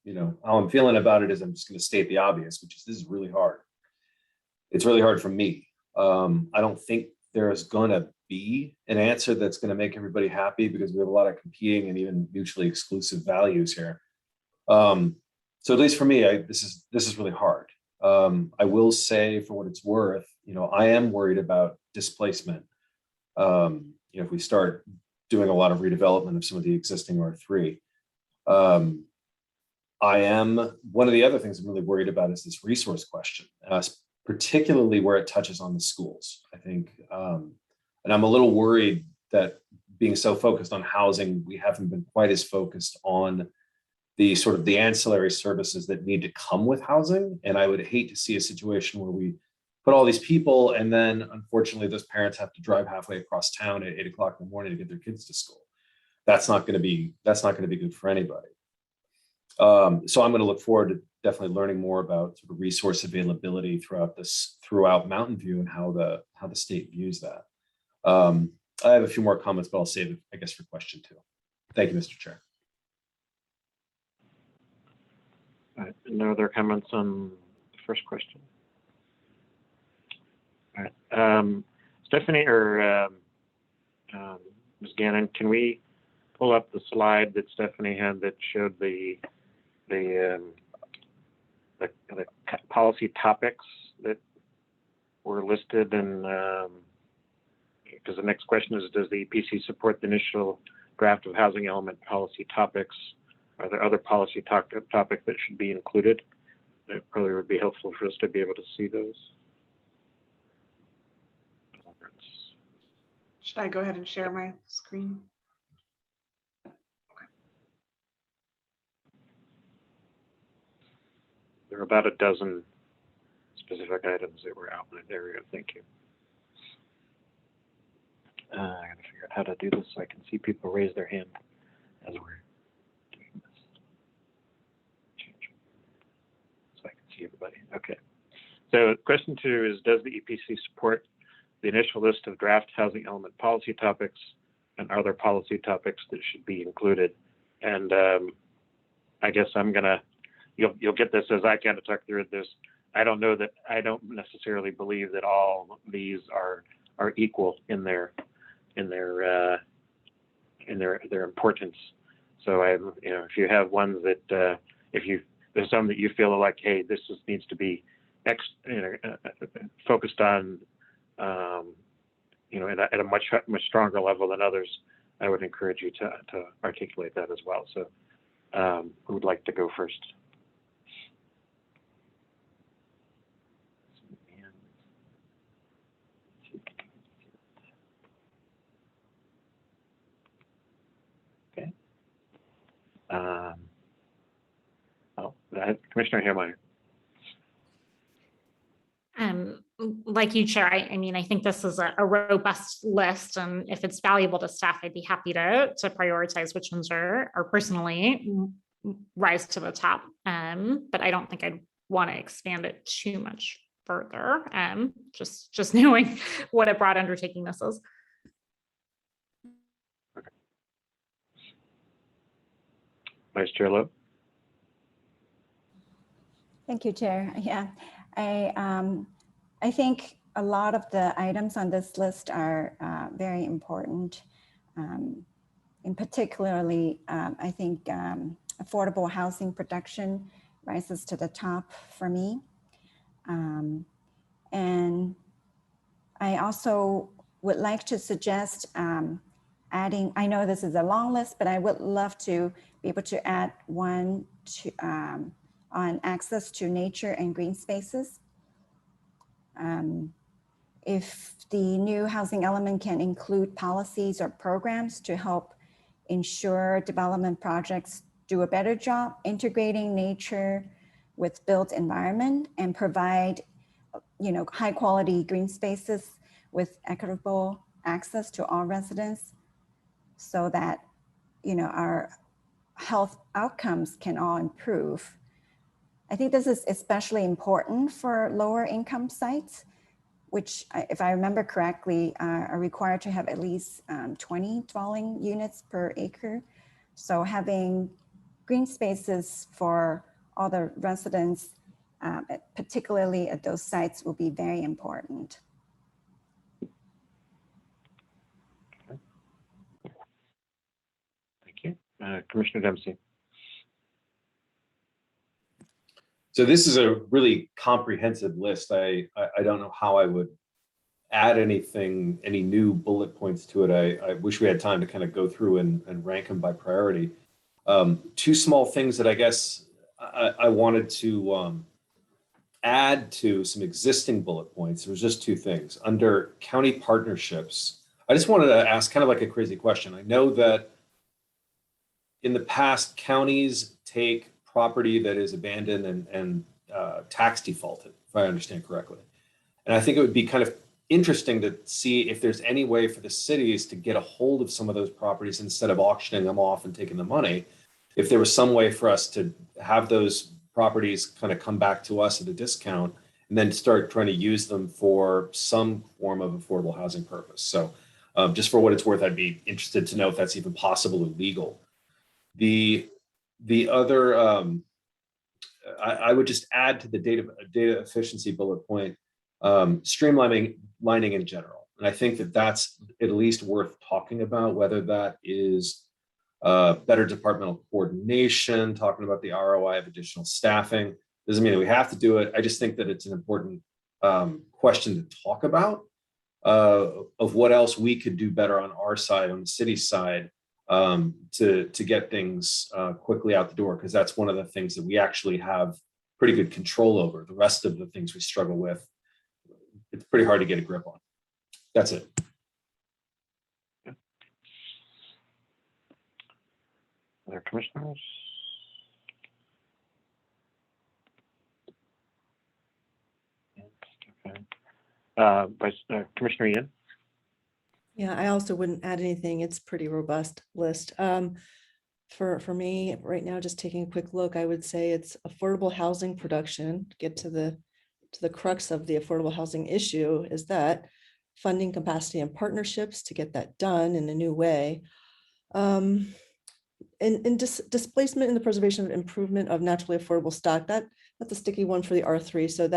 you know, how I'm feeling about it is I'm just going to state the obvious, which is this is really hard. It's really hard for me. I don't think there's going to be an answer that's going to make everybody happy because we have a lot of competing and even mutually exclusive values here. So at least for me, this is really hard. I will say, for what it's worth, you know, I am worried about displacement. You know, if we start doing a lot of redevelopment of some of the existing R3, one of the other things I'm really worried about is this resource question, particularly where it touches on the schools. I think, and I'm a little worried that being so focused on housing, we haven't been quite as focused on the sort of the ancillary services that need to come with housing. And I would hate to see a situation where we put all these people and then unfortunately those parents have to drive halfway across town at 8 o'clock in the morning to get their kids to school. That's not going to be good for anybody. So I'm going to look forward to definitely learning more about sort of resource availability throughout Mountain View and how the state views that. I have a few more comments, but I'll save it, I guess, for question 2. Thank you, Mr. Chair. All right, no other comments on the first question? All right, Stephanie or Ms. Gannon, can we pull up the slide that Stephanie had that showed the policy topics that were listed? And because the next question is, does the EPC support the initial draft of housing element policy topics? Are there other policy topics that should be included? It probably would be helpful for us to be able to see those. Should I go ahead and share my screen? There are about a dozen specific items that were outlined. There we go. Thank you. I gotta figure out how to do this so I can see people raise their hand as we're doing this. So I can see everybody. Okay. So question 2 is, does the EPC support the initial list of draft housing element policy topics and other policy topics that should be included? And I guess you'll get this as I kind of talk through this. I don't necessarily believe that all these are equal in their importance. So if you have ones that there's some that you feel like, hey, this needs to be focused on, at a much stronger level than others, I would encourage you to articulate that as well. So who would like to go first? Okay. Commissioner Hairmeyer. Like you, Chair, I mean, I think this is a robust list, and if it's valuable to staff, I'd be happy to prioritize which ones are personally rise to the top. But I don't think I'd want to expand it too much further. Just knowing what a broad undertaking this is. Okay. Vice Chair Lowe. Thank you, Chair. Yeah, I think a lot of the items on this list are very important. In particularly, I think affordable housing production rises to the top for me. And I also would like to suggest adding, I know this is a long list, but I would love to be able to add one to, on access to nature and green spaces. If the new housing element can include policies or programs to help ensure development projects do a better job integrating nature with built environment and provide, high quality green spaces with equitable access to all residents so that, our health outcomes can all improve. I think this is especially important for lower income sites, which, if I remember correctly, are required to have at least 20 dwelling units per acre. So having green spaces for all the residents, particularly at those sites, will be very important. Thank you. Commissioner Dempsey. So this is a really comprehensive list. I don't know how I would add anything, any new bullet points to it. I wish we had time to kind of go through and rank them by priority. Two small things that I guess I wanted to add to some existing bullet points. There was just two things. Under county partnerships, I just wanted to ask kind of like a crazy question. I know that in the past, counties take property that is abandoned and tax defaulted, if I understand correctly. And I think it would be kind of interesting to see if there's any way for the cities to get a hold of some of those properties instead of auctioning them off and taking the money. If there was some way for us to have those properties kind of come back to us at a discount and then start trying to use them for some form of affordable housing purpose. So just for what it's worth, I'd be interested to know if that's even possible or legal. The other, I would just add to the data efficiency bullet point, streamlining in general. And I think that that's at least worth talking about, whether that is better departmental coordination, talking about the ROI of additional staffing. Doesn't mean that we have to do it. I just think that it's an important question to talk about of what else we could do better on our side, on the city side, to get things quickly out the door, because that's one of the things that we actually have pretty good control over. The rest of the things we struggle with, it's pretty hard to get a grip on. That's it. Other commissioners? Okay. Commissioner Ian? Yeah, I also wouldn't add anything. It's pretty robust list. For me right now, just taking a quick look, I would say it's affordable housing production. Get to the crux of the affordable housing issue is that funding capacity and partnerships to get that done in a new way. And displacement in the preservation and improvement of naturally affordable stock. That's a sticky one for the R3, so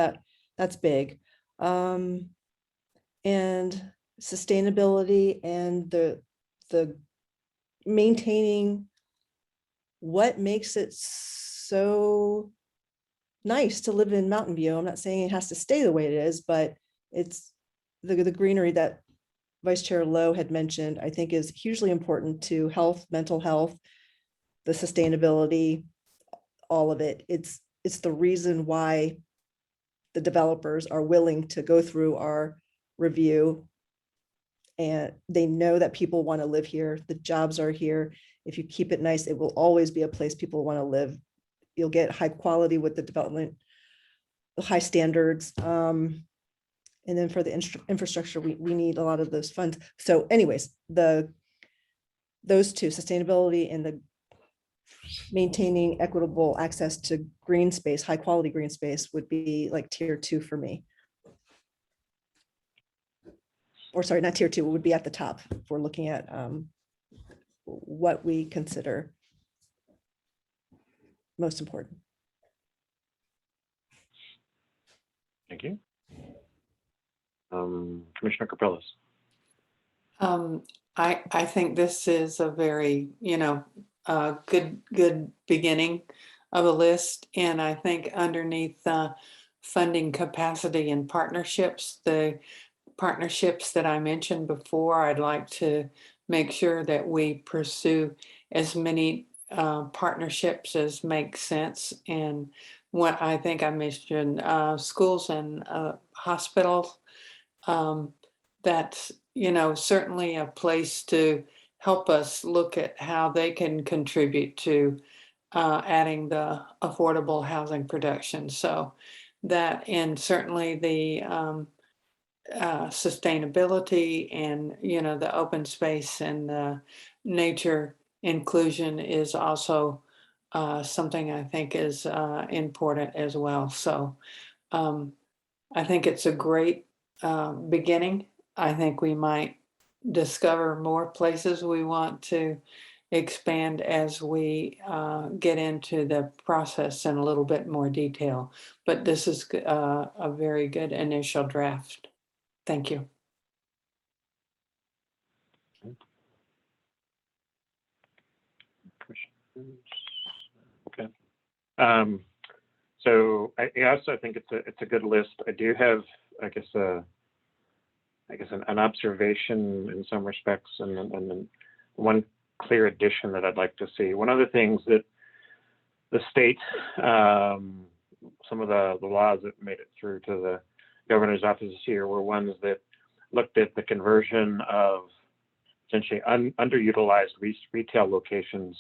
that's big. And sustainability and the maintaining what makes it so nice to live in Mountain View. I'm not saying it has to stay the way it is, but it's the greenery that Vice Chair Lowe had mentioned, I think is hugely important to health, mental health, the sustainability, all of it. It's the reason why the developers are willing to go through our review, and they know that people want to live here. The jobs are here. If you keep it nice, it will always be a place people want to live. You'll get high quality with the development, high standards. And then for the infrastructure, we need a lot of those funds. So anyways, those two, sustainability and the maintaining equitable access to green space, high quality green space, would be like tier 2 for me. Or sorry, not tier 2, it would be at the top if we're looking at what we consider most important. Thank you. Commissioner Capellas. I think this is a very, good beginning of a list. And I think underneath funding capacity and partnerships, the partnerships that I mentioned before, I'd like to make sure that we pursue as many partnerships as make sense. And what I think I mentioned, schools and hospitals, that's, certainly a place to help us look at how they can contribute to adding the affordable housing production. So that, and certainly the sustainability and, the open space and the nature inclusion is also something I think is important as well. So I think it's a great beginning. I think we might discover more places we want to expand as we get into the process in a little bit more detail. But this is a very good initial draft. Thank you. Okay. So I also think it's a good list. I do have, I guess an observation in some respects, and then one clear addition that I'd like to see. One of the things that the state, some of the laws that made it through to the governor's office here were ones that looked at the conversion of essentially underutilized retail locations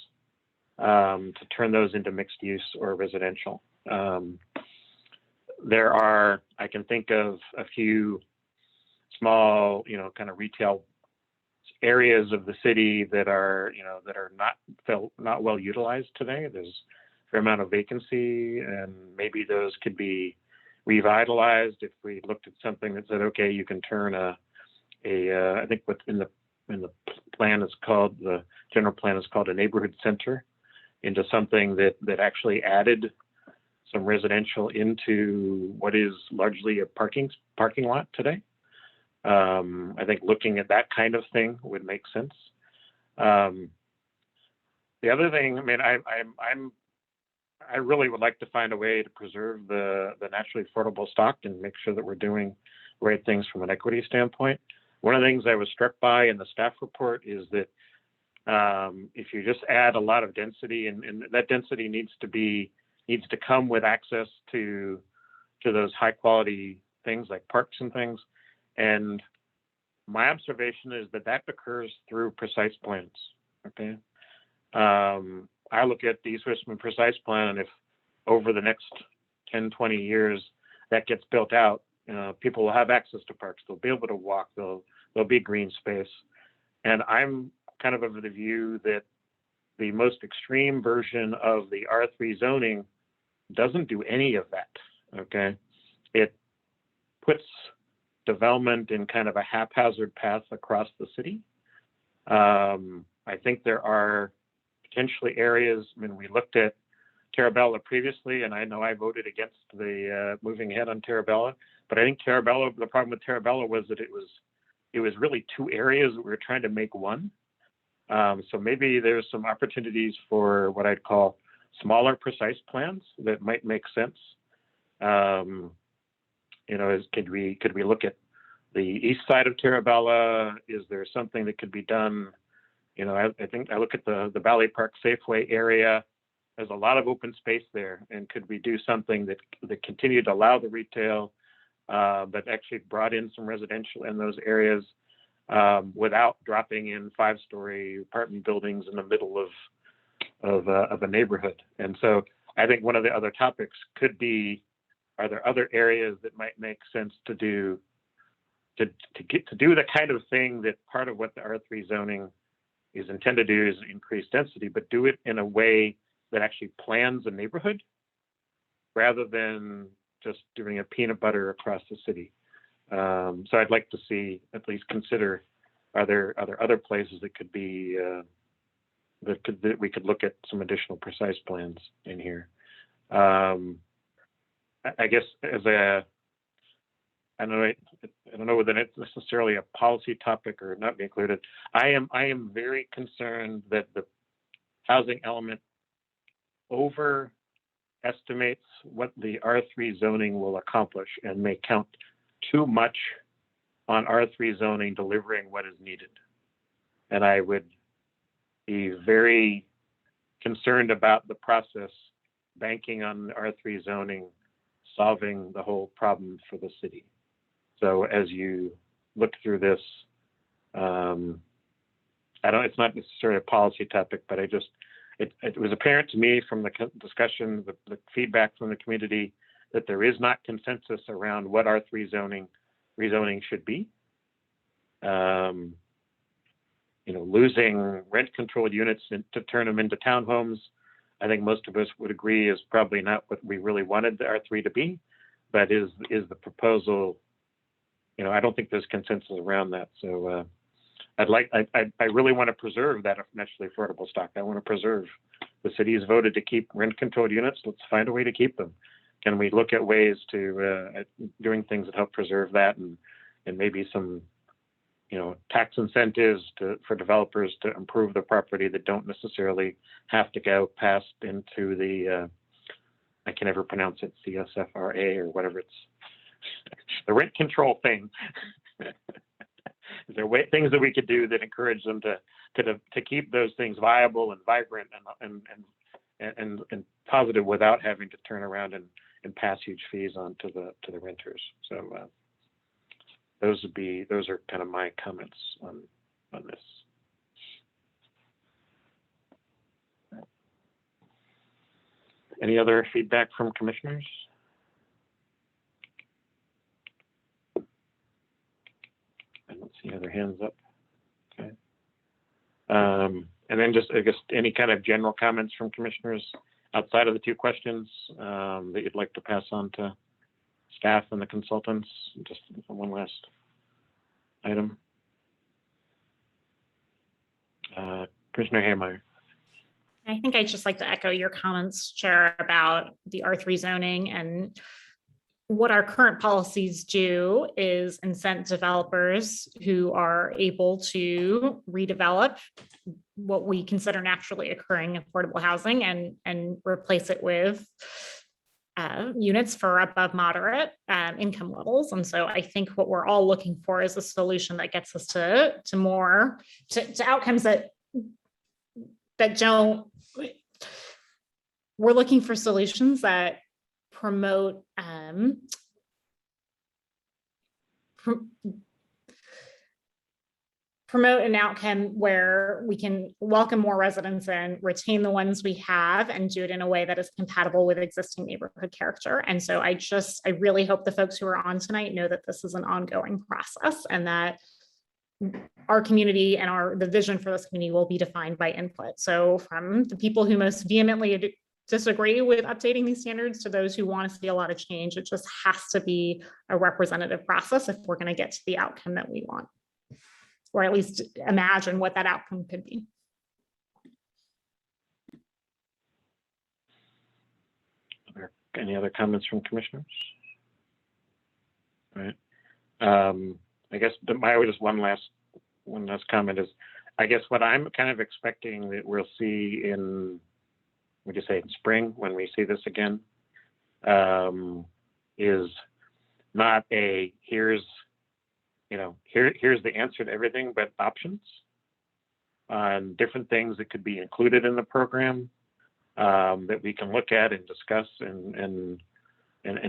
to turn those into mixed use or residential. There are, I can think of a few small, kind of retail areas of the city that are, that are not well utilized today. There's a fair amount of vacancy, and maybe those could be revitalized if we looked at something that said, okay, you can turn I think what in the plan is called, the general plan is called a neighborhood center, into something that actually added some residential into what is largely a parking lot today. I think looking at that kind of thing would make sense. The other thing, I mean, I really would like to find a way to preserve the naturally affordable stock and make sure that we're doing the right things from an equity standpoint. One of the things I was struck by in the staff report is that if you just add a lot of density, and that density needs to come with access to those high quality things like parks and things. And my observation is that occurs through precise plans. Okay. I look at the East Richmond Precise Plan, and if over the next 10, 20 years that gets built out, people will have access to parks. They'll be able to walk. There'll be green space. And I'm kind of the view that the most extreme version of the R3 zoning doesn't do any of that. Okay. It puts development in kind of a haphazard path across the city. I think there are potentially areas, I mean, we looked at Terabella previously, and I know I voted against the moving ahead on Terabella, but I think Terabella, the problem with Terabella was that it was really two areas that we were trying to make one. So maybe there's some opportunities for what I'd call smaller precise plans that might make sense. Could we look at the east side of Terabella? Is there something that could be done? I think I look at the Valley Park Safeway area. There's a lot of open space there, and could we do something that continued to allow the retail, but actually brought in some residential in those areas without dropping in 5-story apartment buildings in the middle of a neighborhood? And so I think one of the other topics could be, are there other areas that might make sense to do the kind of thing that part of what the R3 zoning is intended to do is increase density, but do it in a way that actually plans a neighborhood rather than just doing a peanut butter across the city. So I'd like to see, at least consider, are there other places that could be that we could look at some additional precise plans in here. I guess I don't know whether it's necessarily a policy topic or not be included. I am very concerned that the housing element overestimates what the R3 zoning will accomplish and may count too much on R3 zoning delivering what is needed. And I would be very concerned about the process banking on R3 zoning solving the whole problem for the city. So as you look through this, it's not necessarily a policy topic, but it was apparent to me from the discussion, the feedback from the community, that there is not consensus around what R3 rezoning should be. Losing rent-controlled units to turn them into townhomes, I think most of us would agree is probably not what we really wanted the R3 to be, but is the proposal. I don't think there's consensus around that. So I really want to preserve that initially affordable stock. I want to preserve. The city has voted to keep rent-controlled units. Let's find a way to keep them. Can we look at ways to doing things that help preserve that, and maybe some tax incentives for developers to improve the property that don't necessarily have to go past into the I can never pronounce it, CSFRA or whatever it's the rent control thing. Is there things that we could do that encourage them to keep those things viable and vibrant and positive without having to turn around and pass huge fees on to the renters? So those are kind of my comments on this. Any other feedback from commissioners? I don't see other hands up. Okay. And then just, I guess, any kind of general comments from commissioners outside of the two questions that you'd like to pass on to staff and the consultants? Just one last item. Commissioner Haymeyer. I think I'd just like to echo your comments, Chair, about the R3 zoning. And what our current policies do is incent developers who are able to redevelop what we consider naturally occurring affordable housing and replace it with units for above moderate income levels. And so I think what we're all looking for is a solution that gets us to outcomes that don't. We're looking for solutions that promote an outcome where we can welcome more residents in, retain the ones we have, and do it in a way that is compatible with existing neighborhood character. And so I really hope the folks who are on tonight know that this is an ongoing process, and that our community and the vision for this community will be defined by input. So from the people who most vehemently disagree with updating these standards to those who want to see a lot of change, it just has to be a representative process if we're going to get to the outcome that we want, or at least imagine what that outcome could be. Any other comments from commissioners? All right. I guess just one last comment is, I guess what I'm kind of expecting that we'll see in, would you say in spring, when we see this again, is not a here's the answer to everything, but options on different things that could be included in the program that we can look at and discuss and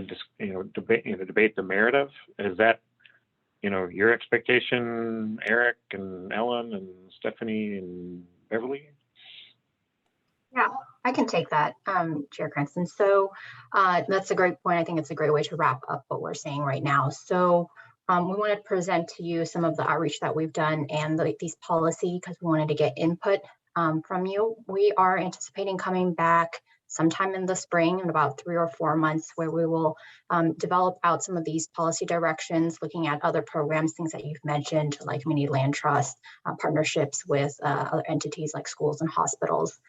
just debate the merit of. Is that your expectation, Eric and Ellen and Stephanie and Beverly? Yeah, I can take that, Chair Cranston. So that's a great point. I think it's a great way to wrap up what we're saying right now. So we wanted to present to you some of the outreach that we've done and these policy, because we wanted to get input from you. We are anticipating coming back sometime in the spring in about 3 or 4 months, where we will develop out some of these policy directions, looking at other programs, things that you've mentioned, like community land trust, partnerships with other entities like schools and hospitals.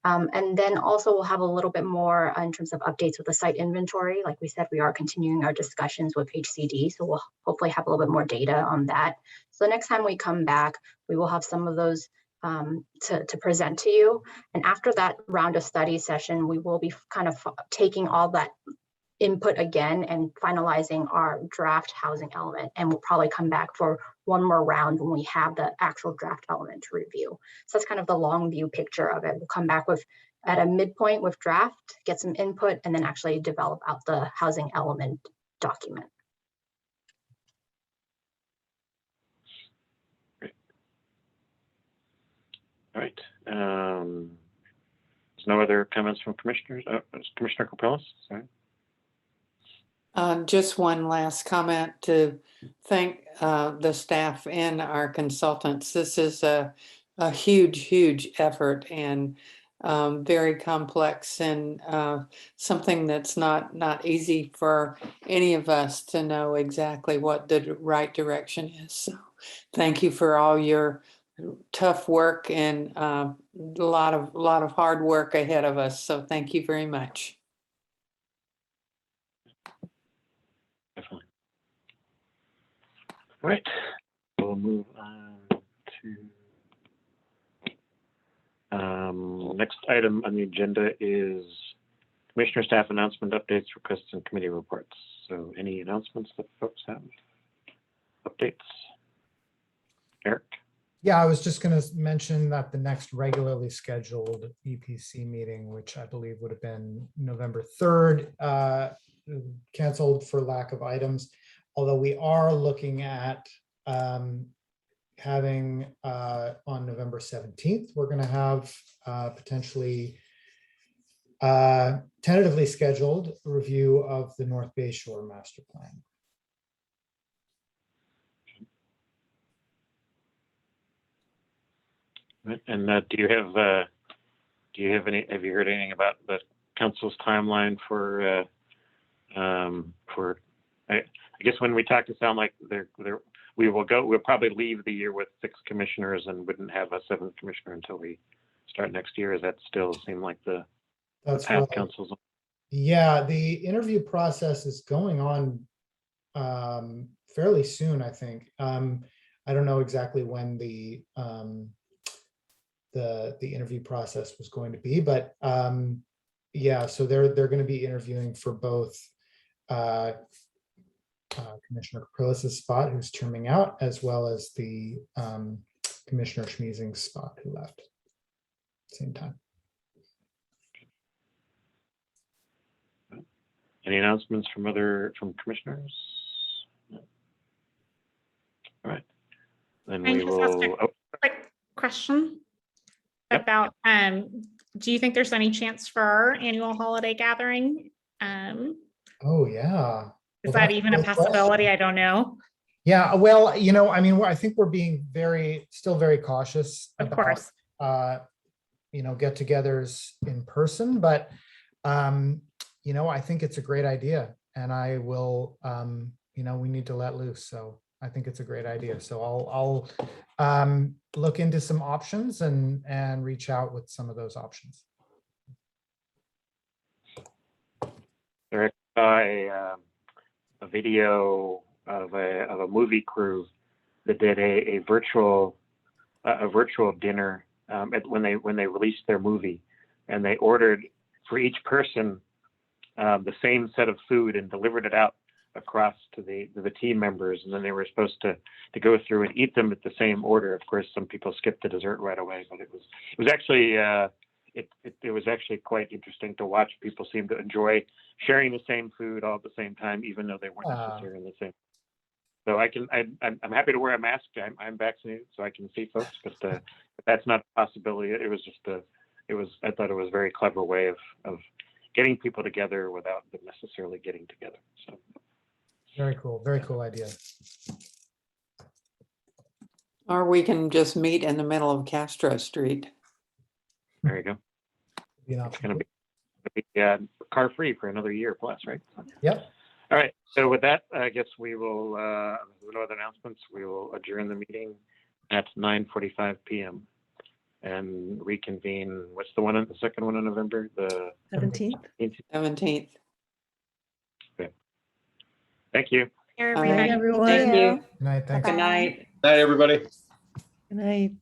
And then also we'll have a little bit more in terms of updates with the site inventory. Like we said, we are continuing our discussions with HCD, so we'll hopefully have a little bit more data on that. So next time we come back, we will have some of those to present to you. And after that round of study session, we will be kind of taking all that input again and finalizing our draft housing element. And we'll probably come back for one more round when we have the actual draft element to review. So that's kind of the long view picture of it. We'll come back with at a midpoint with draft, get some input, and then actually develop out the housing element document. All right. There's no other comments from commissioners. Commissioner Capellas, sorry. Just one last comment to thank the staff and our consultants. This is a huge effort and very complex and something that's not easy for any of us to know exactly what the right direction is. So thank you for all your tough work and a lot of hard work ahead of us. So thank you very much. Definitely. All right, we'll move on to next item on the agenda is Commissioner staff announcement updates, requests, and committee reports. So any announcements that folks have? Updates? Eric? Yeah, I was just going to mention that the next regularly scheduled EPC meeting, which I believe would have been November 3rd, canceled for lack of items, although we are looking at having on November 17th, we're going to have potentially tentatively scheduled review of the North Bay Shore Master Plan. And have you heard anything about the council's timeline for I guess when we talked, it sounded like we'll probably leave the year with 6 commissioners and wouldn't have a 7th commissioner until we start next year. Does that still seem like the That's path right. council's on? Yeah, the interview process is going on fairly soon, I think. I don't know exactly when the interview process was going to be, but yeah, so they're going to be interviewing for both Commissioner Caprillis' spot, who's terming out, as well as the Commissioner Schmeezing's spot, who left same time. Any announcements from commissioners? No. All right, then Can I we just ask will. a quick question about, do you think there's any chance for our annual holiday gathering? Oh, yeah. Is that even a possibility? I don't know. Yeah, well, I mean, I think we're being still very cautious about, get-togethers in person, but, I think it's a great idea, and I will, we need to let loose. So I think it's a great idea. So I'll look into some options and reach out with some of those options. There a video of a movie crew that did a virtual dinner when they released their movie, and they ordered for each person the same set of food and delivered it out across to the team members, and then they were supposed to go through and eat them at the same order. Of course, some people skipped the dessert right away, but it was actually it was actually quite interesting to watch. People seem to enjoy sharing the same food all at the same time, even though they weren't necessarily the same. So I'm happy to wear a mask. I'm vaccinated, so I can see folks, but that's not a possibility. It was just I thought it was a very clever way of getting people together without them necessarily getting together. So very cool idea. Or we can just meet in the middle of Castro Street. There you go. It's going to be car free for another year plus, right? Yep. All right. So with that, I guess we will, with no other announcements, we will adjourn the meeting at 9:45 p.m. and reconvene. What's the second one in November? The 17th. 17th. Okay. Thank you. Good night, everyone. Thank you. Good night. Thanks. Good night. Night, everybody. Good night.